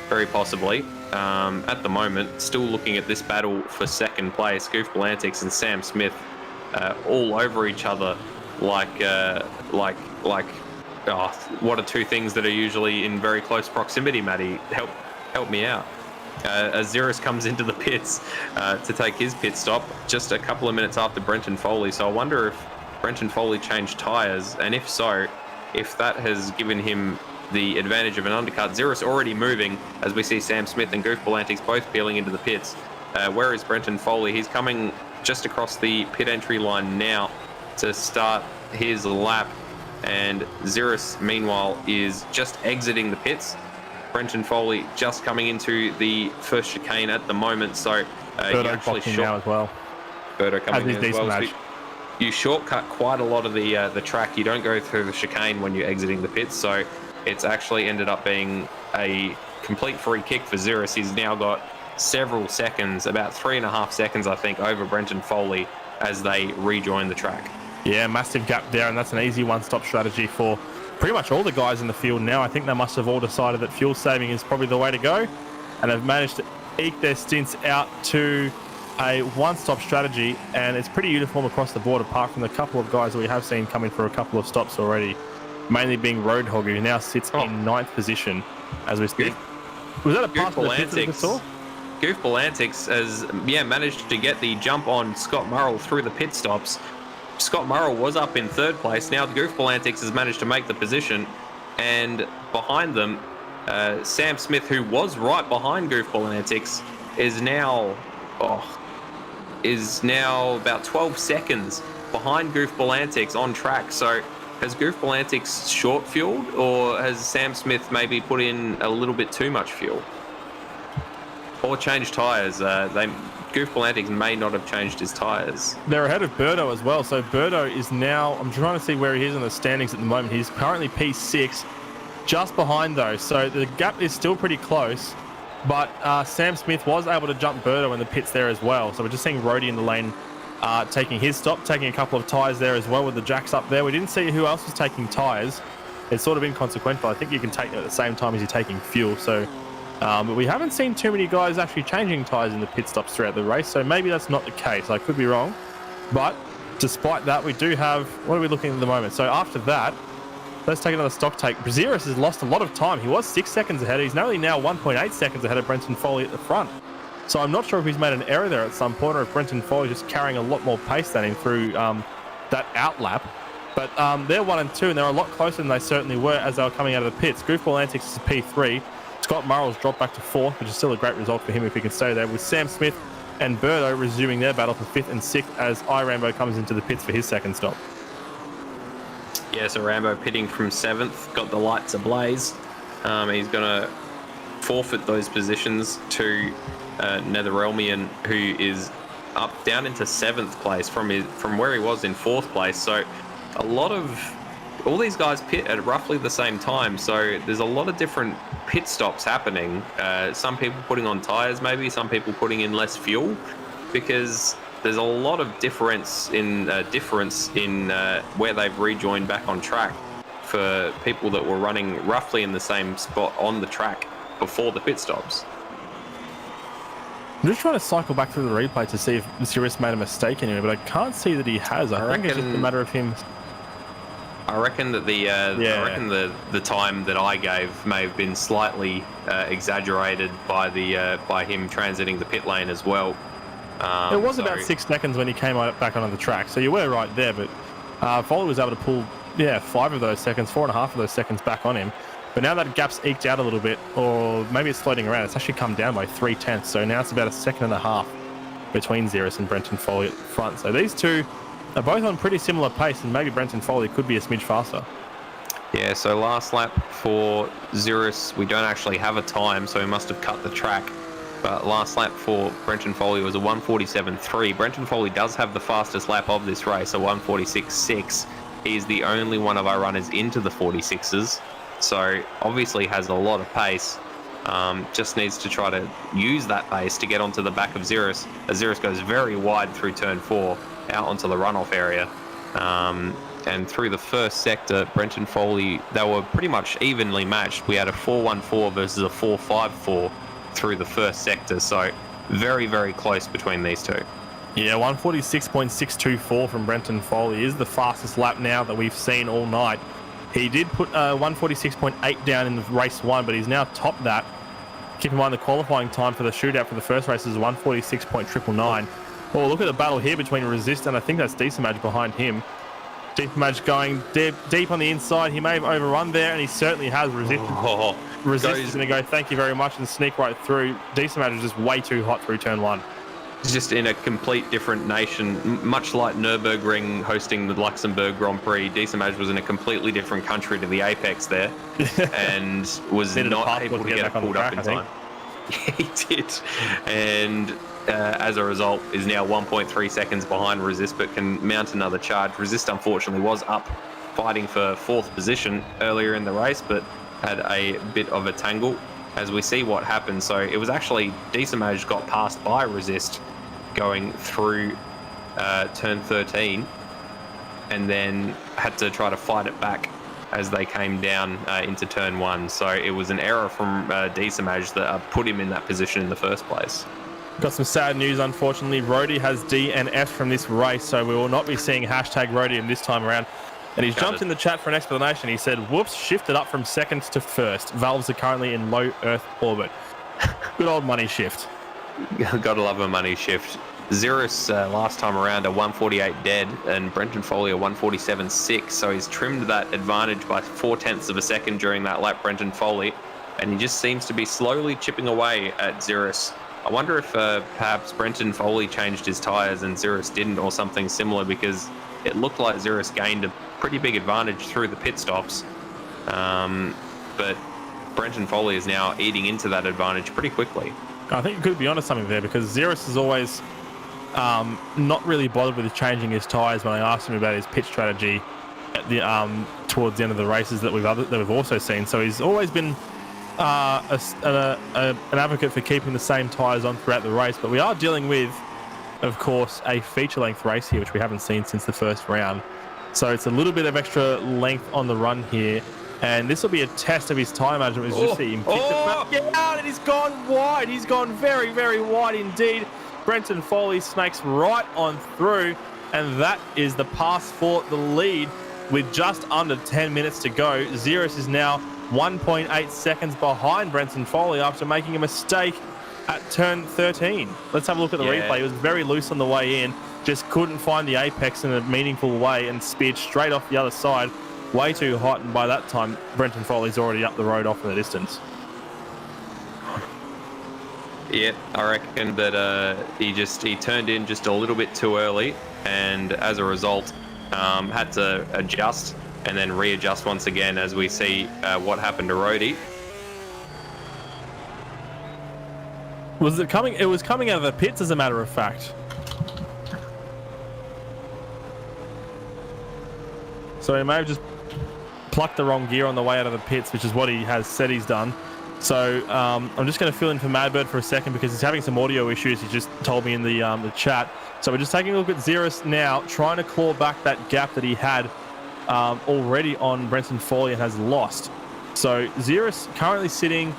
Very possibly. At the moment, still looking at this battle for second place, Goofball Antics and Sam Smith all over each other like what are two things that are usually in very close proximity, Matty? Help me out. As Xeris comes into the pits to take his pit stop just a couple of minutes after Brenton Foley. So I wonder if Brenton Foley changed tyres, and if so, if that has given him the advantage of an undercut. Xeris already moving as we see Sam Smith and Goofball Antics both peeling into the pits. Where is Brenton Foley? He's coming just across the pit entry line now to start his lap, and Xeris meanwhile is just exiting the pits. Brenton Foley just coming into the first chicane at the moment, so Birdo boxing now as well. Birdo coming in as well. Match. You shortcut quite a lot of the track. You don't go through the chicane when you're exiting the pits, so it's actually ended up being a complete free kick for Xeris. He's now got several seconds, about 3.5 seconds, I think, over Brenton Foley as they rejoin the track. Yeah, massive gap there, and that's an easy one-stop strategy for pretty much all the guys in the field now. I think they must have all decided that fuel saving is probably the way to go, and they've managed to eke their stints out to a one-stop strategy, and it's pretty uniform across the board, apart from the couple of guys that we have seen coming for a couple of stops already, mainly being Roadhog, who now sits in 9th position as we speak. Was that a pass to the pits that we saw? Goofball Antics has managed to get the jump on Scott Murrell through the pit stops. Scott Murrell was up in 3rd place. Now Goofball Antics has managed to make the position, and behind them, Sam Smith, who was right behind Goofball Antics, is now about 12 seconds behind Goofball Antics on track. So has Goofball Antics short fueled, or has Sam Smith maybe put in a little bit too much fuel? Or changed tyres? Goofball Antics may not have changed his tyres. They're ahead of Birdo as well. So Birdo is now, I'm trying to see where he is in the standings at the moment. He's currently P6, just behind though. So the gap is still pretty close. But Sam Smith was able to jump Birdo in the pits there as well. So we're just seeing Rhodey in the lane taking his stop, taking a couple of tyres there as well with the jacks up there. We didn't see who else was taking tyres. It's sort of inconsequential. I think you can take them at the same time as you're taking fuel. So but we haven't seen too many guys actually changing tyres in the pit stops throughout the race, so maybe that's not the case. I could be wrong. But despite that, we do have... What are we looking at the moment? So after that, let's take another stock take. Braziris has lost a lot of time. He was 6 seconds ahead. He's only now 1.8 seconds ahead of Brenton Foley at the front. So I'm not sure if he's made an error there at some point, or if Brenton Foley is just carrying a lot more pace than him through that outlap. But they're 1 and 2, and they're a lot closer than they certainly were as they were coming out of the pits. Goofball Antics is P3. Scott Murrell's dropped back to 4th, which is still a great result for him if he can stay there, with Sam Smith and Birdo resuming their battle for 5th and 6th as iRambo comes into the pits for his second stop. Yeah, so Rambo pitting from 7th, got the lights ablaze. He's going to forfeit those positions to Netherrealmian, who is up down into 7th place from where he was in 4th place. So all these guys pit at roughly the same time. So there's a lot of different pit stops happening. Some people putting on tires, maybe some people putting in less fuel, because there's a lot of difference in where they've rejoined back on track for people that were running roughly in the same spot on the track before the pit stops. I'm just trying to cycle back through the replay to see if Cirrus made a mistake anywhere, but I can't see that he has. I think it's just a matter of him. I reckon that the time that I gave may have been slightly exaggerated by him transiting the pit lane as well. It was about 6 seconds when he came back onto the track, so you were right there, but Foley was able to pull 4.5 of those seconds back on him. But now that gap's eked out a little bit, or maybe it's floating around, it's actually come down by 0.3, so now it's about 1.5 seconds between Xeris and Brenton Foley at the front. So these two are both on pretty similar pace, and maybe Brenton Foley could be a smidge faster. Yeah, so last lap for Xeris, we don't actually have a time, so he must have cut the track. But last lap for Brenton Foley was a 1:47.3. Brenton Foley does have the fastest lap of this race, a 1:46.6. He's the only one of our runners into the 46s, so obviously has a lot of pace. Just needs to try to use that pace to get onto the back of Xeris, as Xeris goes very wide through turn 4, out onto the runoff area. And through the first sector, Brenton Foley, they were pretty much evenly matched. We had a 4.14 versus a 4.54 through the first sector, so very, very close between these two. Yeah, 146.624 from Brenton Foley is the fastest lap now that we've seen all night. He did put 146.8 down in the race 1, but he's now topped that. Keep in mind the qualifying time for the shootout for the first race is 146.999. Oh, look at the battle here between Resist and I think that's Decimage behind him. Decimage going deep on the inside. He may have overrun there, and he certainly has. Resist is going to go thank you very much and sneak right through. Decimage is just way too hot through turn 1. It's just in a complete different nation, much like Nürburgring hosting the Luxembourg Grand Prix. Decimage was in a completely different country to the apex there, and was not able to get it pulled up in time. He did, and as a result is now 1.3 seconds behind Resist, but can mount another charge. Resist unfortunately was up fighting for 4th position earlier in the race, but had a bit of a tangle, as we see what happened. So it was actually Decimage got passed by Resist going through turn 13, and then had to try to fight it back as they came down into turn 1. So it was an error from Decimage that put him in that position in the first place. Got some sad news, unfortunately. Rody has DNF from this race, so we will not be seeing #Rodium this time around. And he's jumped in the chat for an explanation. He said, whoops, shifted up from 2nd to 1st. Valves are currently in low Earth orbit. Good old money shift. Gotta love a money shift. Xeris last time around a 148 dead, and Brenton Foley a 147.6, so he's trimmed that advantage by 0.4 of a second during that lap, Brenton Foley, and he just seems to be slowly chipping away at Xeris. I wonder if perhaps Brenton Foley changed his tyres and Xeris didn't, or something similar, because it looked like Xeris gained a pretty big advantage through the pit stops. But Brenton Foley is now eating into that advantage pretty quickly. I think you could be onto something there, because Xeris is always not really bothered with changing his tyres when I asked him about his pit strategy at the towards the end of the races that we've also seen. So he's always been an advocate for keeping the same tyres on throughout the race, but we are dealing with, of course, a feature-length race here, which we haven't seen since the first round. So it's a little bit of extra length on the run here, and this will be a test of his tyre management. Just see him pick the back out, and he's gone wide. He's gone very, very wide indeed. Brenton Foley snakes right on through, and that is the pass for the lead with just under 10 minutes to go. Xeris is now 1.8 seconds behind Brenton Foley after making a mistake at turn 13. Let's have a look at the replay. He was very loose on the way in, just couldn't find the apex in a meaningful way and speared straight off the other side. Way too hot, and by that time, Brenton Foley's already up the road off in the distance. Yeah, I reckon that he turned in just a little bit too early, and as a result, had to adjust and then readjust once again as we see what happened to Rhodey. Was it coming? It was coming out of the pits, as a matter of fact. So he may have just plucked the wrong gear on the way out of the pits, which is what he has said he's done. So I'm just going to fill in for Madbird for a second because he's having some audio issues. He just told me in the chat. So we're just taking a look at Xeris now, trying to claw back that gap that he had already on Brenton Foley and has lost. So Xeris currently sitting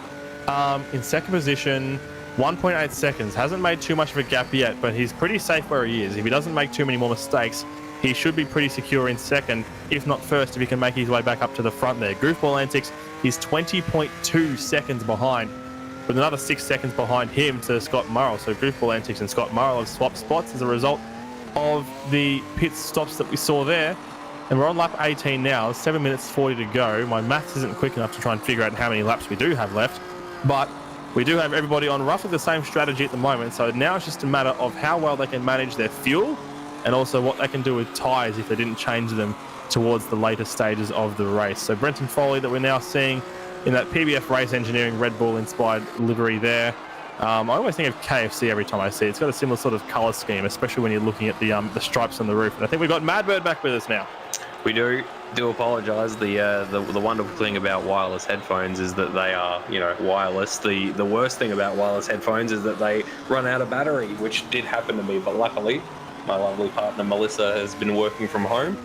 in second position, 1.8 seconds. Hasn't made too much of a gap yet, but he's pretty safe where he is. If he doesn't make too many more mistakes, he should be pretty secure in second, if not first, if he can make his way back up to the front there. Goofball Antics is 20.2 seconds behind, with another 6 seconds behind him to Scott Murrell. So Goofball Antics and Scott Murrell have swapped spots as a result of the pit stops that we saw there. And we're on lap 18 now, 7 minutes 40 to go. My maths isn't quick enough to try and figure out how many laps we do have left, but we do have everybody on roughly the same strategy at the moment. So now it's just a matter of how well they can manage their fuel and also what they can do with tyres if they didn't change them towards the later stages of the race. So Brenton Foley that we're now seeing in that PBF Race Engineering Red Bull inspired livery there. I always think of KFC every time I see it. It's got a similar sort of colour scheme, especially when you're looking at the stripes on the roof. And I think we've got Madbird back with us now. We do apologise. The wonderful thing about wireless headphones is that they are, wireless. The worst thing about wireless headphones is that they run out of battery, which did happen to me. But luckily, my lovely partner Melissa has been working from home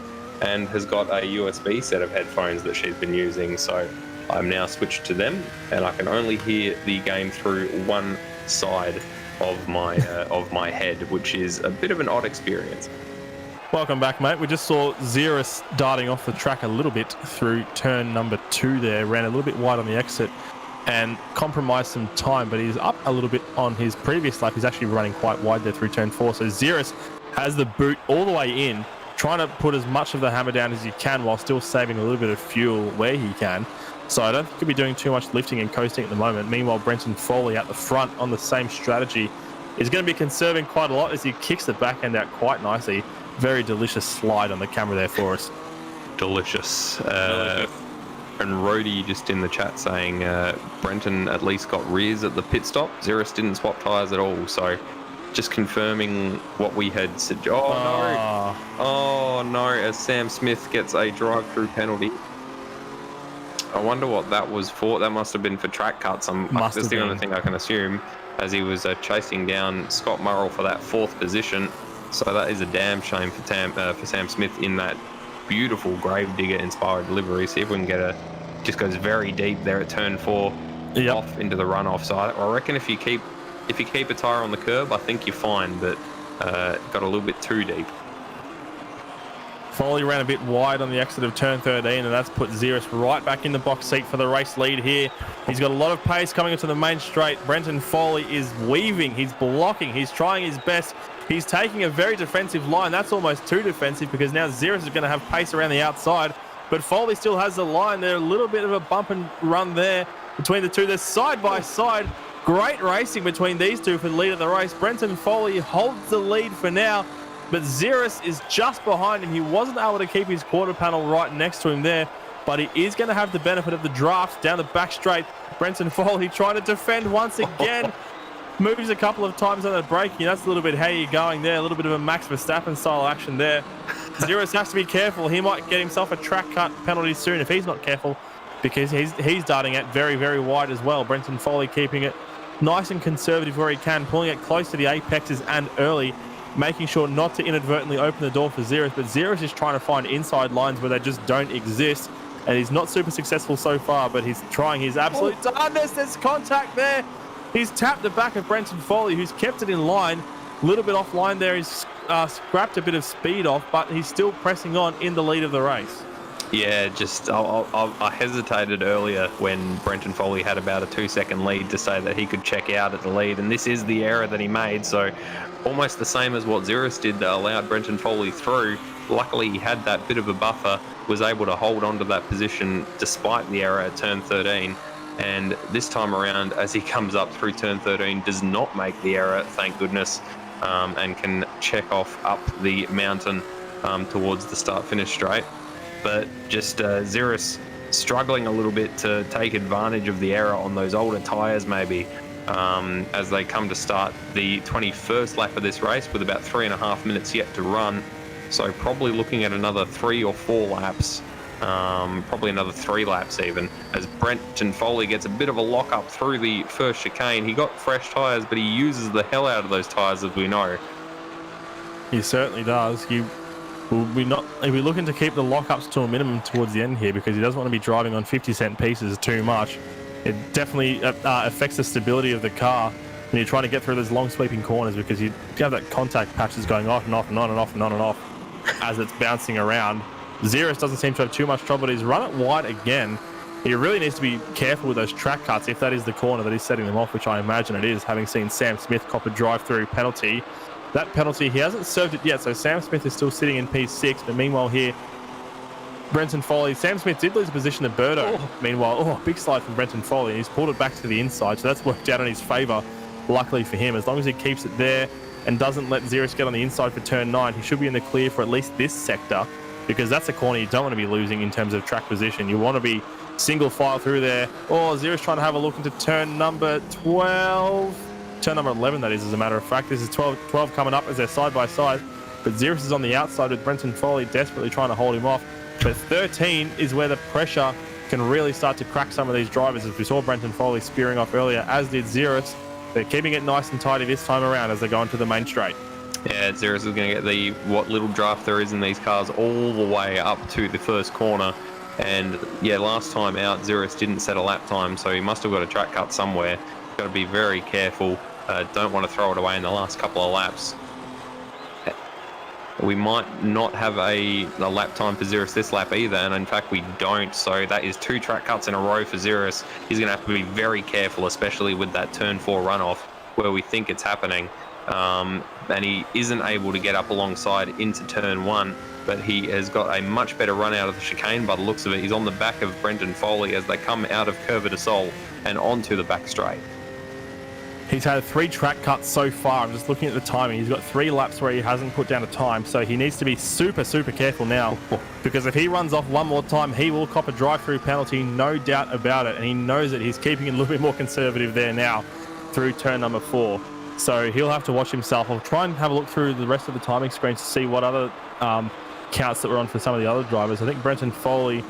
and has got a USB set of headphones that she's been using. So I'm now switched to them, and I can only hear the game through one side of my head, which is a bit of an odd experience. Welcome back, mate. We just saw Xeris darting off the track a little bit through turn number 2 there. Ran a little bit wide on the exit and compromised some time, but he's up a little bit on his previous lap. He's actually running quite wide there through turn 4. So Xeris has the boot all the way in, trying to put as much of the hammer down as he can while still saving a little bit of fuel where he can. So I don't think he'll be doing too much lifting and coasting at the moment. Meanwhile, Brenton Foley at the front on the same strategy is going to be conserving quite a lot as he kicks the back end out quite nicely. Very delicious slide on the camera there for us. Delicious. And Rhodey just in the chat saying Brenton at least got rears at the pit stop. Xeris didn't swap tyres at all. So just confirming what we had said. Oh no, as Sam Smith gets a drive-through penalty. I wonder what that was for. That must have been for track cuts. That's the only thing I can assume, as he was chasing down Scott Murrell for that 4th position. So that is a damn shame for Sam Smith in that beautiful Gravedigger inspired livery. See if we can get just goes very deep there at turn 4, off into the runoff side. I reckon if you keep a tyre on the curb, I think you're fine, but got a little bit too deep. Foley ran a bit wide on the exit of turn 13, and that's put Xeris right back in the box seat for the race lead here. He's got a lot of pace coming into the main straight. Brenton Foley is weaving, he's blocking, he's trying his best. He's taking a very defensive line. That's almost too defensive because now Xeris is going to have pace around the outside. But Foley still has the line there. A little bit of a bump and run there between the two. They're side by side. Great racing between these two for the lead of the race. Brenton Foley holds the lead for now, but Xeris is just behind him. He wasn't able to keep his quarter panel right next to him there, but he is going to have the benefit of the draft down the back straight. Brenton Foley trying to defend once again. Moves a couple of times on the braking. That's a little bit how you're going there. A little bit of a Max Verstappen style action there. Xeris has to be careful. He might get himself a track cut penalty soon if he's not careful, because he's darting it very, very wide as well. Brenton Foley keeping it nice and conservative where he can, pulling it close to the apexes and early, making sure not to inadvertently open the door for Xeris. But Xeris is trying to find inside lines where they just don't exist, and he's not super successful so far, but he's trying his absolute darndest. There's contact there. He's tapped the back of Brenton Foley, who's kept it in line. A little bit offline there. He's scrapped a bit of speed off, but he's still pressing on in the lead of the race. Yeah, just I hesitated earlier when Brenton Foley had about a 2-second lead to say that he could check out at the lead, and this is the error that he made. So almost the same as what Xeris did that allowed Brenton Foley through. Luckily, he had that bit of a buffer, was able to hold on to that position despite the error at turn 13. And this time around, as he comes up through turn 13, does not make the error, thank goodness, and can check off up the mountain towards the start-finish straight. But just Xeris struggling a little bit to take advantage of the error on those older tyres maybe, as they come to start the 21st lap of this race with about 3.5 minutes yet to run. So probably looking at another 3 or 4 laps, probably another 3 laps even, as Brenton Foley gets a bit of a lock up through the first chicane. He got fresh tyres, but he uses the hell out of those tyres, as we know. He certainly does. He'll be looking to keep the lockups to a minimum towards the end here, because he doesn't want to be driving on 50-cent pieces too much. It definitely affects the stability of the car when you're trying to get through those long sweeping corners, because you have that contact patches going off and off and on and off and on and off as it's bouncing around. Xeris doesn't seem to have too much trouble, but he's run it wide again. He really needs to be careful with those track cuts if that is the corner that he's setting them off, which I imagine it is, having seen Sam Smith cop a drive-through penalty. That penalty, he hasn't served it yet, so Sam Smith is still sitting in P6, but meanwhile here, Brenton Foley, Sam Smith did lose position to Birdo. Meanwhile, big slide from Brenton Foley, and he's pulled it back to the inside, so that's worked out in his favour, luckily for him. As long as he keeps it there and doesn't let Xeris get on the inside for turn 9, he should be in the clear for at least this sector, because that's a corner you don't want to be losing in terms of track position. You want to be single file through there. Xeris trying to have a look into turn number 12. Turn number 11, that is, as a matter of fact. This is 12 coming up as they're side by side, but Xeris is on the outside with Brenton Foley desperately trying to hold him off. But 13 is where the pressure can really start to crack some of these drivers, as we saw Brenton Foley spearing off earlier, as did Xeris. They're keeping it nice and tidy this time around as they go into the main straight. Yeah, Xeris is going to get what little draft there is in these cars all the way up to the first corner. And yeah, last time out, Xeris didn't set a lap time, so he must have got a track cut somewhere. Got to be very careful. Don't want to throw it away in the last couple of laps. We might not have a lap time for Xeris this lap either, and in fact we don't, so that is 2 track cuts in a row for Xeris. He's going to have to be very careful, especially with that turn 4 runoff where we think it's happening, and he isn't able to get up alongside into turn 1, but he has got a much better run out of the chicane by the looks of it. He's on the back of Brenton Foley as they come out of Curva de Sol and onto the back straight. He's had 3 track cuts so far. I'm just looking at the timing. He's got 3 laps where he hasn't put down a time, so he needs to be super, super careful now, because if he runs off one more time, he will cop a drive-through penalty, no doubt about it, and he knows it. He's keeping it a little bit more conservative there now through turn number 4. So he'll have to watch himself. I'll try and have a look through the rest of the timing screens to see what other counts that were on for some of the other drivers. I think Brenton Foley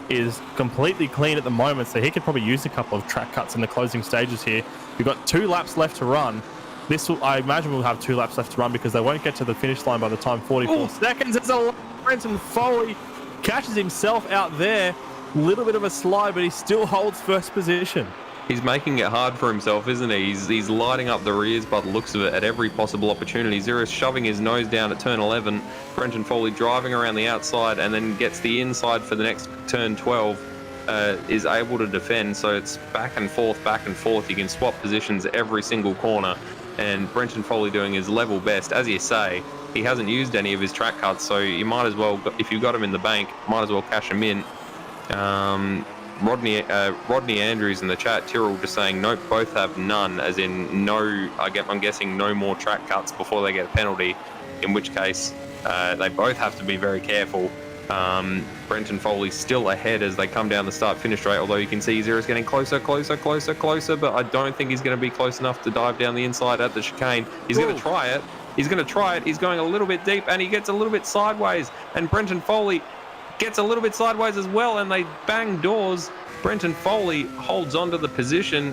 is completely clean at the moment, so he could probably use a couple of track cuts in the closing stages here. We've got 2 laps left to run. I imagine we'll have 2 laps left to run, because they won't get to the finish line by the time 44 seconds. It's a Brenton Foley catches himself out there. Little bit of a slide, but he still holds first position. He's making it hard for himself, isn't he? He's lighting up the rears by the looks of it at every possible opportunity. Xeris shoving his nose down at turn 11. Brenton Foley driving around the outside and then gets the inside for the next turn 12. Is able to defend, so it's back and forth, back and forth. You can swap positions every single corner, and Brenton Foley doing his level best. As you say, he hasn't used any of his track cuts, so you might as well, if you've got him in the bank, might as well cash him in. Rodney Andrews in the chat, Tyrrell just saying nope, both have none, as in no. I'm guessing no more track cuts before they get a penalty, in which case they both have to be very careful. Brenton Foley still ahead as they come down the start-finish straight, although you can see Xeris getting closer, but I don't think he's going to be close enough to dive down the inside at the chicane. He's going to try it. He's going a little bit deep, and he gets a little bit sideways, and Brenton Foley gets a little bit sideways as well, and they bang doors. Brenton Foley holds onto the position,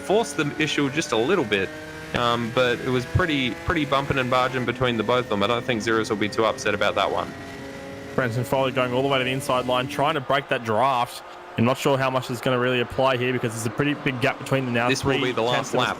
forced the issue just a little bit, but it was pretty bumping and barging between the both of them. I don't think Xeris will be too upset about that one. Brenton Foley going all the way to the inside line, trying to break that draft. I'm not sure how much is going to really apply here, because there's a pretty big gap between them now. This will be the last lap.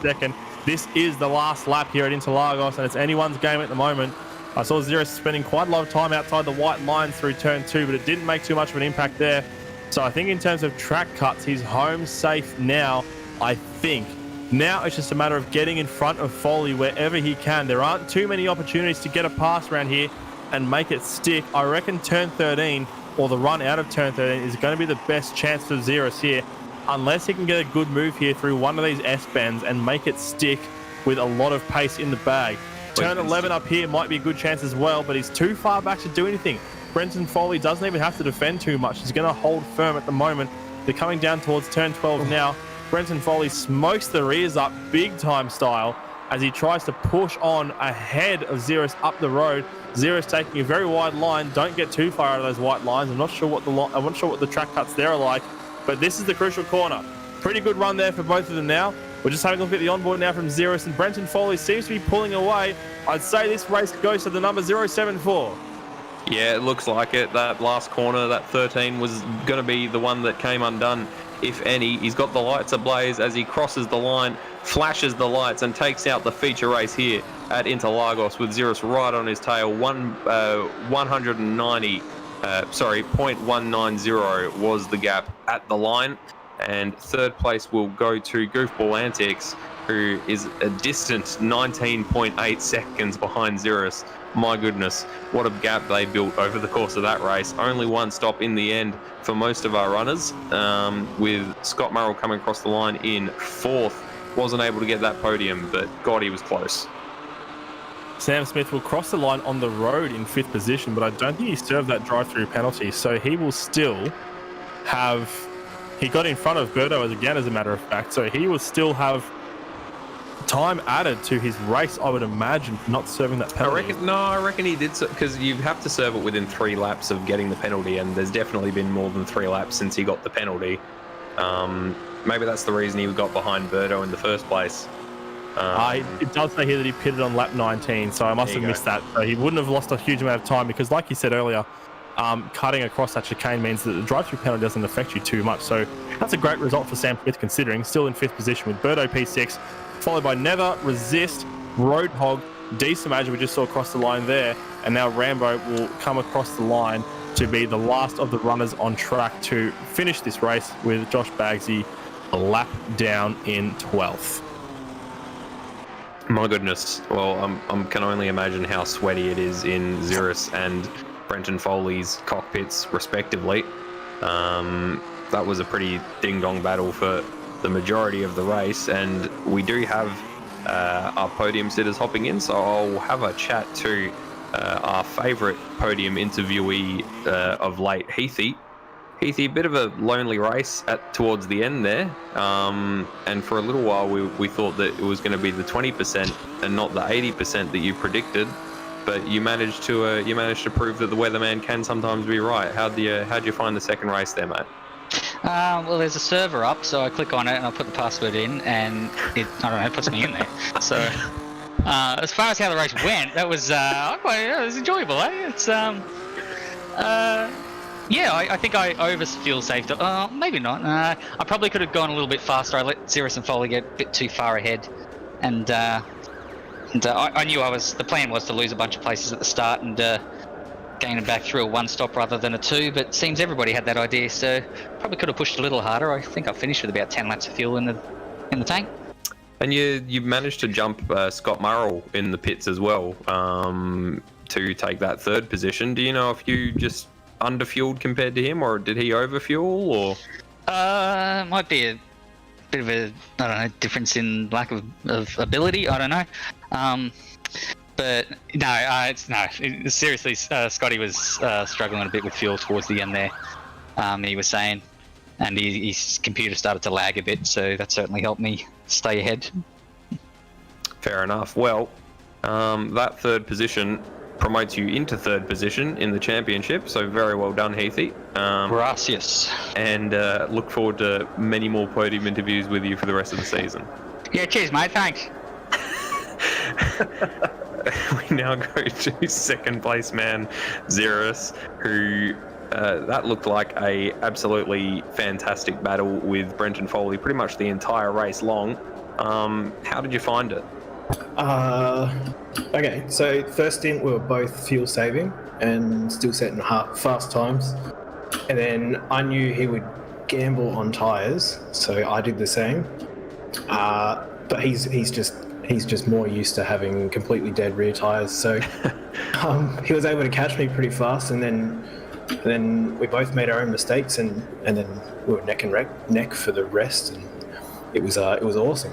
This is the last lap here at Interlagos, and it's anyone's game at the moment. I saw Xeris spending quite a lot of time outside the white lines through turn 2, but it didn't make too much of an impact there. So I think in terms of track cuts, he's home safe now, I think. Now it's just a matter of getting in front of Foley wherever he can. There aren't too many opportunities to get a pass around here and make it stick. I reckon turn 13, or the run out of turn 13, is going to be the best chance for Xeris here. unless he can get a good move here through one of these S-bends and make it stick with a lot of pace in the bag. Turn 11 up here might be a good chance as well, but he's too far back to do anything. Brenton Foley doesn't even have to defend too much. He's going to hold firm at the moment. They're coming down towards turn 12 now. Brenton Foley smokes the rears up big time style as he tries to push on ahead of Xeris up the road. Xeris taking a very wide line. Don't get too far out of those white lines. I'm not sure what the track cuts there are like, but this is the crucial corner. Pretty good run there for both of them now. We're just having a look at the onboard now from Xeris, and Brenton Foley seems to be pulling away. I'd say this race goes to the number 074. Yeah, it looks like it. That last corner, that 13, was going to be the one that came undone, if any. He's got the lights ablaze as he crosses the line, flashes the lights, and takes out the feature race here at Interlagos with Xeris right on his tail. 0.190 was the gap at the line. And third place will go to Goofball Antics, who is a distant 19.8 seconds behind Xeris. My goodness, what a gap they built over the course of that race. Only one stop in the end for most of our runners, with Scott Murrell coming across the line in fourth. Wasn't able to get that podium, but God, he was close. Sam Smith will cross the line on the road in fifth position, but I don't think he served that drive-through penalty, so he will still have... He got in front of Birdo again, as a matter of fact, so he will still have time added to his race, I would imagine, for not serving that penalty. I reckon he did, because you have to serve it within 3 laps of getting the penalty, and there's definitely been more than 3 laps since he got the penalty. Maybe that's the reason he got behind Birdo in the first place. It does say here that he pitted on lap 19, so I must have missed that. So he wouldn't have lost a huge amount of time because, like you said earlier, cutting across that chicane means that the drive-through penalty doesn't affect you too much. So that's a great result for Sam Smith, considering. Still in 5th position with Birdo P6, followed by Never, Resist, Roadhog, Decent Imagine we just saw across the line there, and now Rambo will come across the line to be the last of the runners on track to finish this race, with Josh Bagsy a lap down in 12th. My goodness. Well, I can only imagine how sweaty it is in Xeris and Brenton Foley's cockpits, respectively. That was a pretty ding-dong battle for the majority of the race, and we do have our podium sitters hopping in, so I'll have a chat to our favourite podium interviewee of late, Heathy. Heathy, a bit of a lonely race towards the end there, and for a little while we thought that it was going to be the 20% and not the 80% that you predicted. But you managed to prove that the weatherman can sometimes be right. How'd you find the second race there, mate? Well, there's a server up, so I click on it and I put the password in, and it puts me in there. So as far as how the race went, that was it was enjoyable. It's I think I over fuel saved. Maybe not. I probably could have gone a little bit faster. I let Xeris and Foley get a bit too far ahead, and I knew the plan was to lose a bunch of places at the start and gain them back through a 1 stop rather than a 2, but it seems everybody had that idea, so probably could have pushed a little harder. I think I finished with about 10 laps of fuel in the tank. And you managed to jump Scott Murrell in the pits as well, to take that 3rd position. Do you know if you just underfueled compared to him, or did he overfuel, or? Might be a bit of a difference in lack of ability. I don't know. But seriously, Scotty was struggling a bit with fuel towards the end there. He was saying, and his computer started to lag a bit, so that certainly helped me stay ahead. Fair enough. Well, that 3rd position promotes you into 3rd position in the championship, so very well done, Heathy. Gracias. And look forward to many more podium interviews with you for the rest of the season. Yeah, cheers, mate. Thanks. We now go to 2nd place man, Xeris, who that looked like a absolutely fantastic battle with Brenton Foley pretty much the entire race long. How did you find it? Okay, so first stint we were both fuel saving and still setting fast times, and then I knew he would gamble on tyres, so I did the same. But he's just more used to having completely dead rear tyres, so he was able to catch me pretty fast, and then And then we both made our own mistakes, and then we were neck and neck for the rest, and it was awesome.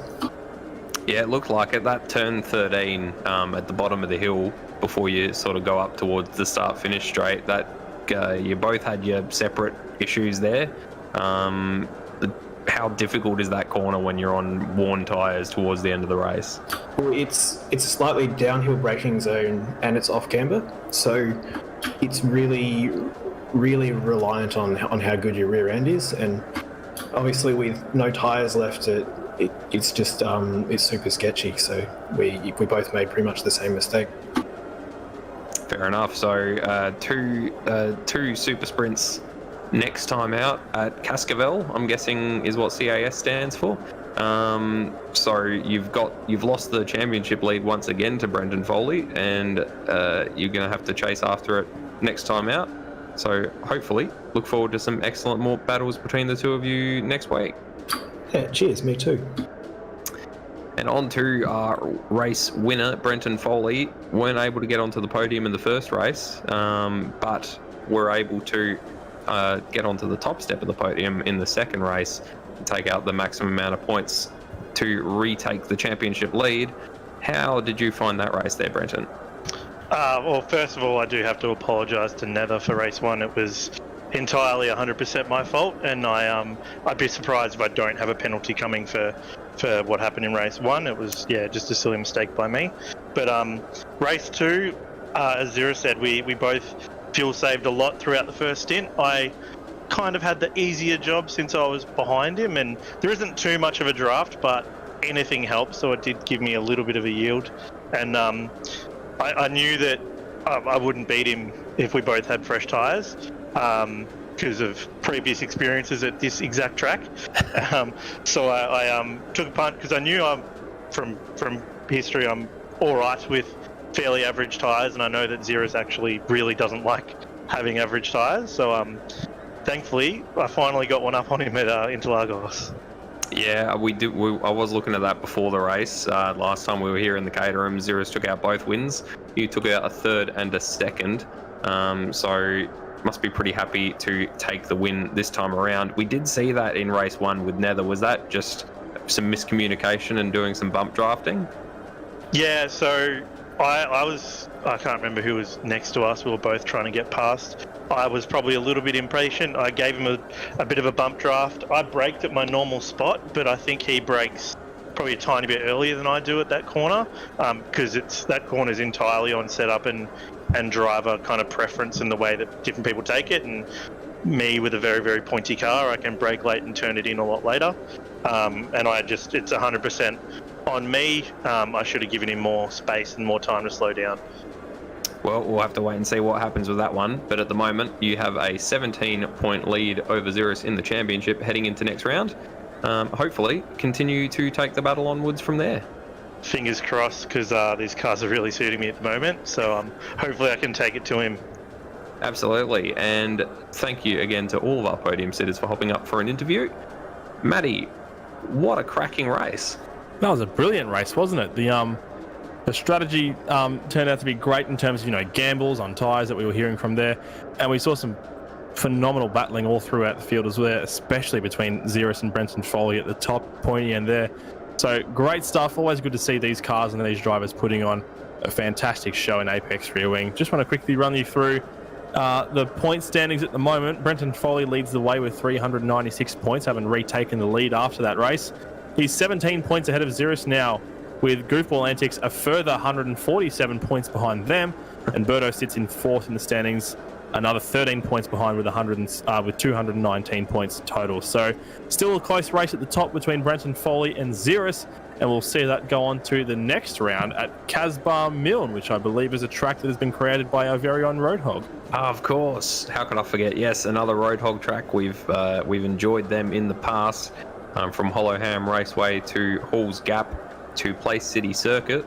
Yeah, it looked like it. That turn 13 at the bottom of the hill before you sort of go up towards the start-finish straight, that you both had your separate issues there. How difficult is that corner when you're on worn tyres towards the end of the race? Well, it's a slightly downhill braking zone, and it's off camber, so it's really reliant on how good your rear end is, and obviously with no tyres left, it's just it's super sketchy. So we both made pretty much the same mistake. Fair enough. So two super sprints next time out at Cascavel, I'm guessing is what CAS stands for. So you've lost the championship lead once again to Brendan Foley, and you're going to have to chase after it next time out. So hopefully look forward to some excellent more battles between the two of you next week. Yeah, cheers, me too. And on to our race winner, Brenton Foley. Weren't able to get onto the podium in the first race, but were able to get onto the top step of the podium in the second race and take out the maximum amount of points to retake the championship lead. How did you find that race there, Brenton? Well, first of all, I do have to apologise to Nether for race 1. It was entirely 100% my fault, and I'd be surprised if I don't have a penalty coming for what happened in race 1. It was, just a silly mistake by me. But race 2, as Zira said, we both fuel saved a lot throughout the first stint. I kind of had the easier job since I was behind him, and there isn't too much of a draft, but anything helps, so it did give me a little bit of a yield. And I knew that I wouldn't beat him if we both had fresh tyres, because of previous experiences at this exact track. So I took a punt, because I knew from history I'm all right with fairly average tyres, and I know that Zira's actually really doesn't like having average tyres. So thankfully, I finally got one up on him at Interlagos. Yeah, we did. I was looking at that before the race. Last time we were here in the Caterham, Zira's took out both wins. You took out a third and a second. So must be pretty happy to take the win this time around. We did see that in race 1 with Nether. Was that just some miscommunication and doing some bump drafting? Yeah, so I can't remember who was next to us. We were both trying to get past. I was probably a little bit impatient. I gave him a bit of a bump draft. I braked at my normal spot, but I think he brakes probably a tiny bit earlier than I do at that corner, because that corner is entirely on setup and driver kind of preference in the way that different people take it. And me with a very, very pointy car, I can brake late and turn it in a lot later. And it's 100% on me. I should have given him more space and more time to slow down. Well, we'll have to wait and see what happens with that one. But at the moment, you have a 17-point lead over Zirus in the championship heading into next round. Hopefully, continue to take the battle onwards from there. Fingers crossed, because these cars are really suiting me at the moment. So hopefully I can take it to him. Absolutely. And thank you again to all of our podium sitters for hopping up for an interview. Maddie, what a cracking race. That was a brilliant race, wasn't it? The strategy turned out to be great in terms of, gambles on tyres that we were hearing from there. And we saw some phenomenal battling all throughout the field as well, especially between Zirus and Brenton Foley at the top, pointy end there. So great stuff. Always good to see these cars and these drivers putting on a fantastic show in Apex Rear Wing. Just want to quickly run you through the point standings at the moment. Brenton Foley leads the way with 396 points, having retaken the lead after that race. He's 17 points ahead of Zirus now, with Goofball Antics a further 147 points behind them, and Birdo sits in fourth in the standings, another 13 points behind with 219 points total. So still a close race at the top between Brenton Foley and Zirus, and we'll see that go on to the next round at Casbah Milne, which I believe is a track that has been created by our very own Roadhog. Of course. How could I forget? Yes, another Roadhog track. We've enjoyed them in the past, from Hollowham Raceway to Hall's Gap to Place City Circuit.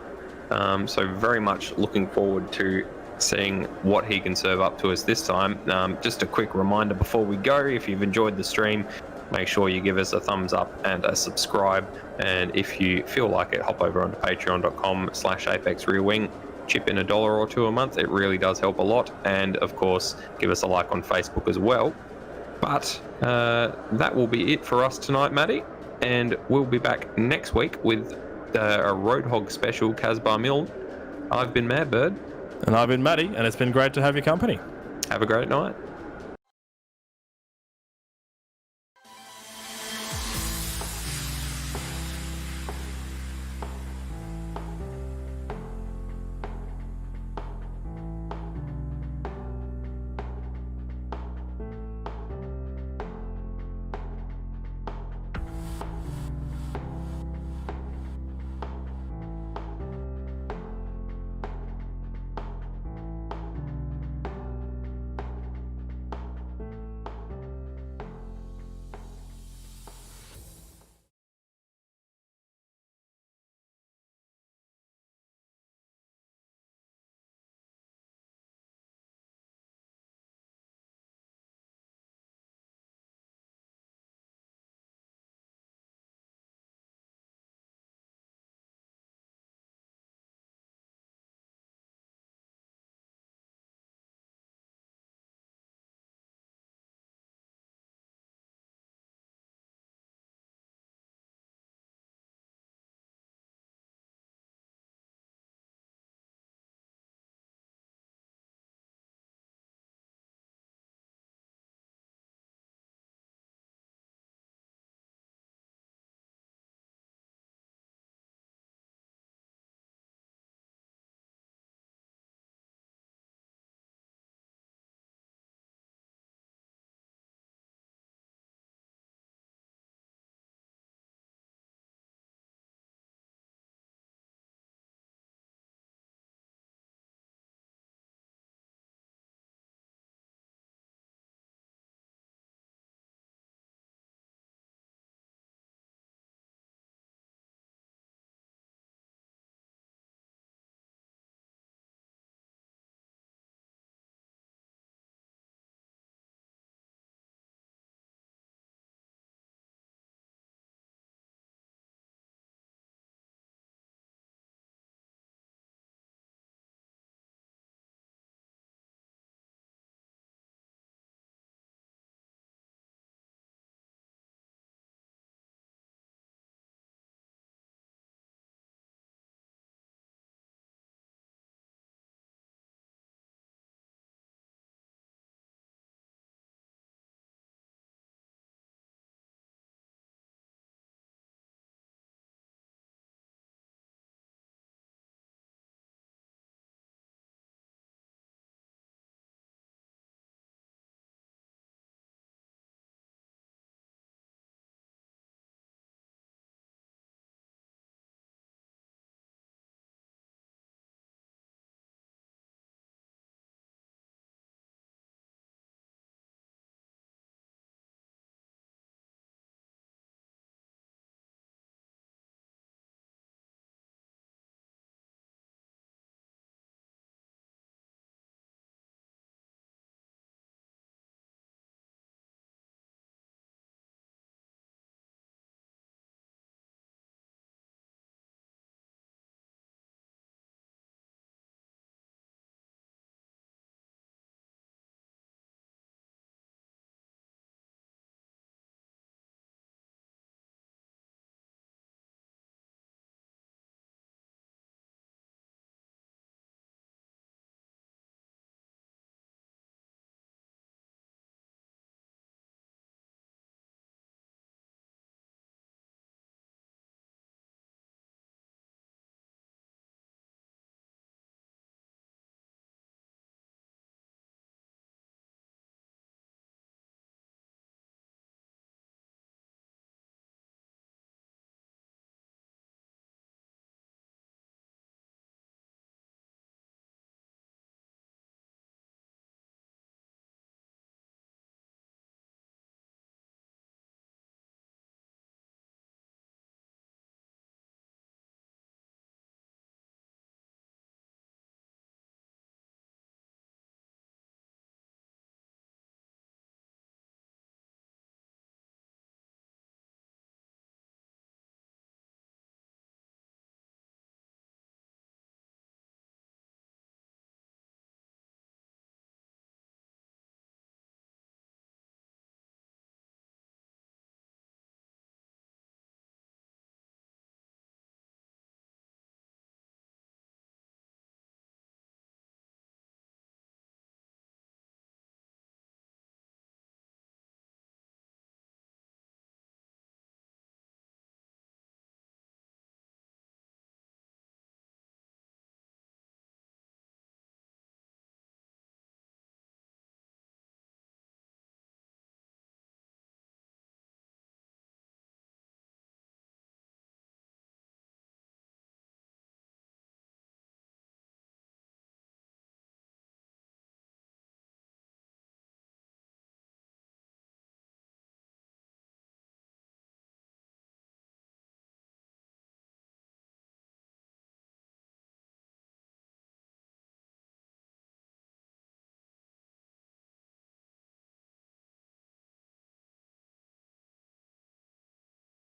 So very much looking forward to seeing what he can serve up to us this time. Just a quick reminder before we go, if you've enjoyed the stream, make sure you give us a thumbs up and a subscribe. And if you feel like it, hop over onto patreon.com/ApexRearWing chip in $1 or $2 a month. It really does help a lot. And of course, give us a like on Facebook as well. But that will be it for us tonight, Matty. And we'll be back next week with a Roadhog special, Casbah Mill. I've been Mad Bird. And I've been Matty, and it's been great to have your company. Have a great night.